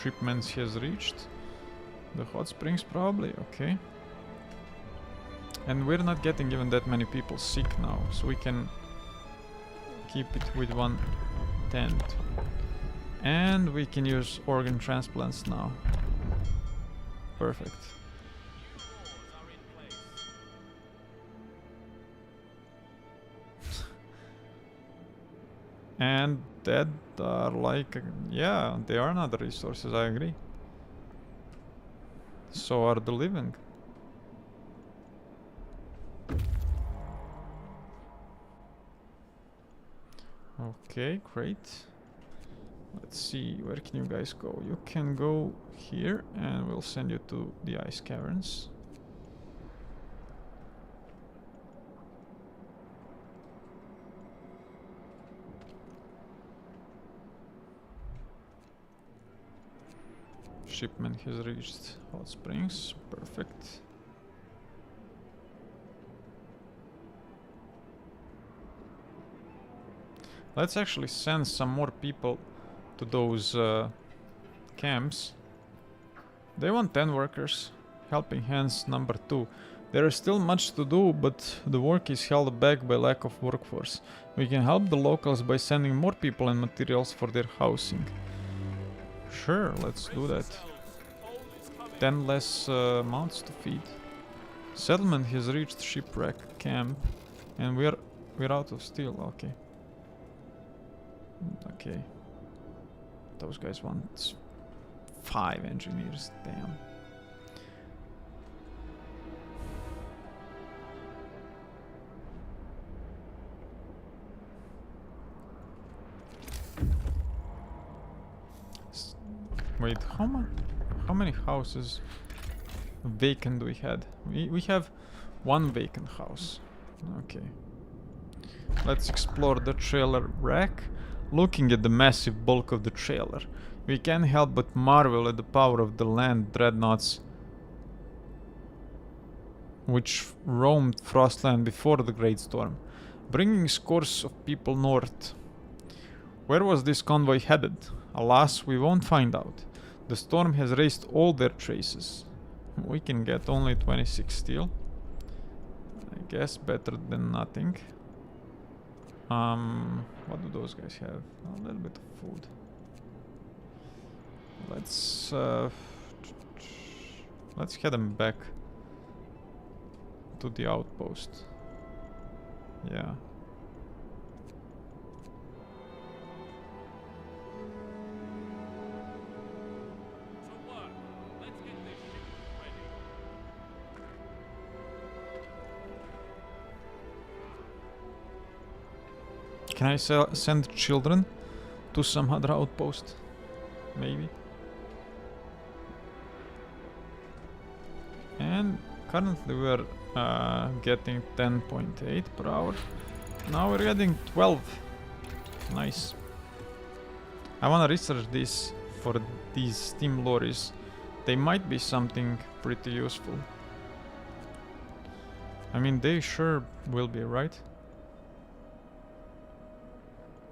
Shipments has reached. The hot springs probably, okay. And we're not getting even that many people sick now, so we can keep it with one tent. And we can use organ transplants now. Perfect. And that are like, yeah, they are another resources, I agree. So are the living. Okay, great. Let's see, where can you guys go? You can go here and we'll send you to the ice caverns. Shipment has reached hot springs, perfect. Let's actually send some more people to those camps. They want 10 workers. Helping hands number 2. There is still much to do, but the work is held back by lack of workforce. We can help the locals by sending more people and materials for their housing. Sure, let's do that. 10 less mouths to feed. Settlement has reached shipwreck camp, and we're out of steel. Okay. Okay. Those guys want 5 engineers. Damn. Wait, how many houses vacant do we had? We have 1 vacant house. Okay. Let's explore the trailer rack. Looking at the massive bulk of the trailer, we can't help but marvel at the power of the land dreadnoughts which roamed Frostland before the Great Storm, bringing scores of people north. Where was this convoy headed? Alas, we won't find out. The storm has erased all their traces. We can get only 26 steel. I guess better than nothing. What do those guys have? A little bit of food. Let's head them back to the outpost. Yeah. Can I send children to some other outpost? Maybe. And currently we're getting 10.8 per hour. Now we're getting 12. Nice. I wanna research this for these steam lorries. they might be something pretty useful. I mean, they sure will be, right?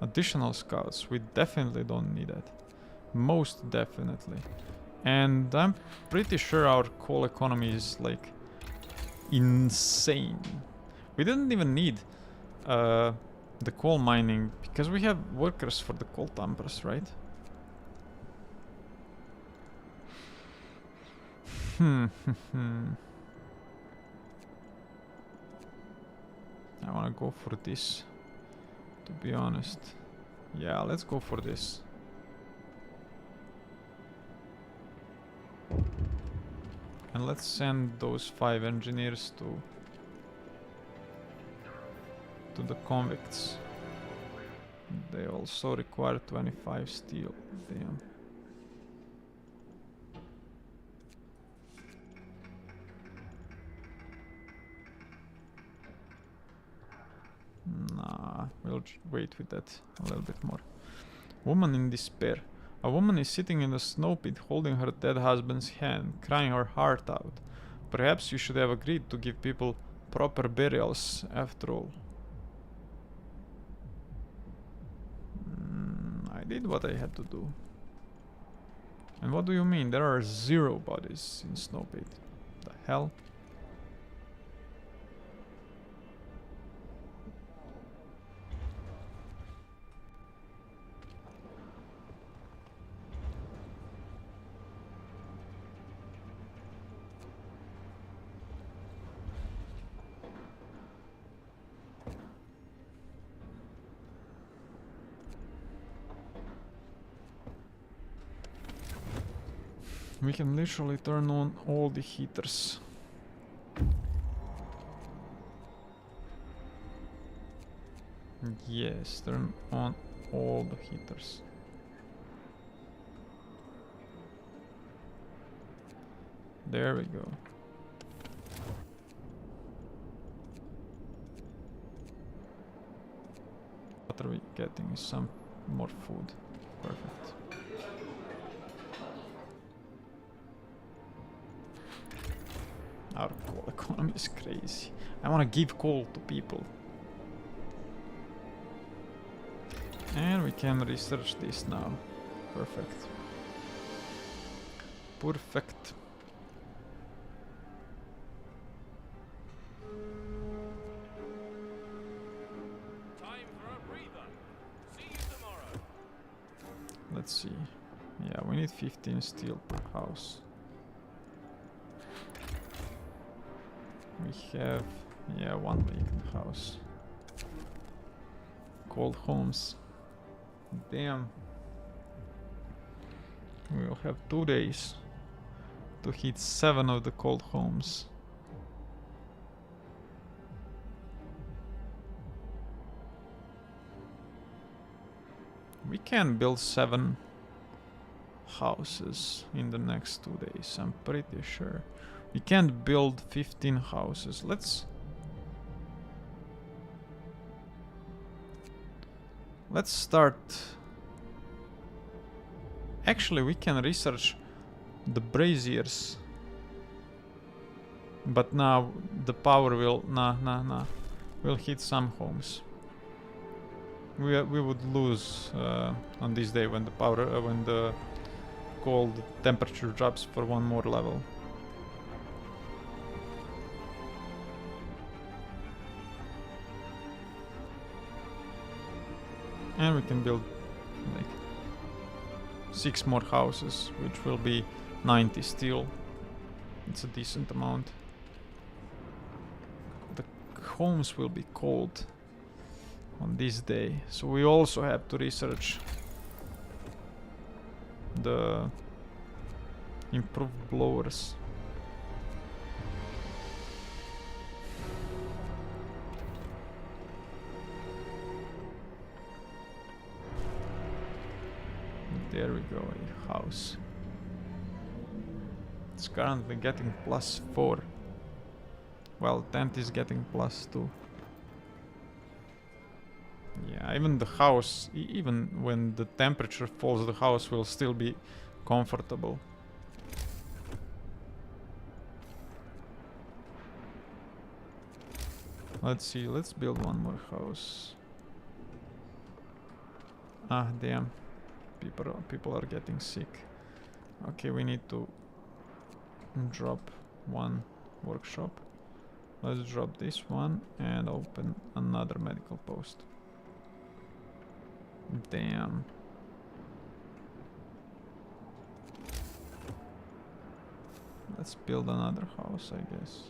Additional scouts, we definitely don't need that. Most definitely. And I'm pretty sure our coal economy is like insane. We didn't even need the coal mining because we have workers for the coal tampers, right? I wanna go for this, to be honest. Yeah, let's go for this. And let's send those 5 engineers to the convicts. They also require 25 steel. Damn. Nah, we'll wait with that a little bit more. Woman in despair. A woman is sitting in the snow pit holding her dead husband's hand, crying her heart out. Perhaps you should have agreed to give people proper burials after all. I did what I had to do. And what do you mean? There are 0 bodies in snow pit. The hell? We can literally turn on all the heaters. Yes, turn on all the heaters. There we go. What are we getting? Some more food. Perfect. Our coal economy is crazy. I wanna give coal to people. And we can research this now. Perfect. Perfect. Time for a breather. See you tomorrow. Let's see. Yeah, we need 15 steel per house. We have, yeah, 1 vacant house. Cold homes. Damn. We'll have 2 days to hit 7 of the cold homes. We can build 7 houses in the next 2 days, I'm pretty sure. We can't build 15 houses. Let's start. Actually, we can research the braziers. But now the power will will hit some homes. We would lose on this day when the power when the cold temperature drops for 1 more level. And we can build like 6 more houses, which will be 90 steel. It's a decent amount. The homes will be cold on this day, so we also have to research the improved blowers. There we go, a house. It's currently getting +4. Well, tent is getting +2. Yeah, even the house, even when the temperature falls, the house will still be comfortable. Let's see, let's build one more house. Ah, damn. People are getting sick. Okay, we need to drop one workshop. Let's drop this one and open another medical post. Damn. Let's build another house, I guess.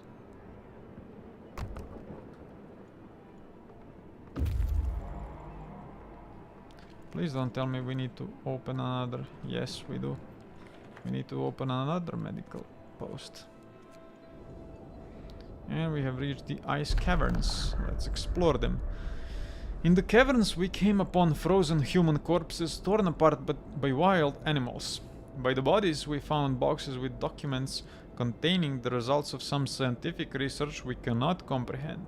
Please don't tell me we need to open another. Yes, we do. We need to open another medical post. And we have reached the ice caverns. Let's explore them. In the caverns we came upon frozen human corpses torn apart by wild animals. By the bodies we found boxes with documents containing the results of some scientific research we cannot comprehend.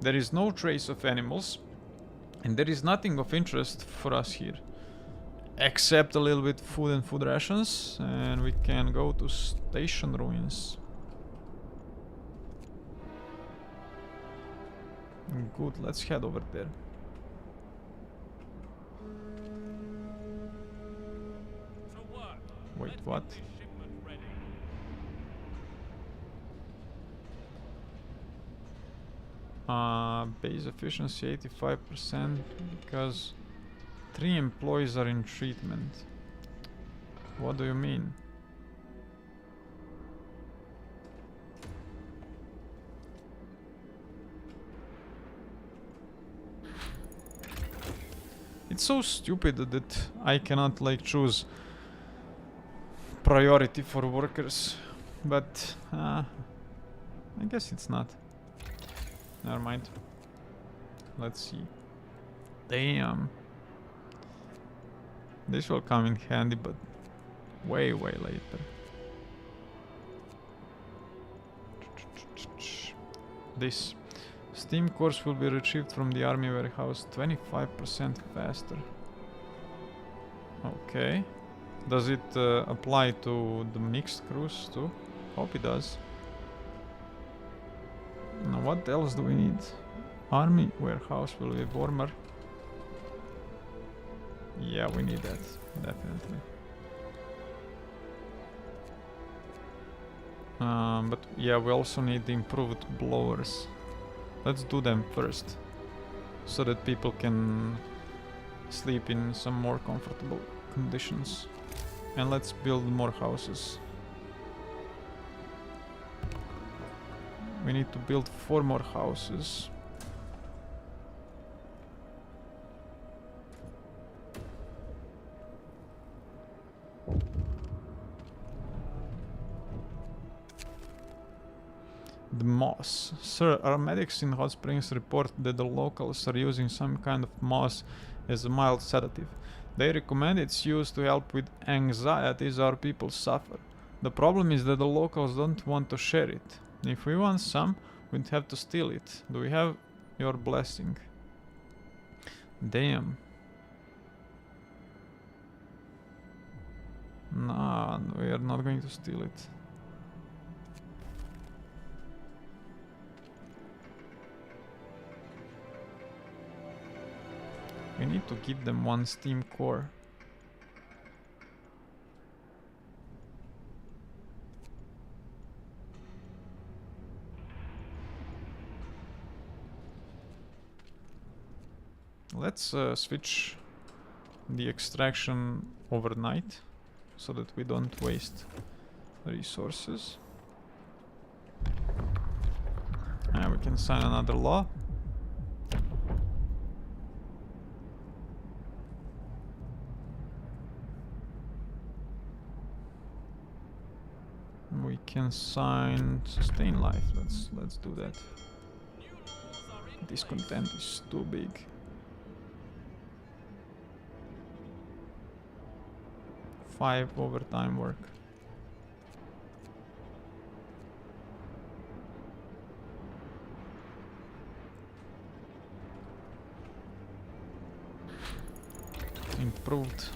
There is no trace of animals, and there is nothing of interest for us here. Except a little bit food and food rations, and we can go to station ruins. Good, let's head over there. To work. Wait, Let's what? get this shipment ready. Base efficiency 85% because 3 employees are in treatment. What do you mean? It's so stupid that I cannot like choose priority for workers, but I guess it's not. Never mind. Let's see. Damn. This will come in handy, but way later. This Steam cores will be retrieved from the army warehouse 25% faster. Okay. Does it apply to the mixed crews too? Hope it does. Now what else do we need? Army warehouse will be warmer. Yeah, we need that, definitely. But yeah, we also need the improved blowers. Let's do them first, so that people can sleep in some more comfortable conditions. And let's build more houses. We need to build 4 more houses. The moss. Sir, our medics in Hot Springs report that the locals are using some kind of moss as a mild sedative. They recommend its use to help with anxieties our people suffer. The problem is that the locals don't want to share it. If we want some, we'd have to steal it. Do we have your blessing? Damn. Nah, we are not going to steal it. We need to give them 1 steam core. Let's switch the extraction overnight so that we don't waste resources. And we can sign another law. We can sign sustain life. Let's do that. New laws are in Discontent is too big. Five overtime work. Improved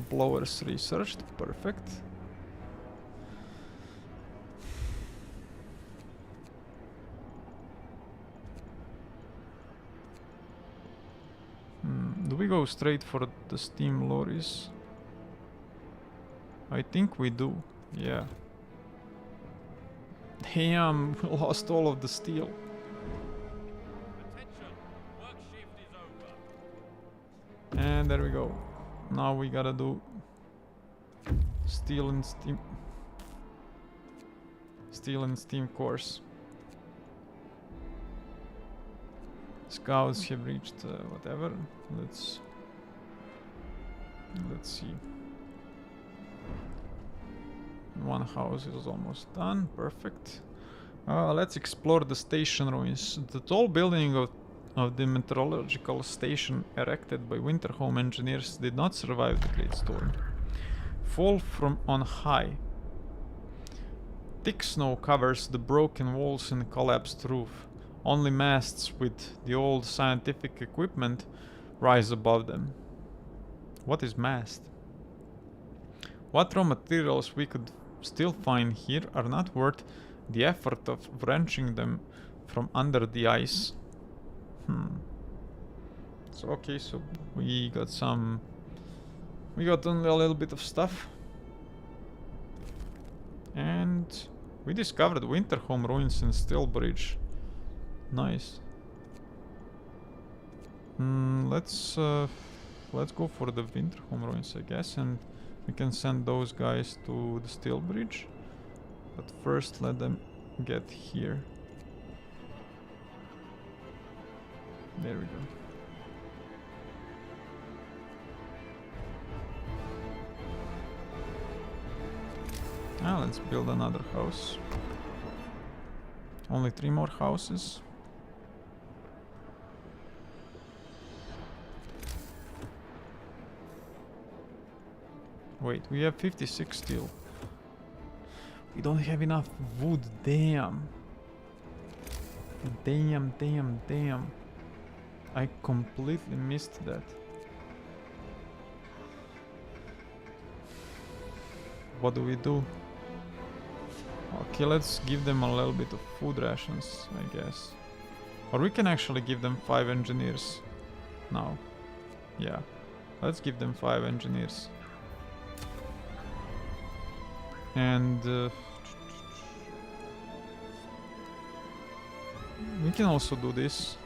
blowers researched. Perfect. go straight for the steam lorries? I think we do. Yeah. Damn, we lost all of the steel. Attention, work shift is over. And there we go. Now we gotta do steel and steam. Steel and steam course. Scouts have reached whatever. Let's see. One house is almost done. Perfect. Let's explore the station ruins. The tall building of the meteorological station erected by Winterhome engineers did not survive the Great Storm. Fall from on high. Thick snow covers the broken walls and collapsed roof. Only masts with the old scientific equipment rise above them. What is mast? What raw materials we could still find here are not worth the effort of wrenching them from under the ice. So okay, so we got only a little bit of stuff. And we discovered Winterhome ruins and Steel Bridge. Nice. Let's go for the Winterhome ruins, I guess, and we can send those guys to the Steel Bridge. But first let them get here. There we go. Let's build another house. Only 3 more houses. Wait, we have 56 steel. We don't have enough wood, damn. Damn. I completely missed that. What do we do? Okay, let's give them a little bit of food rations, I guess. Or we can actually give them 5 engineers now. Yeah, let's give them 5 engineers. And we can also do this.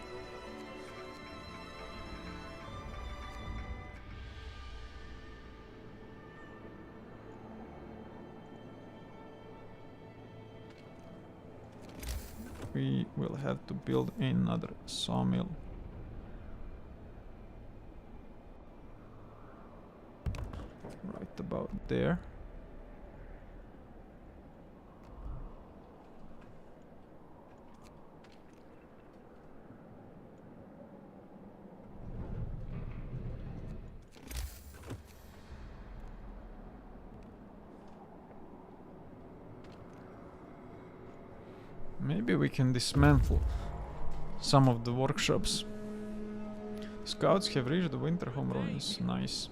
We will have to build another sawmill. Right about there. Maybe we can dismantle some of the workshops. Scouts have reached the Winterhome ruins. Nice.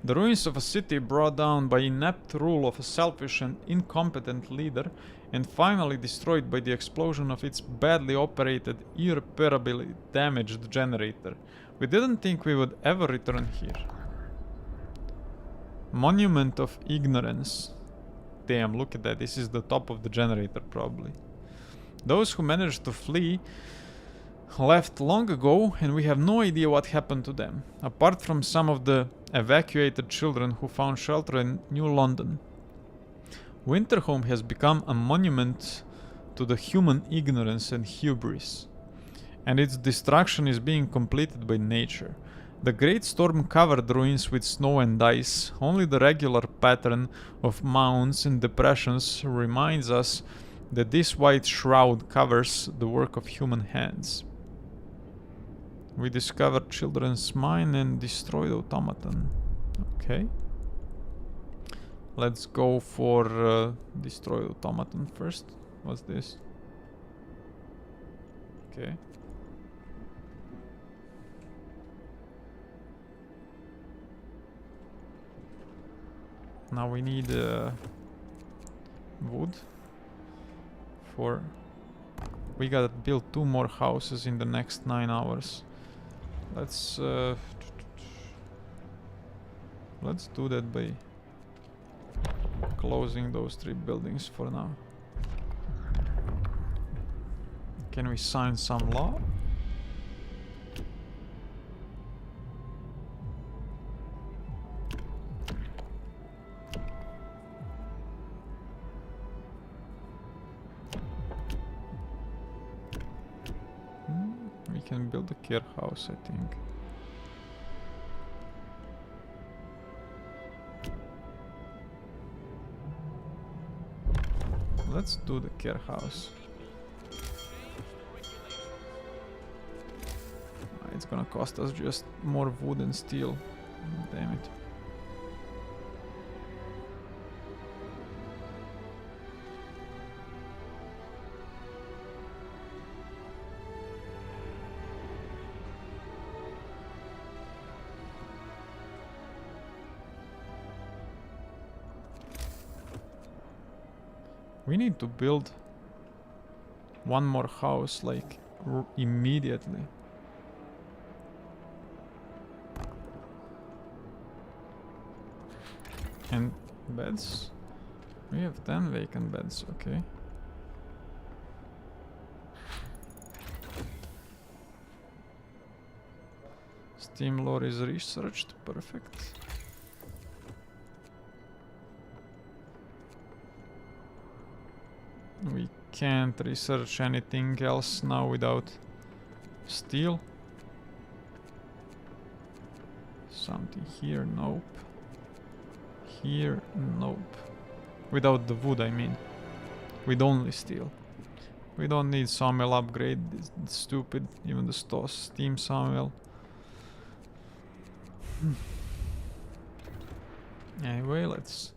The ruins of a city brought down by inept rule of a selfish and incompetent leader, and finally destroyed by the explosion of its badly operated, irreparably damaged generator. We didn't think we would ever return here. Monument of Ignorance. Damn, look at that. This is the top of the generator, probably. Those who managed to flee left long ago, and we have no idea what happened to them, apart from some of the evacuated children who found shelter in New London. Winterhome has become a monument to the human ignorance and hubris, and its destruction is being completed by nature. The Great Storm covered ruins with snow and ice. Only the regular pattern of mounds and depressions reminds us that this white shroud covers the work of human hands. We discovered children's mine and destroyed automaton. Okay. Let's go for destroyed automaton first. What's this? Okay. Now we need wood for... We gotta build 2 more houses in the next 9 hours. Let's do that by closing those 3 buildings for now. Can we sign some law? We can build a care house, I think. Let's do the care house. It's gonna cost us just more wood and steel. Damn it. We need to build one more house, like, immediately. And beds? We have 10 vacant beds, okay. Steam lore is researched, perfect. We can't research anything else now without steel. Something here, nope. Here, nope. Without the wood, I mean. With only steel. We don't need sawmill upgrade, it's stupid. Even the steam sawmill. Anyway, let's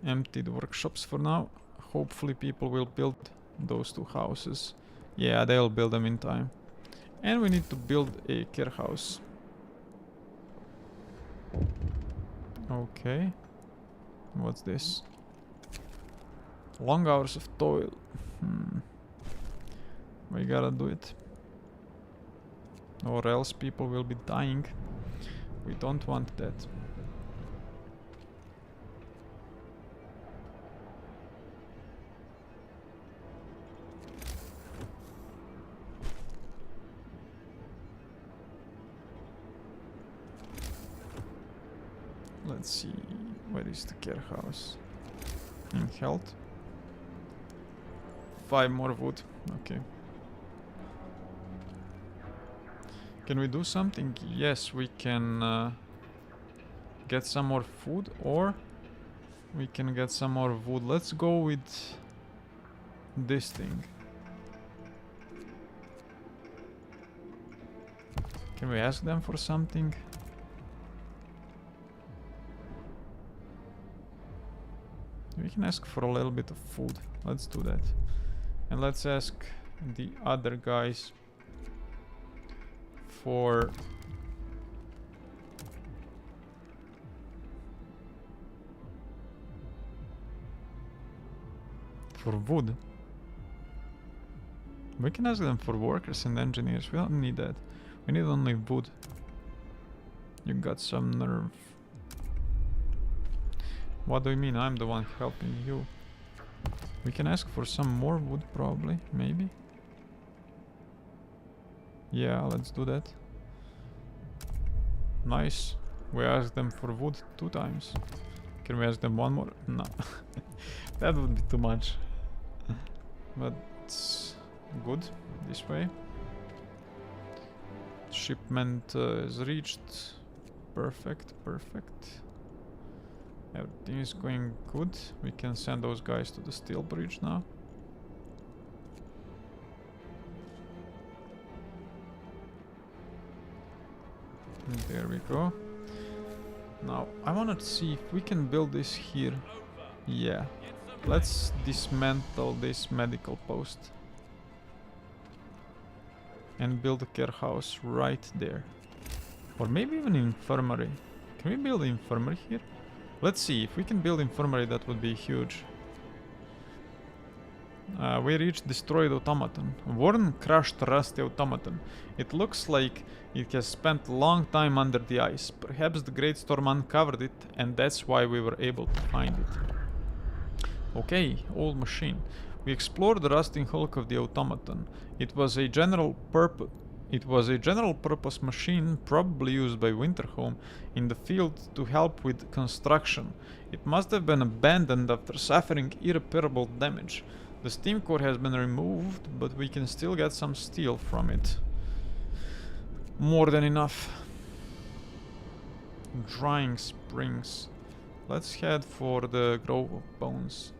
empty the workshops for now. Hopefully people will build those 2 houses. Yeah, they'll build them in time. And we need to build a care house. Okay. What's this? Long hours of toil. We gotta do it. Or else people will be dying. We don't want that. Let's see, where is the care house? In health. 5 more wood, okay. Can we do something? Yes, we can get some more food, or we can get some more wood. Let's go with this thing. Can we ask them for something? We can ask for a little bit of food. Let's do that. And let's ask the other guys for wood. We can ask them for workers and engineers. We don't need that. We need only wood. You got some nerve. What do you mean? I'm the one helping you. We can ask for some more wood, probably. Maybe. Yeah, let's do that. Nice. We asked them for wood 2 times. Can we ask them 1 more? No. That would be too much. But it's good this way. Shipment is reached. Perfect, perfect. Everything is going good. We can send those guys to the steel bridge now. And there we go. Now, I want to see if we can build this here. Yeah. Let's dismantle this medical post. And build a care house right there. Or maybe even infirmary. Can we build infirmary here? Let's see, if we can build infirmary, that would be huge. We reached destroyed automaton. Worn, crushed, rusty automaton. It looks like it has spent a long time under the ice. Perhaps the Great Storm uncovered it, and that's why we were able to find it. Okay, old machine. We explored the rusting hulk of the automaton. It was a general purpose machine, probably used by Winterhome in the field to help with construction. It must have been abandoned after suffering irreparable damage. The steam core has been removed, but we can still get some steel from it. More than enough. Drying springs. Let's head for the Grove of Bones.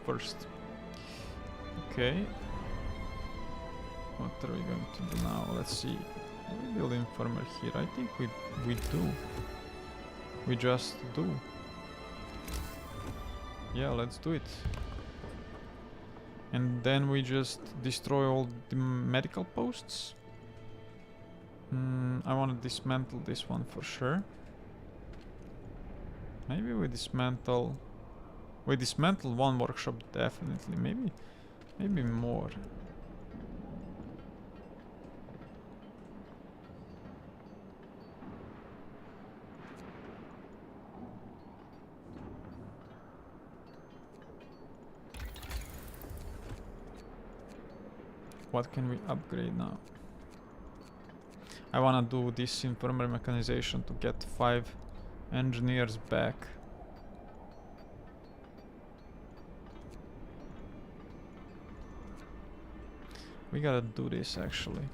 First. Okay. What are we going to do now? Let's see. We build Informer here. I think we do. We just do. Yeah, let's do it. And then we just destroy all the medical posts. I want to dismantle this one for sure. Maybe we dismantle... We dismantle one workshop definitely. Maybe more. What can we upgrade now? I wanna do this infirmary mechanization to get 5 engineers back. We gotta do this actually.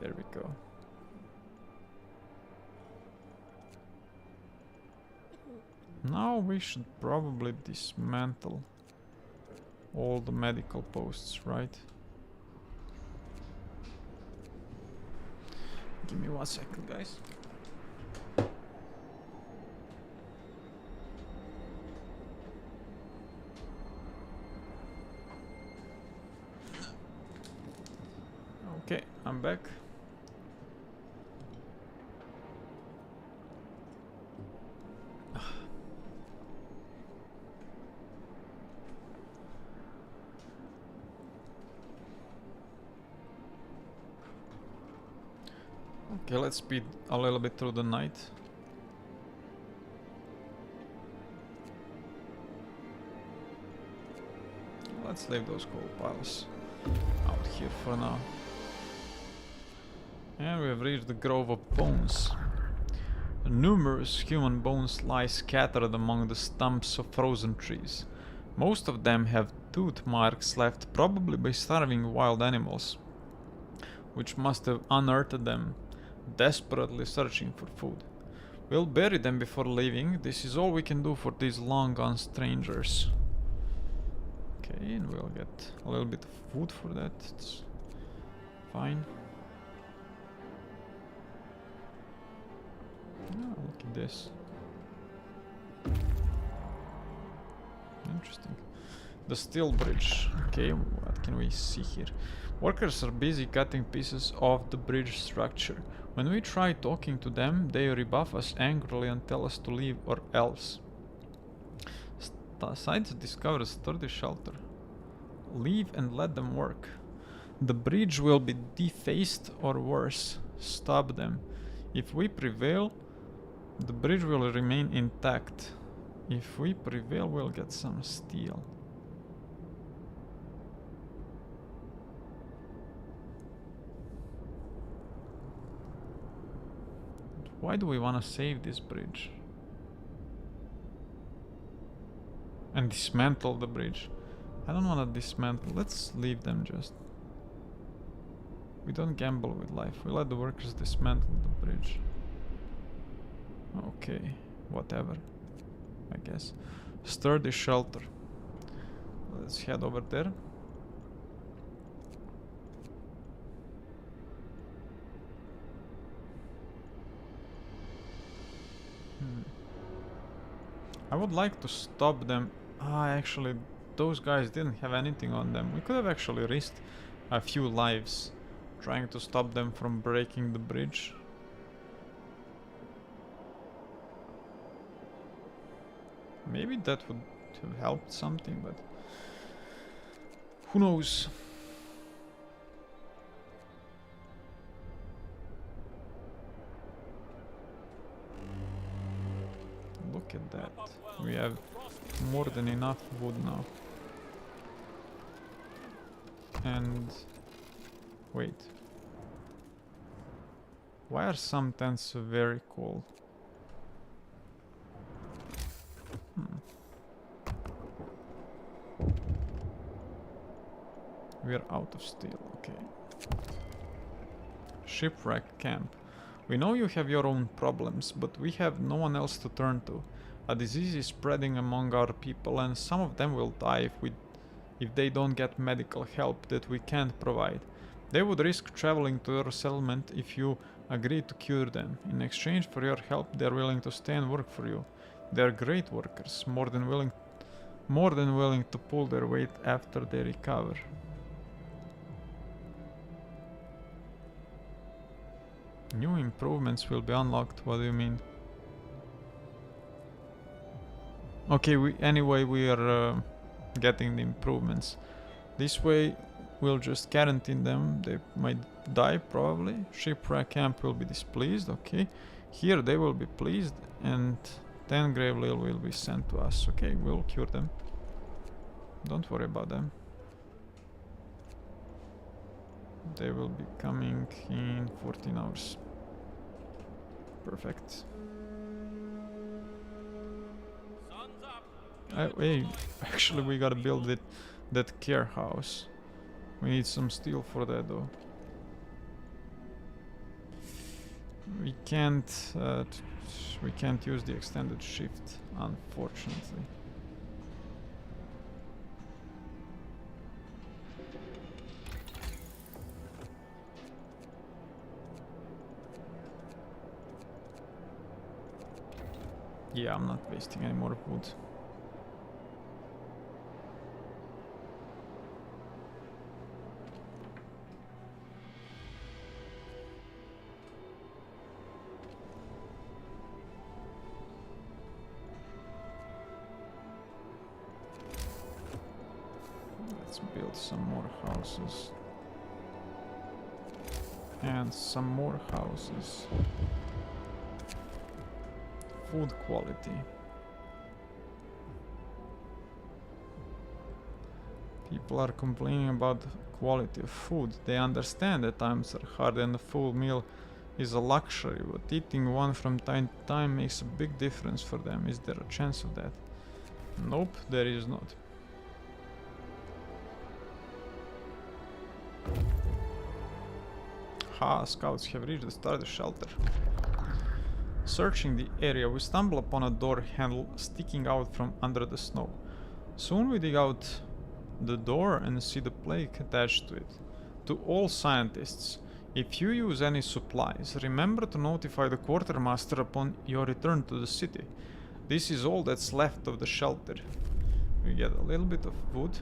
There we go. Now we should probably dismantle all the medical posts, right? Give me 1 second, guys. Okay, I'm back. Okay, let's speed a little bit through the night. Let's leave those coal piles out here for now. And we have reached the Grove of Bones. Numerous human bones lie scattered among the stumps of frozen trees. Most of them have tooth marks left probably by starving wild animals, which must have unearthed them, desperately searching for food. We'll bury them before leaving. This is all we can do for these long-gone strangers. Okay, and we'll get a little bit of food for that. It's fine. Oh, look at this. Interesting. The steel bridge. Okay, what can we see here? Workers are busy cutting pieces off the bridge structure. When we try talking to them, they rebuff us angrily and tell us to leave or else. Science discovers sturdy shelter. Leave and let them work. The bridge will be defaced or worse. Stop them. If we prevail, the bridge will remain intact. If we prevail, we'll get some steel. Why do we want to save this bridge? And dismantle the bridge. I don't want to dismantle. Let's leave them just. We don't gamble with life. We let the workers dismantle the bridge. Okay, whatever. I guess. Sturdy shelter. Let's head over there. I would like to stop them. Actually, those guys didn't have anything on them. We could have actually risked a few lives trying to stop them from breaking the bridge. Maybe that would have helped something, but who knows? Look at that. We have more than enough wood now. And wait. Why are some tents very cold? We're out of steel, okay. Shipwreck camp. We know you have your own problems, but we have no one else to turn to. A disease is spreading among our people, and some of them will die if they don't get medical help that we can't provide. They would risk traveling to your settlement if you agree to cure them. In exchange for your help, they're willing to stay and work for you. They're great workers, more than willing to pull their weight after they recover. New improvements will be unlocked. What do you mean? Okay, we are getting the improvements. This way we'll just quarantine them. They might die probably. Shipwreck camp will be displeased. Okay, here they will be pleased, and 10 grave lil will be sent to us. Okay, we'll cure them. Don't worry about them. They will be coming in 14 hours. Perfect. Hey, actually we gotta build that care house. We need some steel for that though. We can't use the extended shift, unfortunately. Yeah, I'm not wasting any more wood. Let's build some more houses. And some more houses. Food quality. People are complaining about the quality of food. They understand that times are hard and a full meal is a luxury, but eating one from time to time makes a big difference for them. Is there a chance of that? Nope, there is not. Ha, scouts have reached the starter shelter. Searching the area, we stumble upon a door handle sticking out from under the snow. Soon we dig out the door and see the plaque attached to it. To all scientists, if you use any supplies, remember to notify the quartermaster upon your return to the city. This is all that's left of the shelter. We get a little bit of wood.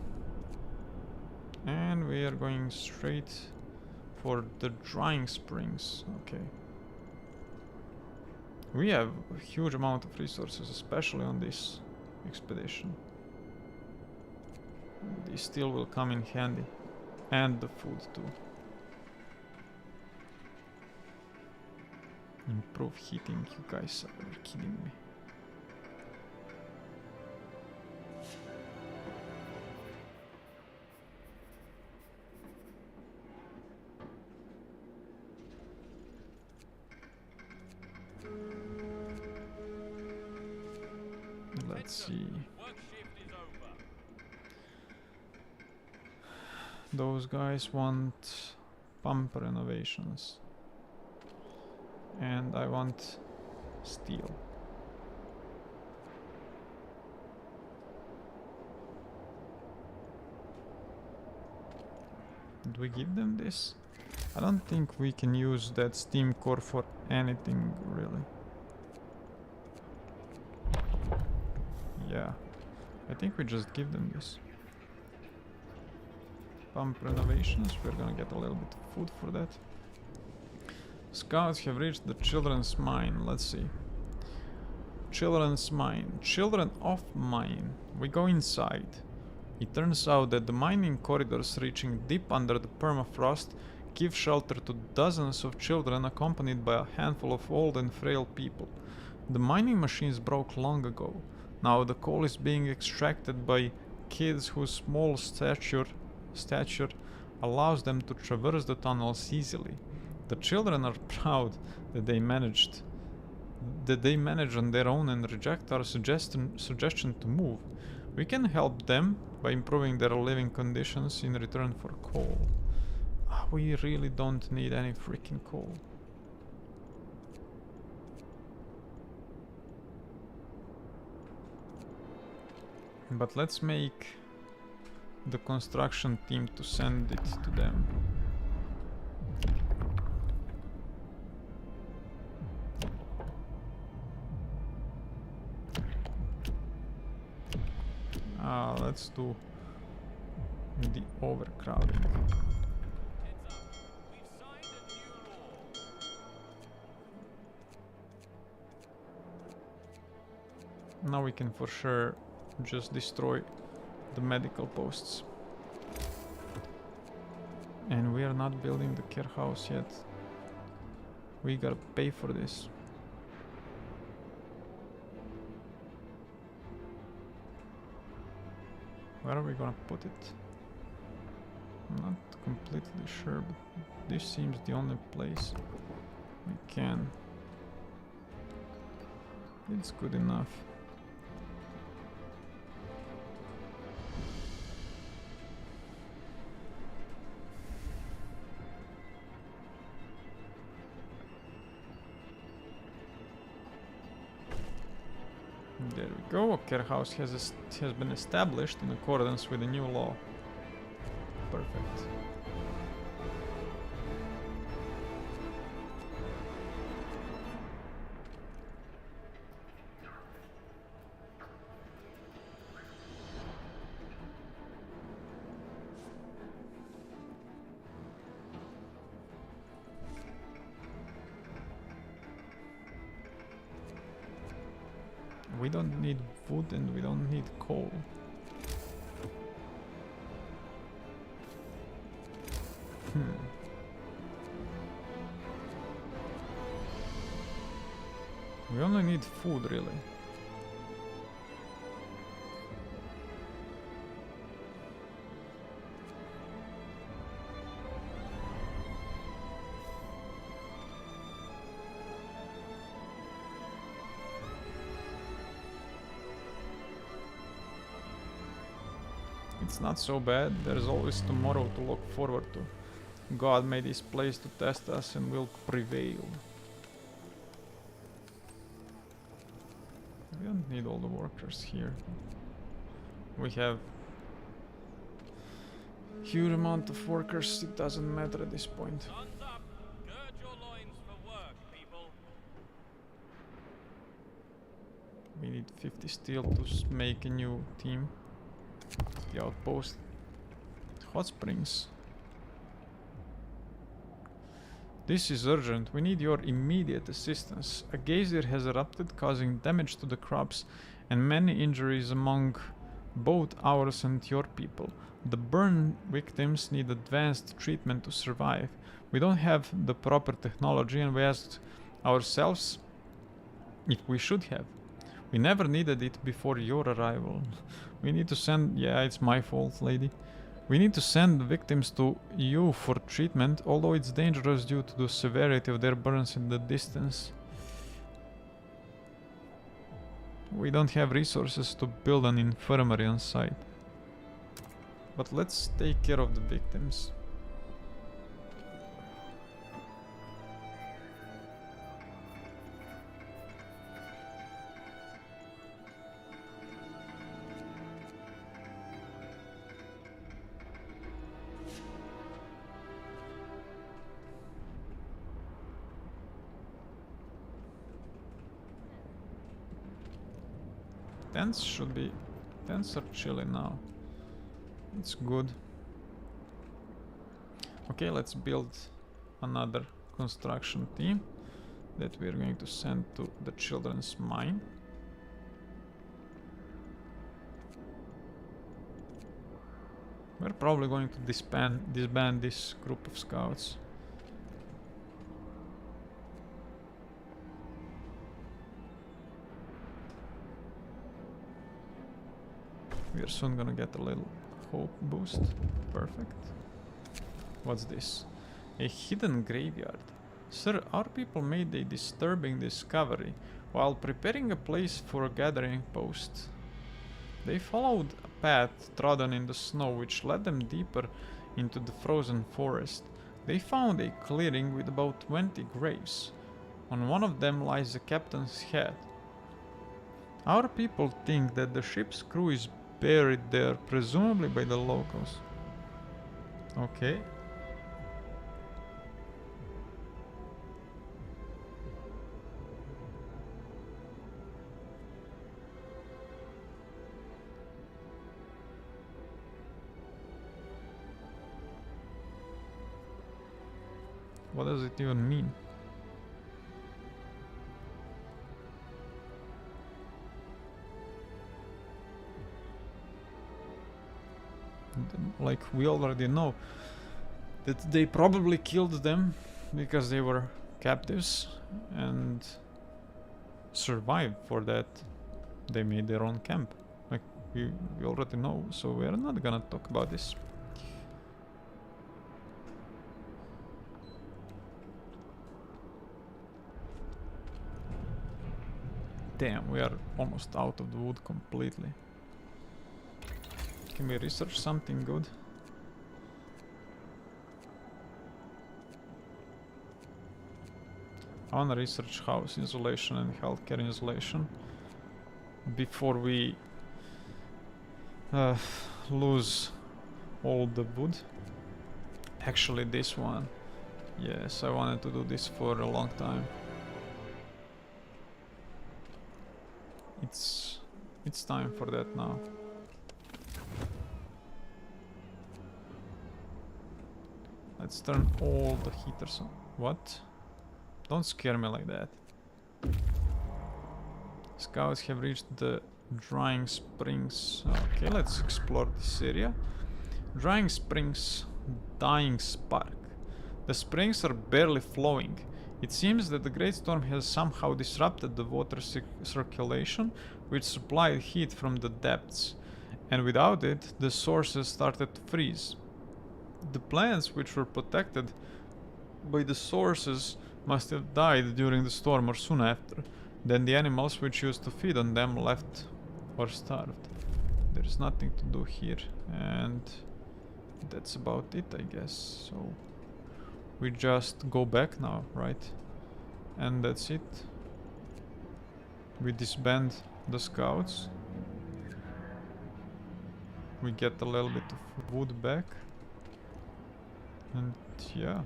And we are going straight for the drying springs. Okay. We have a huge amount of resources, especially on this expedition. The steel will come in handy. And the food too. Improve heating, you guys are kidding me. Let's see. Those guys want pump renovations. And I want steel. Did we give them this? I don't think we can use that steam core for anything really. Yeah, I think we just give them this. pump renovations. We're gonna get a little bit of food for that. Scouts have reached the children's mine. Let's see. Children's mine. Children of mine. We go inside. It turns out that the mining corridors reaching deep under the permafrost give shelter to dozens of children accompanied by a handful of old and frail people. The mining machines broke long ago. Now the coal is being extracted by kids whose small stature allows them to traverse the tunnels easily. The children are proud that they manage on their own and reject our suggestion to move. We can help them by improving their living conditions in return for coal. We really don't need any freaking coal. But let's make the construction team to send it to them. Let's do the overcrowding. Heads up. We've signed a new law. Now we can for sure just destroy the medical posts. And we are not building the care house yet. We gotta pay for this. Where are we gonna put it? I'm not completely sure, but this seems the only place we can. It's good enough. There we go. A care house has been established in accordance with the new law. Perfect. We don't need wood and we don't need coal. We only need food, really. It's not so bad. There's always tomorrow to look forward to. God made this place to test us and will prevail. We don't need all the workers here. We have huge amount of workers. It doesn't matter at this point. Guns up. Gird your loins for work, people. We need 50 steel to make a new team. The outpost. Hot springs. This is urgent. We need your immediate assistance. A geyser has erupted, causing damage to the crops and many injuries among both ours and your people. The burn victims need advanced treatment to survive. We don't have the proper technology and we asked ourselves if we should have. We never needed it before your arrival. We need to send... Yeah, it's my fault, lady. We need to send the victims to you for treatment, although it's dangerous due to the severity of their burns in the distance. We don't have resources to build an infirmary on site. But let's take care of the victims. Tents are chilly now. It's good. Okay, let's build another construction team that we're going to send to the children's mine. We're probably going to disband this group of scouts. We're soon gonna get a little hope boost. Perfect. What's this? A hidden graveyard. Sir, our people made a disturbing discovery while preparing a place for a gathering post. They followed a path trodden in the snow which led them deeper into the frozen forest. They found a clearing with about 20 graves. On one of them lies the captain's head. Our people think that the ship's crew is buried there, presumably by the locals. Okay. What does it even mean? Like, we already know that they probably killed them because they were captives and survived for that. They made their own camp. Like, we already know, so we're not gonna talk about this. Damn, we are almost out of the wood completely. Can we research something good? I wanna research house insulation and healthcare insulation before we lose all the wood. Actually, this one. Yes, I wanted to do this for a long time. It's time for that now. Let's turn all the heaters on. What? Don't scare me like that. Scouts have reached the drying springs. Okay, let's explore this area. Drying springs, dying spark. The springs are barely flowing. It seems that the great storm has somehow disrupted the water circulation, which supplied heat from the depths, and without it, the sources started to freeze. The plants which were protected by the sources must have died during the storm or soon after. Then the animals which used to feed on them left or starved. There's nothing to do here, and that's about it, I guess. So we just go back now, right? And that's it. We disband the scouts. We get a little bit of wood back. And yeah.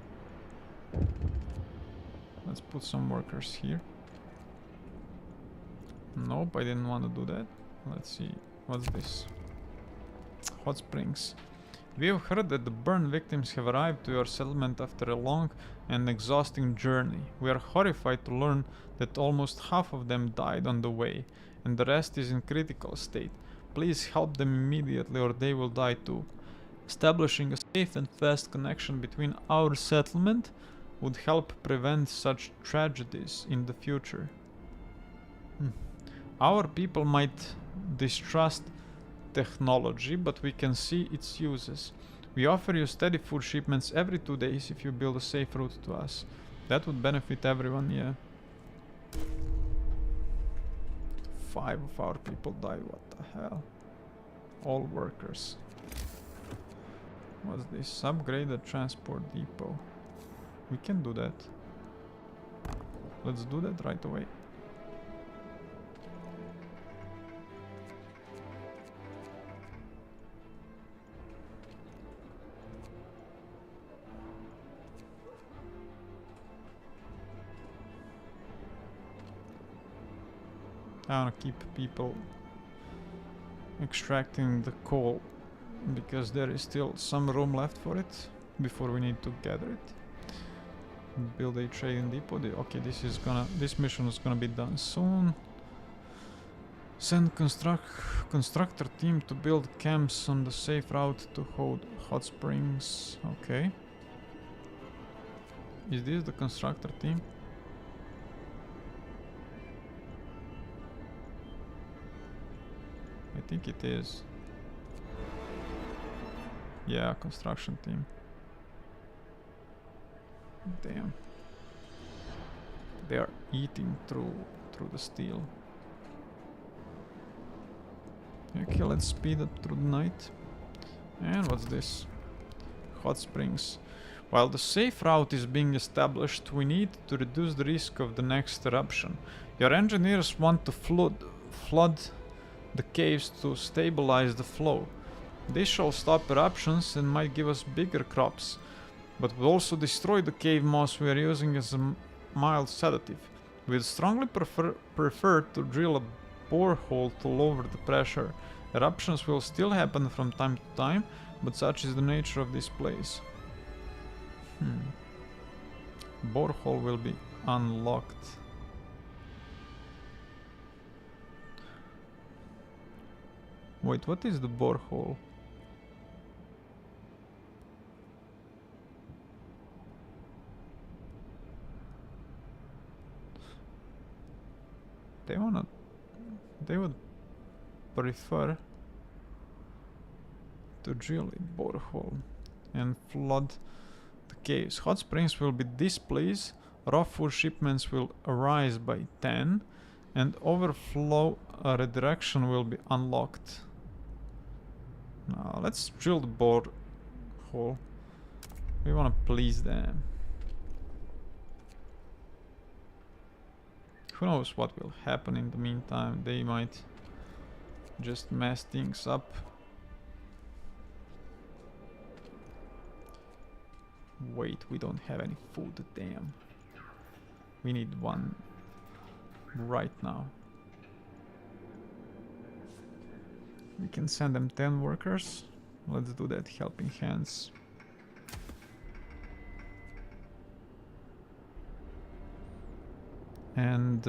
Let's put some workers here. Nope, I didn't want to do that. Let's see. What's this? Hot springs. We have heard that the burn victims have arrived to your settlement after a long and exhausting journey. We are horrified to learn that almost half of them died on the way, and the rest is in critical state. Please help them immediately or they will die too. Establishing a safe and fast connection between our settlement would help prevent such tragedies in the future. Our people might distrust technology, but we can see its uses. We offer you steady food shipments every 2 days if you build a safe route to us. That would benefit everyone, yeah. 5 of our people died, what the hell? All workers. What's this? Upgrade the transport depot. We can do that. Let's do that right away. I wanna keep people extracting the coal because there is still some room left for it. before we need to gather it. Build a trading depot. Okay, this mission is gonna be done soon. Send constructor team to build camps on the safe route to hot springs. Okay. Is this the constructor team? I think it is. Yeah, construction team. Damn. They are eating through the steel. Okay, let's speed up through the night. And what's this? Hot springs. While the safe route is being established, we need to reduce the risk of the next eruption. Your engineers want to flood the caves to stabilize the flow. This shall stop eruptions and might give us bigger crops, but will also destroy the cave moss we are using as a mild sedative. We'd strongly prefer to drill a borehole to lower the pressure. Eruptions will still happen from time to time, but such is the nature of this place. Borehole will be unlocked. Wait, what is the borehole? They would prefer to drill a borehole and flood the caves. Hot springs will be displaced, raw food shipments will arise by 10, and overflow redirection will be unlocked. Now let's drill the borehole. We want to please them. Who knows what will happen in the meantime? They might just mess things up. Wait, we don't have any food, damn. We need one right now. We can send them 10 workers. Let's do that, helping hands. And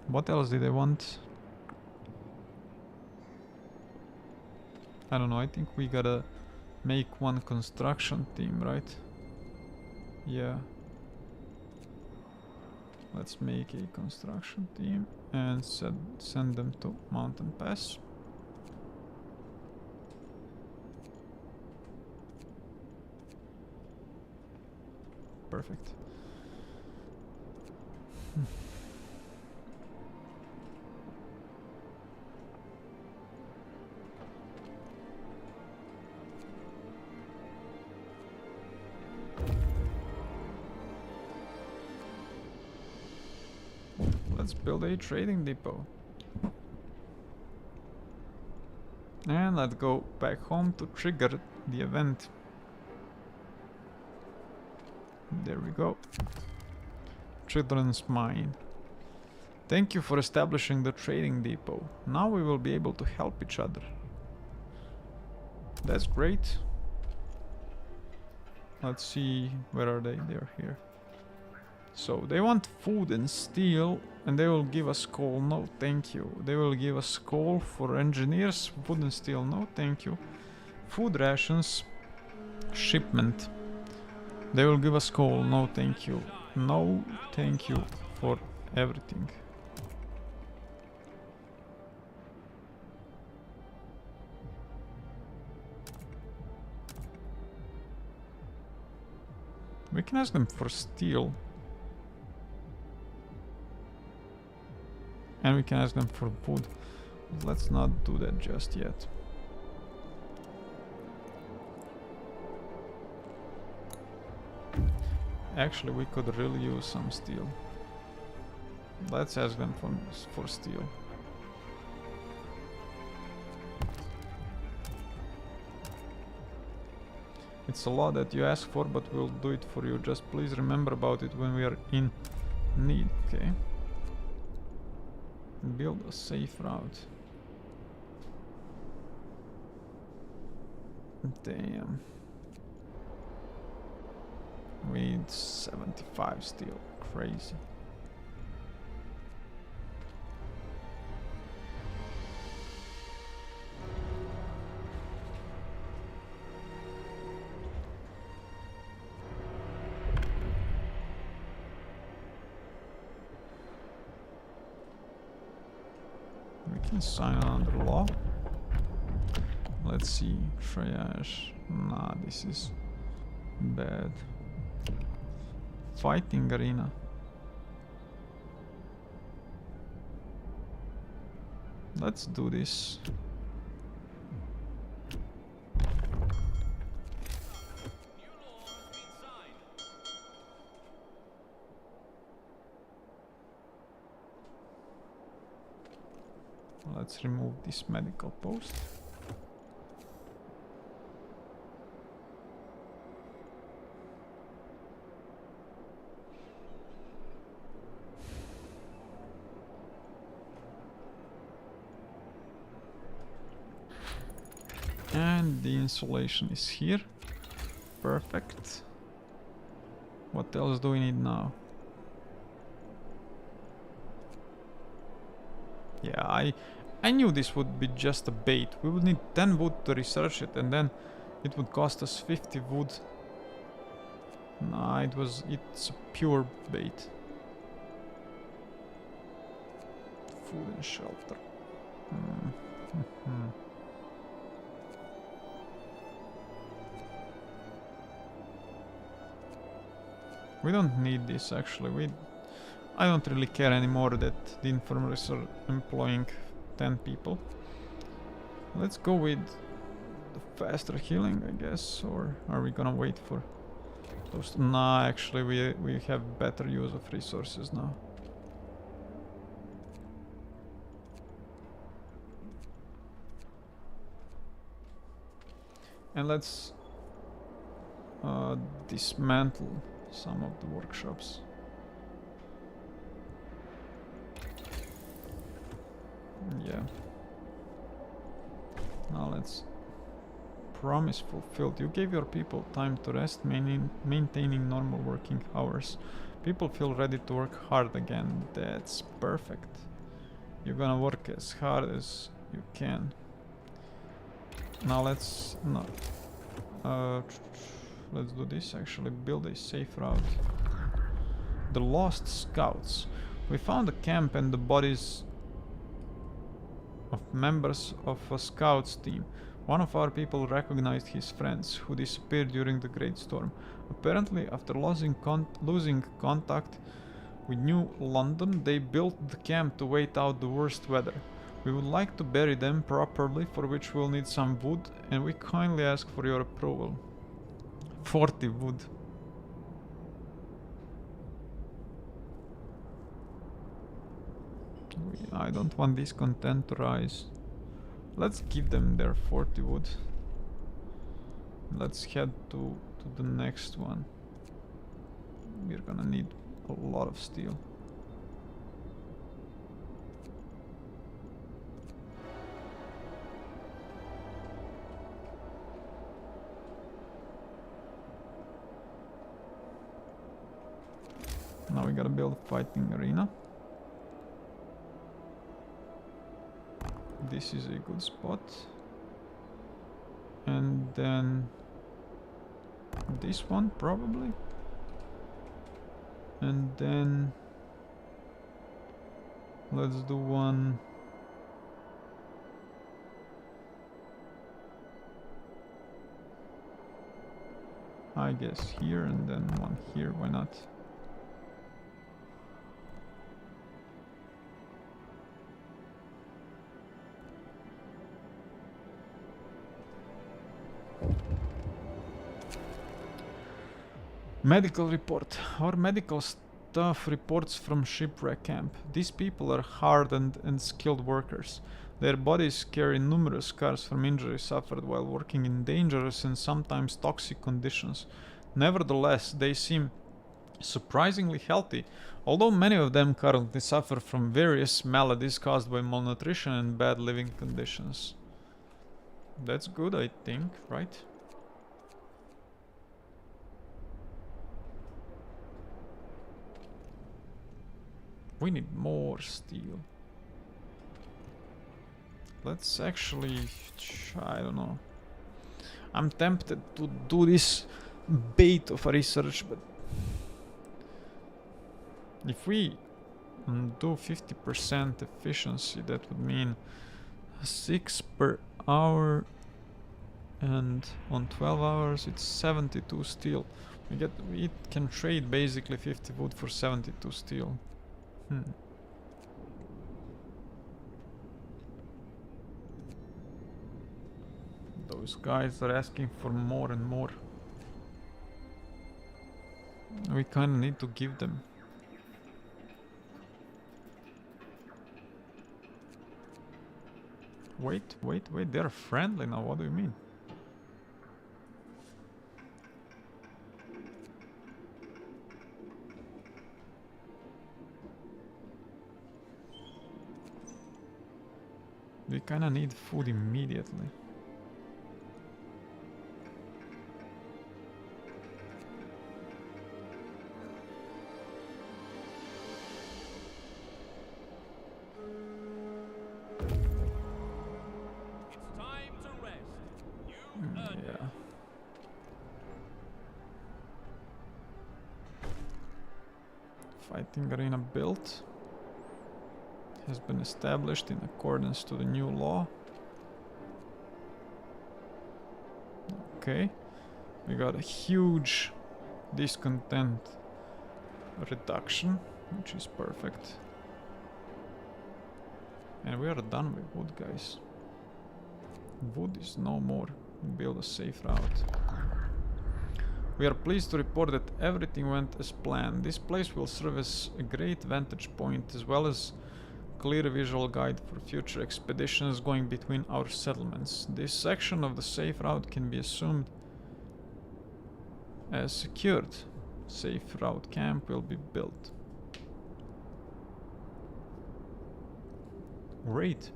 what else did they want? I don't know, I think we gotta make one construction team, right? Yeah. Let's make a construction team and send them to Mountain Pass. Perfect. Let's build a trading depot. And let's go back home to trigger the event. There we go. Children's Mine. Thank you for establishing the trading depot. Now we will be able to help each other. That's great. Let's see, where are they? They're here. So they want food and steel, and they will give us coal. No, thank you. They will give us coal for engineers. Food and steel. No, thank you. Food rations. Shipment. They will give us coal. No, thank you. No, thank you for everything. We can ask them for steel. And we can ask them for food. Let's not do that just yet. Actually, we could really use some steel. Let's ask them for steel. It's a lot that you ask for, but we'll do it for you. Just please remember about it when we are in need, okay? Build a safe route. Damn. We need 75 steel. Crazy. We can sign under law. Let's see. Triage. Nah, this is bad. Fighting arena. Let's do this. New law has been signed. Let's remove this medical post. And the insulation is here. Perfect. What else do we need now? Yeah, I knew this would be just a bait. We would need 10 wood to research it, and then it would cost us 50 wood. Nah, it's a pure bait. Food and shelter. We don't need this actually. I don't really care anymore that the infirmaries are employing 10 people. Let's go with the faster healing, I guess, or are we gonna wait for those? Nah, actually we have better use of resources now. And let's dismantle some of the workshops. Yeah. Now let's... Promise fulfilled. You gave your people time to rest, maintaining normal working hours. People feel ready to work hard again. That's perfect. You're gonna work as hard as you can. Now let's let's do this actually. Build a safe route. The Lost Scouts. We found a camp and the bodies of members of a scouts team. One of our people recognized his friends, who disappeared during the Great Storm. Apparently, after losing contact with New London, they built the camp to wait out the worst weather. We would like to bury them properly, for which we'll need some wood, and we kindly ask for your approval. 40 wood. I don't want discontent to rise. Let's give them their 40 wood. Let's head to the next one. We're gonna need a lot of steel. Now we gotta build a fighting arena. This is a good spot. And then this one probably. And then let's do one. I guess here, and then one here, why not? Medical report. Our medical staff reports from shipwreck camp. These people are hardened and skilled workers. Their bodies carry numerous scars from injuries suffered while working in dangerous and sometimes toxic conditions. Nevertheless, they seem surprisingly healthy, although many of them currently suffer from various maladies caused by malnutrition and bad living conditions. That's good, I think, right? We need more steel. Let's actually... I don't know. I'm tempted to do this bait of a research, but... if we do 50% efficiency, that would mean 6 per hour, and on 12 hours it's 72 steel. We can trade basically 50 wood for 72 steel. Those guys are asking for more and more. We kinda need to give them. Wait, they're friendly now, what do you mean? We kinda need food immediately. It's time to rest. You earned it. Yeah. Fighting arena built has been established in accordance to the new law. Okay. We got a huge discontent reduction, which is perfect. And we are done with wood, guys. Wood is no more. Build a safe route. We are pleased to report that everything went as planned. This place will serve as a great vantage point as well as clear visual guide for future expeditions going between our settlements. This section of the safe route can be assumed as secured. Safe route camp will be built. Great.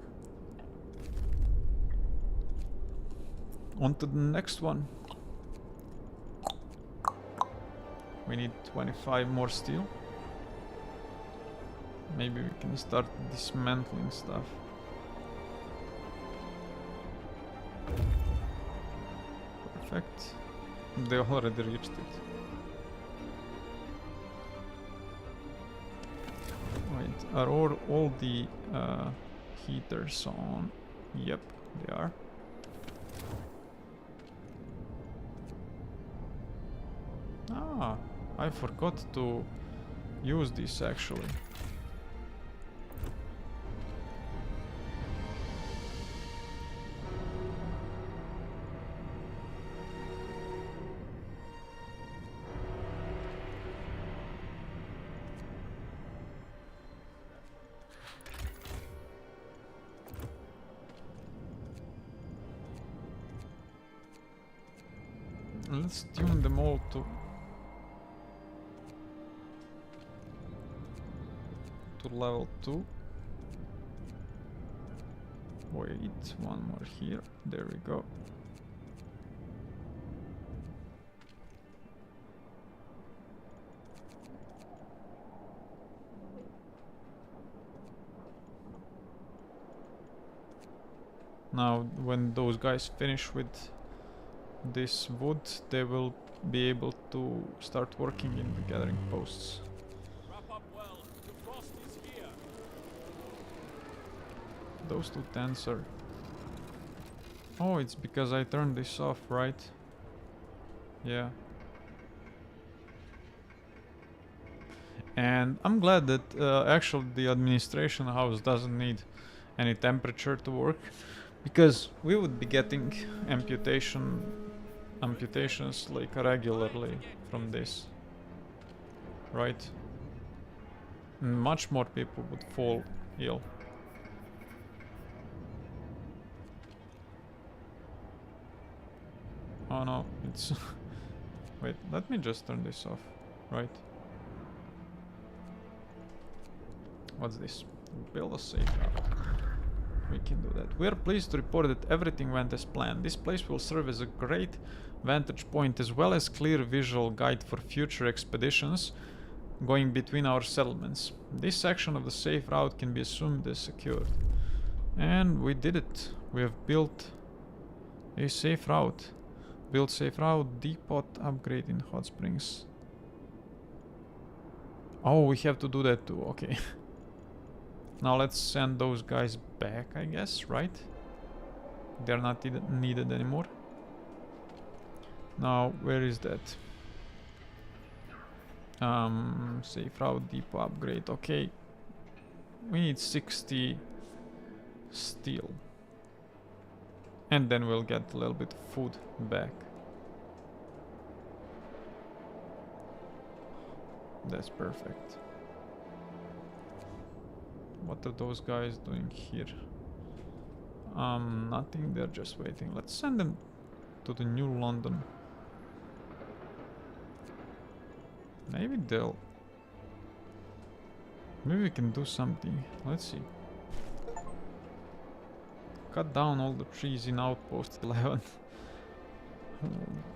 On to the next one. We need 25 more steel. Maybe we can start dismantling stuff. Perfect. They already reached it. Wait, are all the heaters on? Yep, they are. Ah, I forgot to use this actually. Let's tune them all to level 2. Wait, one more here. There we go. Now, when those guys finish with this wood, they will be able to start working in the gathering posts. Wrap up well. The frost is here. Those two tents are... Oh, it's because I turned this off, right? Yeah. And I'm glad that actually the administration house doesn't need any temperature to work, because we would be getting amputations like regularly from this, right? And much more people would fall ill. Oh no, it's... Wait, let me just turn this off, right? What's this? Build a safe route. We can do that. We are pleased to report that everything went as planned. This place will serve as a great vantage point as well as clear visual guide for future expeditions going between our settlements. This section of the safe route can be assumed as secured. And we did it. We have built a safe route. Build safe route, depot, upgrade in hot springs. Oh, we have to do that too, okay. Now let's send those guys back, I guess, right? They're not needed anymore. Now, where is that? Safe route, depot, upgrade, okay. We need 60 steel. And then we'll get a little bit of food back. That's perfect. What are those guys doing here? Nothing, they're just waiting. Let's send them to the New London. Maybe they'll... Maybe we can do something. Let's see. Cut down all the trees in Outpost 11.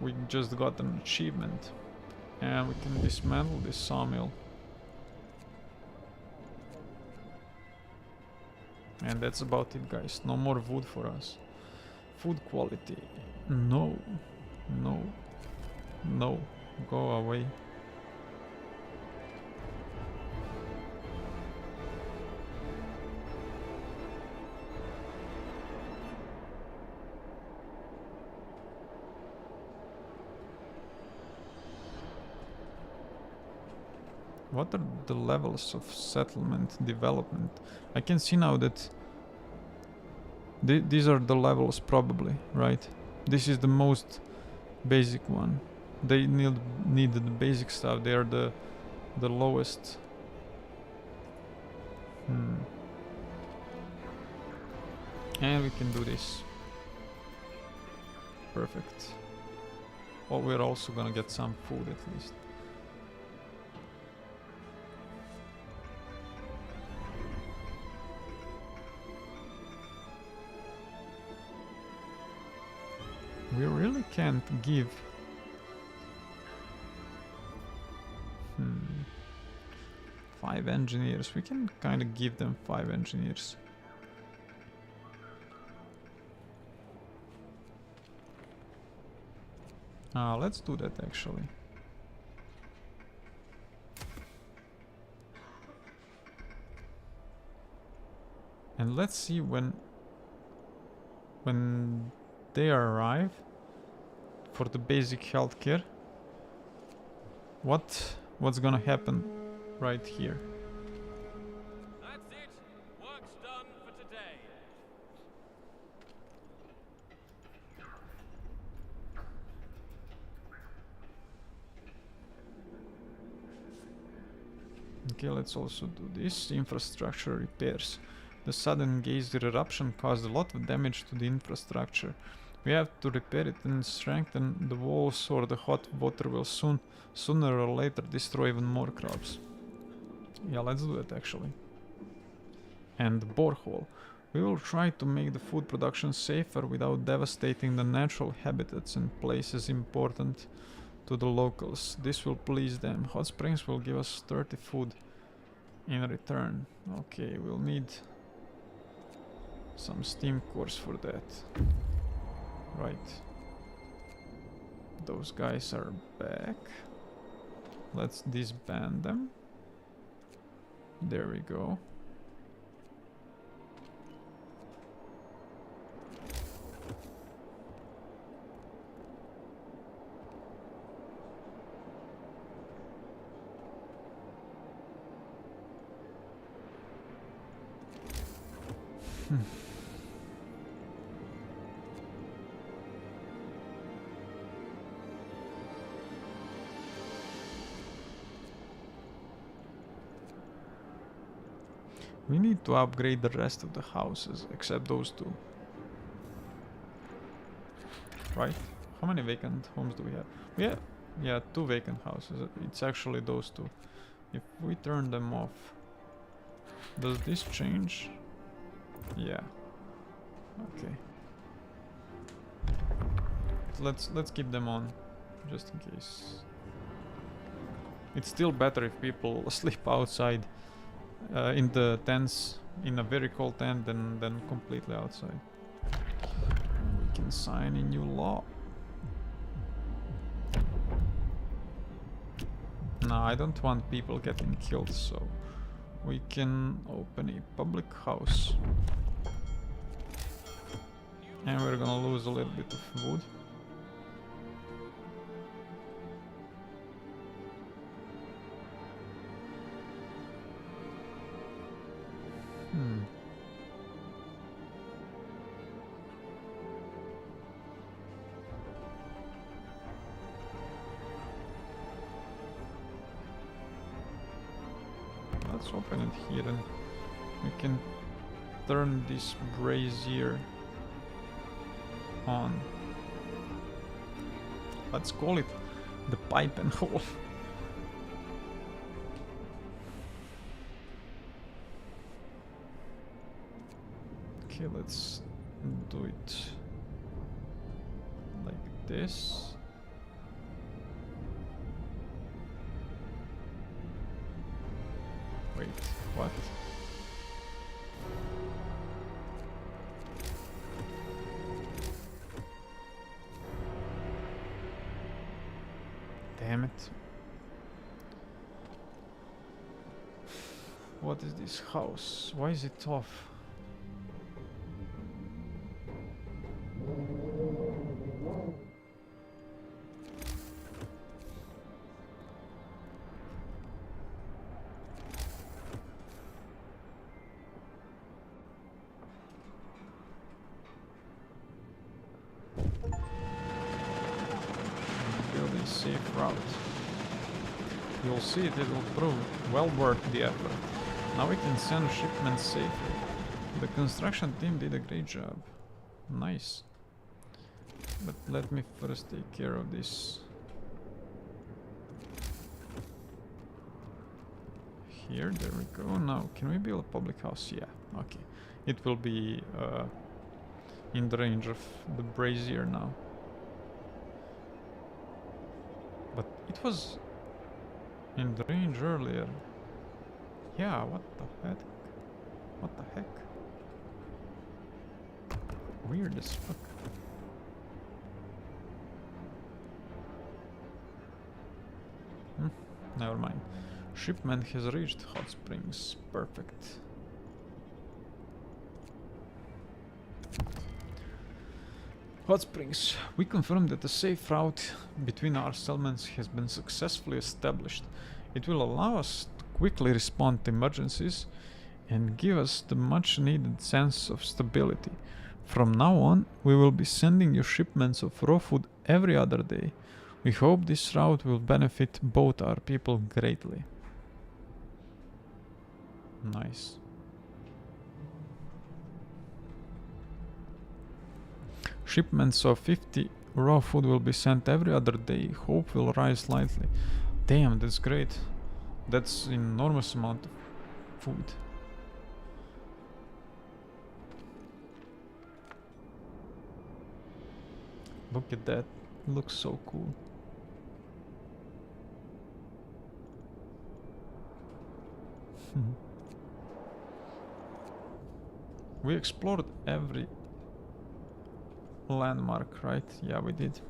We just got an achievement. And we can dismantle this sawmill. And that's about it, guys. No more wood for us. Food quality. No. No. No. Go away. What are the levels of settlement development? I can see now that these are the levels probably, right? This is the most basic one. They need the basic stuff. They are the lowest. And we can do this. Perfect. Oh, we're also gonna get some food at least. We really can't give... 5 engineers. We can kind of give them 5 engineers. Let's do that actually. And let's see when they arrive for the basic healthcare, what's gonna happen right here. That's it. Work's done for today. Okay, let's also do this. Infrastructure repairs. The sudden geyser eruption caused a lot of damage to the infrastructure. We have to repair it and strengthen the walls, or the hot water will sooner or later destroy even more crops. Yeah, let's do it actually. And the borehole. We will try to make the food production safer without devastating the natural habitats and places important to the locals. This will please them. Hot springs will give us 30 food in return. Okay, we'll need some steam cores for that. Right. Those guys are back. Let's disband them. There we go. We need to upgrade the rest of the houses, except those two. Right? How many vacant homes do we have? Yeah, 2 vacant houses. It's actually those two. If we turn them off, does this change? Yeah. Okay. Let's keep them on, just in case. It's still better if people sleep outside in the tents, in a very cold tent, than completely outside. We can sign a new law. No, I don't want people getting killed, so we can open a public house. And we're gonna lose a little bit of wood. Let's open it here and we can turn this brazier on. Let's call it the pipe and hole. Okay, let's do it like this. Wait, what? Damn it. What is this house? Why is it off? Build a safe route. You'll see it will prove well worth the effort. Now we can send shipments safely. The construction team did a great job. Nice. But let me first take care of this. Here, there we go. Now, can we build a public house? Yeah, okay. It will be in the range of the brazier now. But it was in the range earlier. Yeah, what the heck? What the heck? Weird as fuck. Never mind. Shipment has reached Hot Springs. Perfect. Hot Springs. We confirm that a safe route between our settlements has been successfully established. It will allow us to quickly respond to emergencies and give us the much needed sense of stability. From now on, we will be sending you shipments of raw food every other day. We hope this route will benefit both our people greatly. Nice. Shipments of 50 raw food will be sent every other day. Hope will rise slightly. Damn, that's great. That's an enormous amount of food. Look at that. It looks so cool. We explored every landmark, right? Yeah, we did.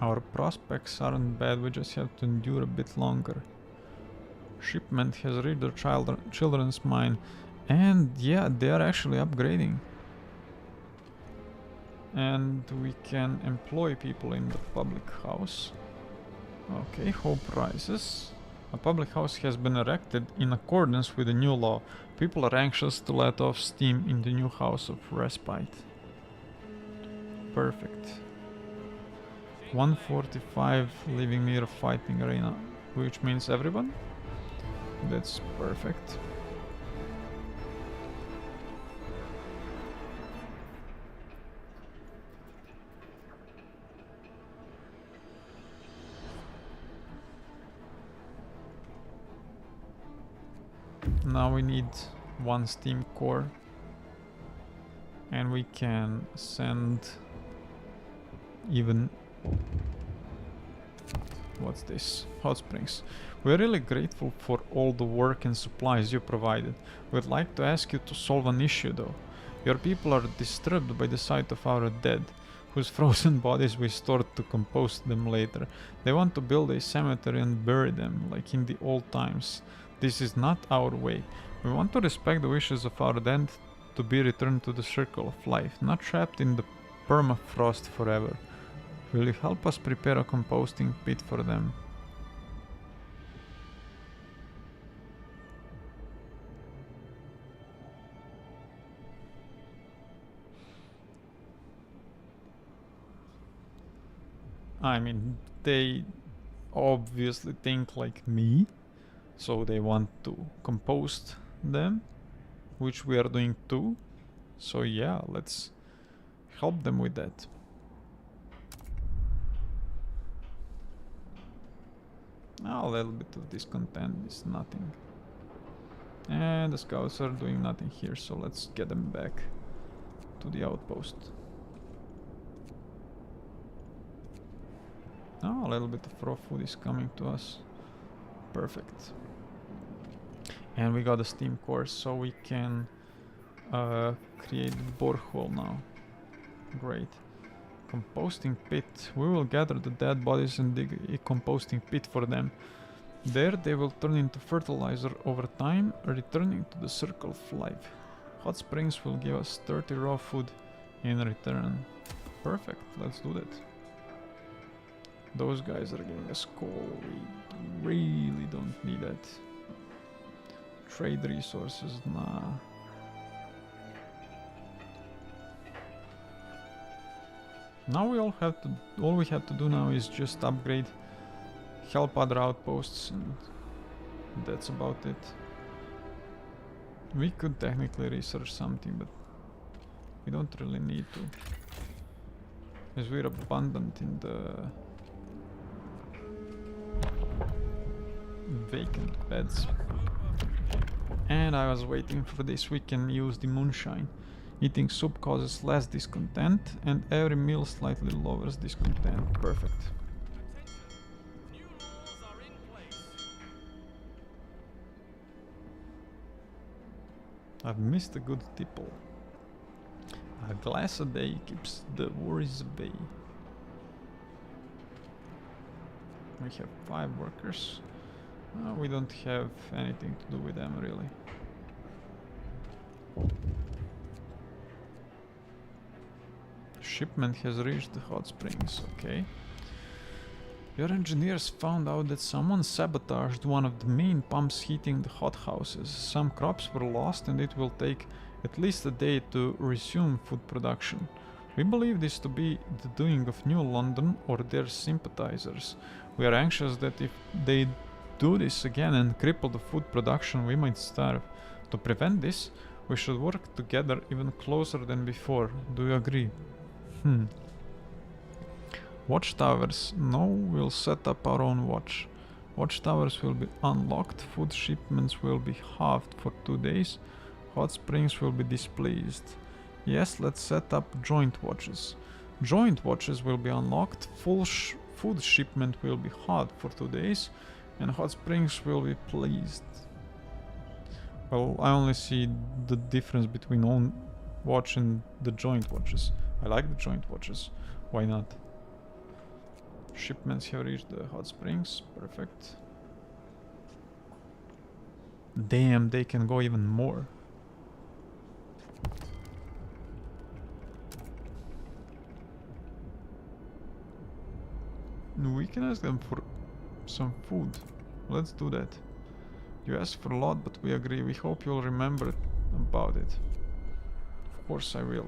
Our prospects aren't bad, we just have to endure a bit longer. Shipment has reached the children's mine, and yeah, they are actually upgrading. And we can employ people in the public house. Okay, hope rises. A public house has been erected in accordance with the new law. People are anxious to let off steam in the new house of respite. Perfect. 145 living near a fighting arena, which means everyone? That's perfect. Now we need one steam core. And we can send even... What's this? Hot springs. We're really grateful for all the work and supplies you provided. We'd like to ask you to solve an issue though. Your people are disturbed by the sight of our dead, whose frozen bodies we stored to compost them later. They want to build a cemetery and bury them, like in the old times. This is not our way. We want to respect the wishes of our dead to be returned to the circle of life, not trapped in the permafrost forever. Will you help us prepare a composting pit for them? I mean, they obviously think like me, so they want to compost them, which we are doing too. So yeah, let's help them with that. A little bit of discontent is nothing. And the scouts are doing nothing here, so let's get them back to the outpost. Oh, a little bit of raw food is coming to us. Perfect. And we got a steam core, so we can create borehole now. Great. Composting pit. We will gather the dead bodies and dig a composting pit for them. There they will turn into fertilizer over time, returning to the circle of life. Hot springs will give us 30 raw food in return. Perfect, let's do that. Those guys are giving us coal. We really don't need that. Trade resources, nah. Now all we have to do now is just upgrade, help other outposts, and that's about it. We could technically research something, but we don't really need to, as we're abundant in the vacant beds. And I was waiting for this. We can use the moonshine. Eating soup causes less discontent, and every meal slightly lowers discontent. Perfect. New laws are in place. I've missed a good tipple. A glass a day keeps the worries away. We have 5 workers. We don't have anything to do with them really. Shipment has reached the hot springs, okay. Your engineers found out that someone sabotaged one of the main pumps heating the hothouses. Some crops were lost and it will take at least a day to resume food production. We believe this to be the doing of New London or their sympathizers. We are anxious that if they do this again and cripple the food production, we might starve. To prevent this, we should work together even closer than before. Do you agree? Watchtowers. No, we'll set up our own watch. Watchtowers will be unlocked, food shipments will be halved for 2 days, hot springs will be displeased. Yes, let's set up joint watches. Joint watches will be unlocked, food shipment will be halved for 2 days, and hot springs will be pleased. Well, I only see the difference between own watch and the joint watches. I like the joint watches. Why not? Shipments have reached the hot springs. Perfect. Damn, they can go even more. We can ask them for some food. Let's do that. You asked for a lot, but we agree. We hope you'll remember about it. Of course I will.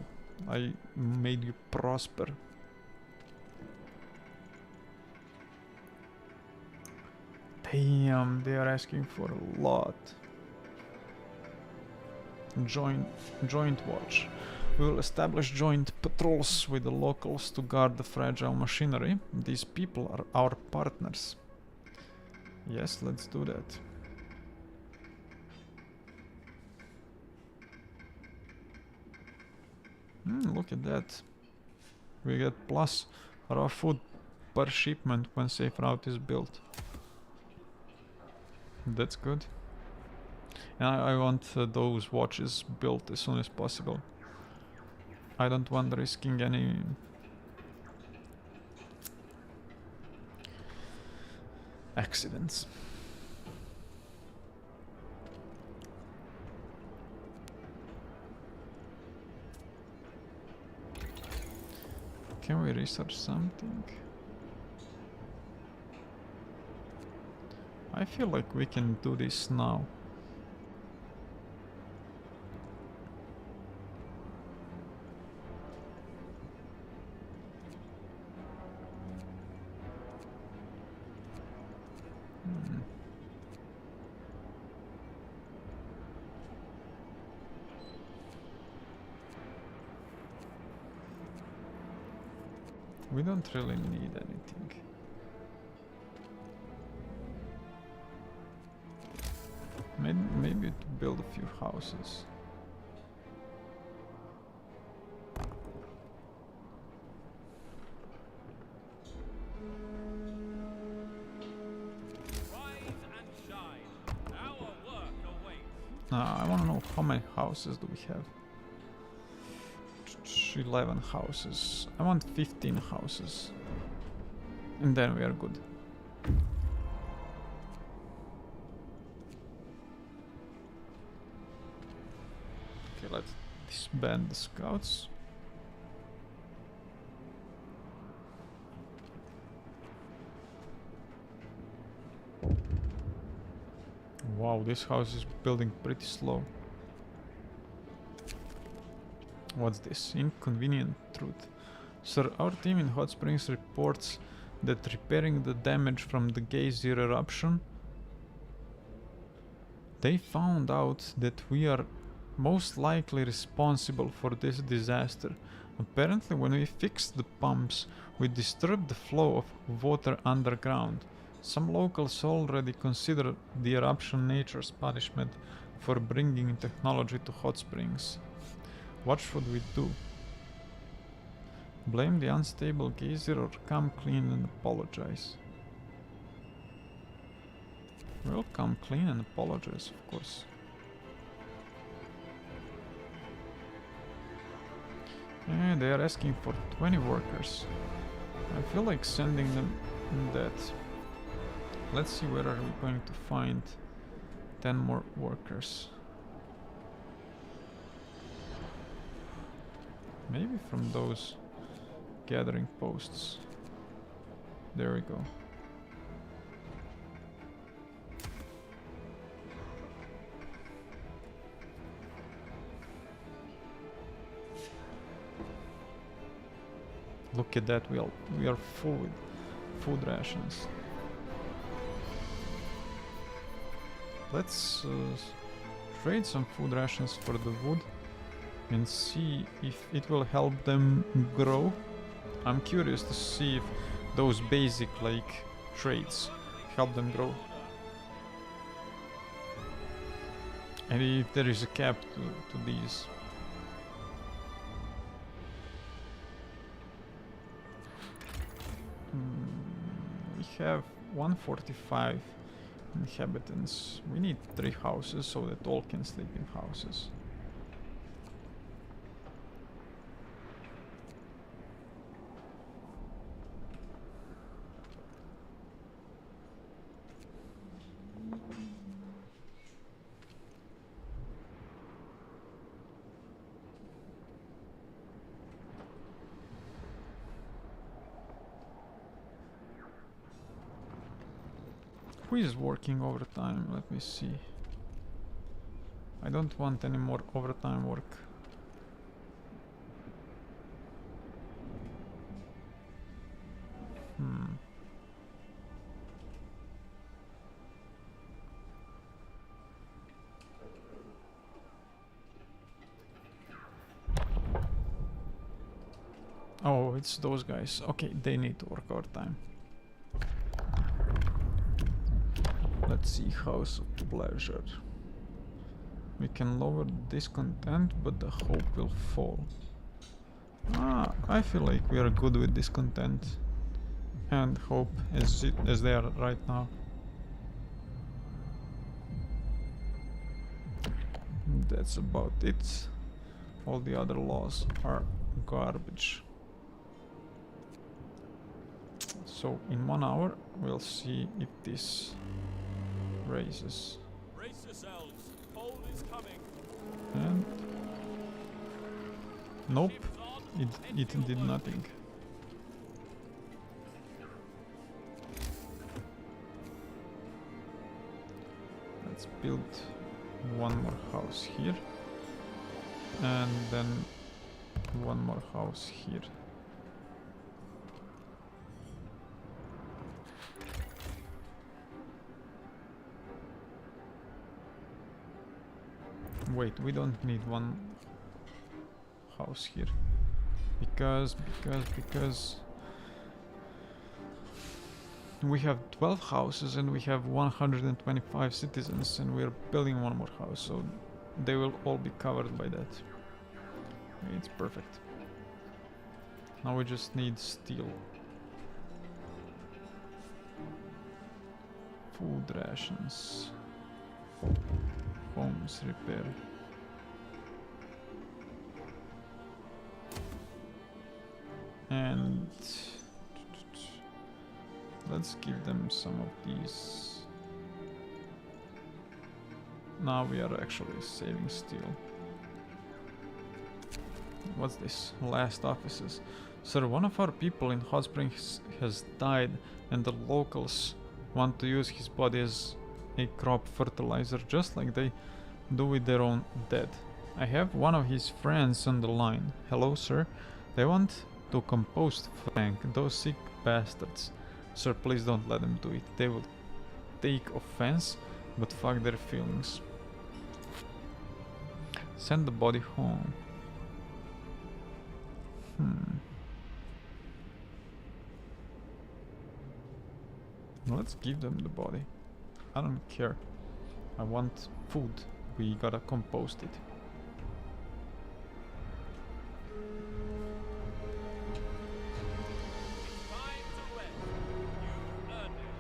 I made you prosper. Damn, they are asking for a lot. Joint watch. We will establish joint patrols with the locals to guard the fragile machinery. These people are our partners. Yes, let's do that. Look at that. We get plus raw food per shipment when safe route is built. That's good. And I want those watches built as soon as possible. I don't want risking any accidents. Can we research something? I feel like we can do this now. We don't really need anything. Maybe to build a few houses. Rise and shine. Our work awaits. I want to know how many houses do we have. 11 houses. I want 15 houses. And then we are good. Okay, let's disband the scouts. Wow, this house is building pretty slow. What's this? Inconvenient truth. Sir, our team in Hot Springs reports that repairing the damage from the geyser eruption, they found out that we are most likely responsible for this disaster. Apparently, when we fixed the pumps, we disturbed the flow of water underground. Some locals already consider the eruption nature's punishment for bringing technology to Hot Springs. What should we do? Blame the unstable geyser or come clean and apologize? We'll come clean and apologize, of course. Yeah, they are asking for 20 workers. I feel like sending them that. Let's see where are we going to find 10 more workers. Maybe from those gathering posts. There we go. Look at that, we are full with food rations. Let's trade some food rations for the wood and see if it will help them grow. I'm curious to see if those basic like traits help them grow. And if there is a cap to these. We have 145 inhabitants. We need 3 houses so that all can sleep in houses. Who is working overtime? Let me see. I don't want any more overtime work. Oh, it's those guys. Okay, they need to work overtime. Let's see, House of Pleasure. We can lower discontent, but the hope will fall. I feel like we are good with this content and hope as they are right now. That's about it. All the other laws are garbage. So in 1 hour we'll see if this raises. Brace yourselves. Cold is coming. And nope, Ships on. it did nothing. Let's build one more house here and then one more house here. Wait, we don't need one house here because we have 12 houses and we have 125 citizens and we're building one more house, so they will all be covered by that. It's perfect. Now we just need steel. Food rations. Homes repair. And let's give them some of these. Now we are actually saving steel. What's this? Last offices. Sir, one of our people in Hot Springs has died and the locals want to use his body as a crop fertilizer just like they do with their own dead. I have one of his friends on the line. Hello, sir. They want to compost Frank, those sick bastards. Sir, please don't let them do it. They will take offense, but fuck their feelings. Send the body home. Let's give them the body. I don't care. I want food. We gotta compost it. Time to rest. You earned it.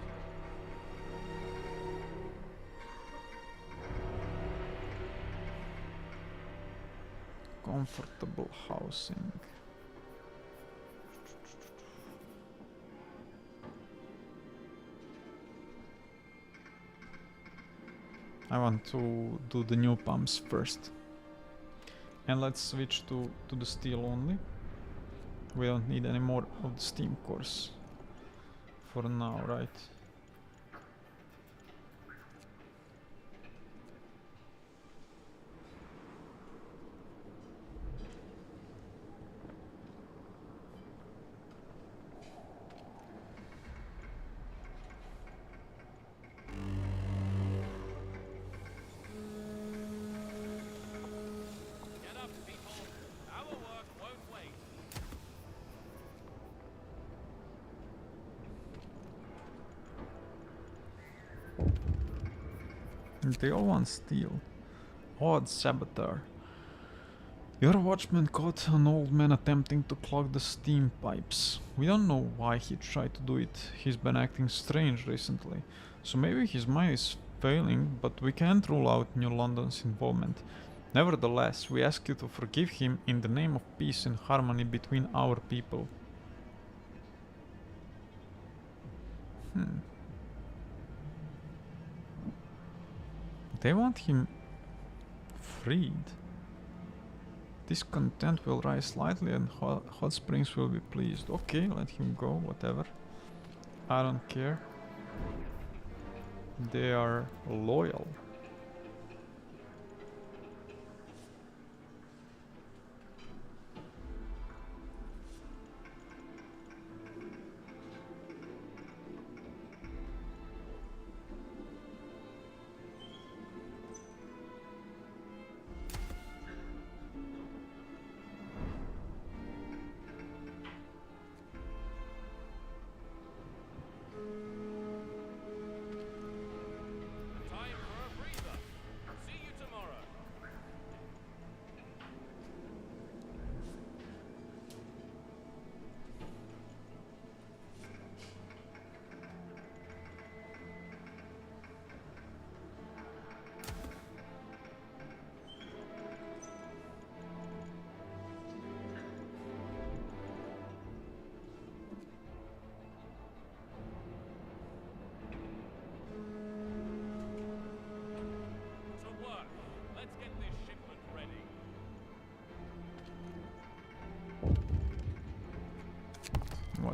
Comfortable housing. I want to do the new pumps first. And let's switch to the steel only. We don't need any more of the steam cores for now, right? Get up, people. Our work won't wait. They all want steel. Odd saboteur. Your watchman caught an old man attempting to clog the steam pipes. We don't know why he tried to do it. He's been acting strange recently. So maybe his mind is failing, but we can't rule out New London's involvement. Nevertheless, we ask you to forgive him in the name of peace and harmony between our people. They want him freed. Discontent will rise slightly and Hot Springs will be pleased. Okay, let him go, whatever. I don't care. They are loyal. Time for a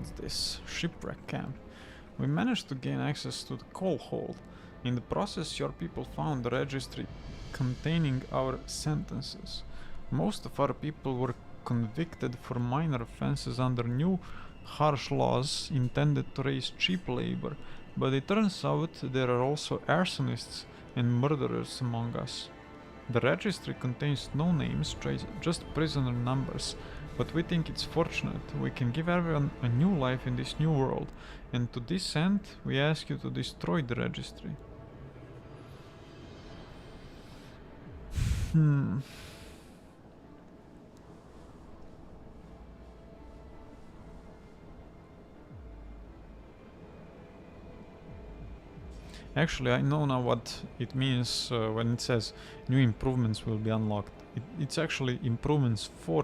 What's this? Shipwreck camp. We managed to gain access to the coal hold. In the process, your people found the registry containing our sentences. Most of our people were convicted for minor offenses under new harsh laws intended to raise cheap labor, but it turns out there are also arsonists and murderers among us. The registry contains no names, just prisoner numbers, but we think it's fortunate. We can give everyone a new life in this new world, and to this end, we ask you to destroy the registry. Actually, I know now what it means when it says new improvements will be unlocked. It's actually improvements for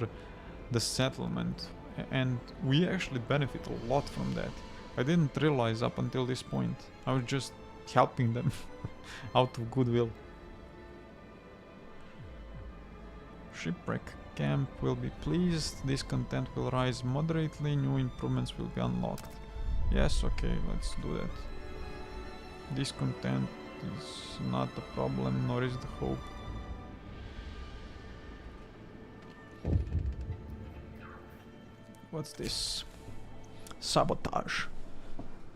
the settlement, and we actually benefit a lot from that. I didn't realize up until this point. I was just helping them out of goodwill. Shipwreck camp will be pleased. This content will rise moderately. New improvements will be unlocked. Yes, okay, let's do that. This content is not a problem, nor is the hope. What's this? Sabotage.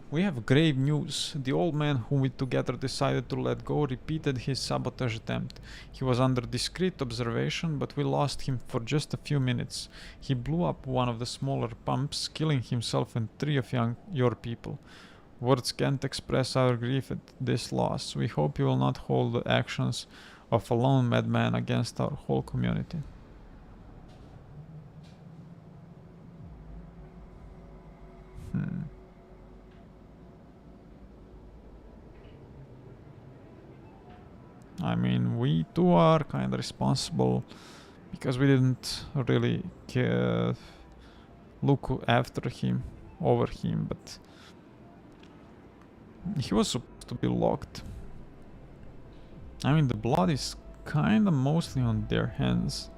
We have grave news. The old man whom we together decided to let go repeated his sabotage attempt. He was under discreet observation, but we lost him for just a few minutes. He blew up one of the smaller pumps, killing himself and 3 of your people. Words can't express our grief at this loss. We hope you will not hold the actions of a lone madman against our whole community. I mean, we too are kind of responsible because we didn't really look after him, over him, but he was supposed to be locked. I mean, the blood is kind of mostly on their hands.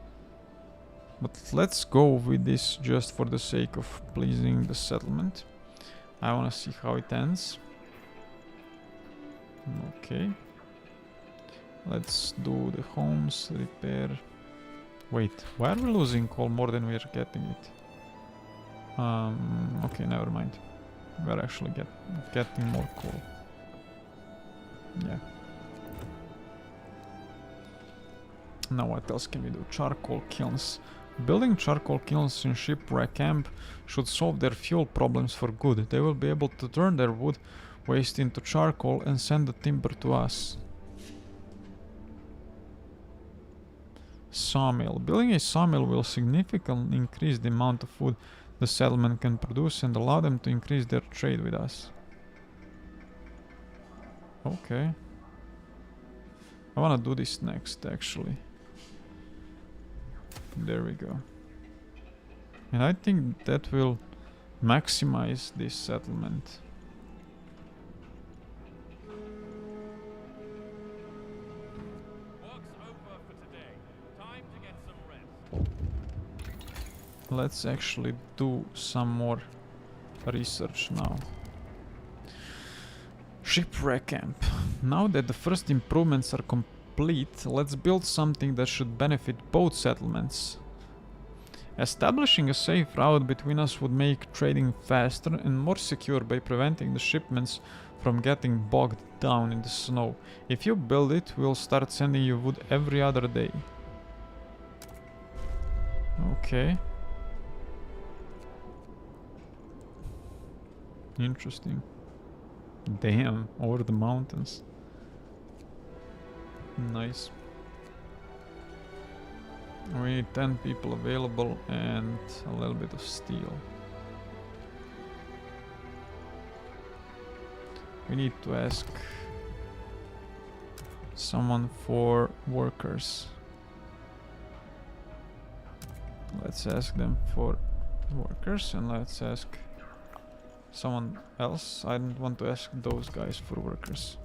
But let's go with this just for the sake of pleasing the settlement. I want to see how it ends. Okay. Let's do the homes repair. Wait, why are we losing coal more than we are getting it? Okay, never mind. We're actually getting more coal. Yeah. Now what else can we do? Charcoal kilns. Building charcoal kilns in Shipwreck Camp should solve their fuel problems for good. They will be able to turn their wood waste into charcoal and send the timber to us. Sawmill. Building a sawmill will significantly increase the amount of wood the settlement can produce and allow them to increase their trade with us. Okay. I wanna do this next, actually. There we go. And I think that will maximize this settlement. Work's over for today. Time to get some rest. Let's actually do some more research now. Shipwreck camp. Now that the first improvements are complete, let's build something that should benefit both settlements. Establishing a safe route between us would make trading faster and more secure by preventing the shipments from getting bogged down in the snow. If you build it, we'll start sending you wood every other day. Okay. Interesting. Damn, over the mountains. Nice. We need 10 people available and a little bit of steel. We need to ask someone for workers. Let's ask them for workers and let's ask someone else. I don't want to ask those guys for workers.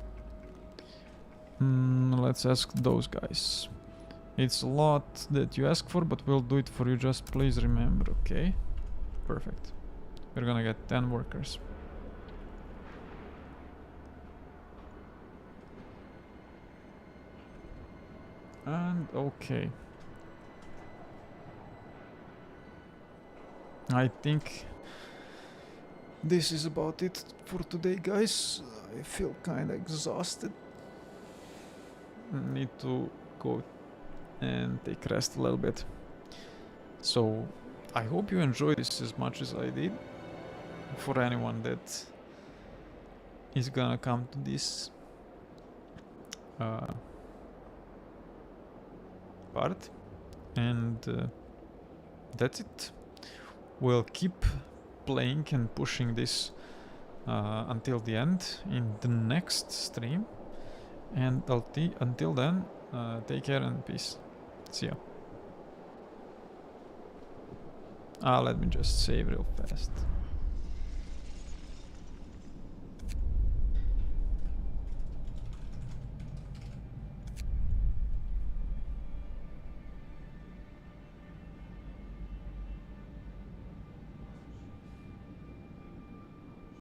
Let's ask those guys. It's a lot that you ask for, but we'll do it for you. Just please remember, okay? Perfect. we're gonna get 10 workers. And okay. I think this is about it for today, guys. I feel kinda exhausted. Need to go and take rest a little bit. So I hope you enjoyed this as much as I did. For anyone that is gonna come to this part, and that's it. We'll keep playing and pushing this until the end in the next stream, and until then, take care and peace. See ya. Let me just save real fast.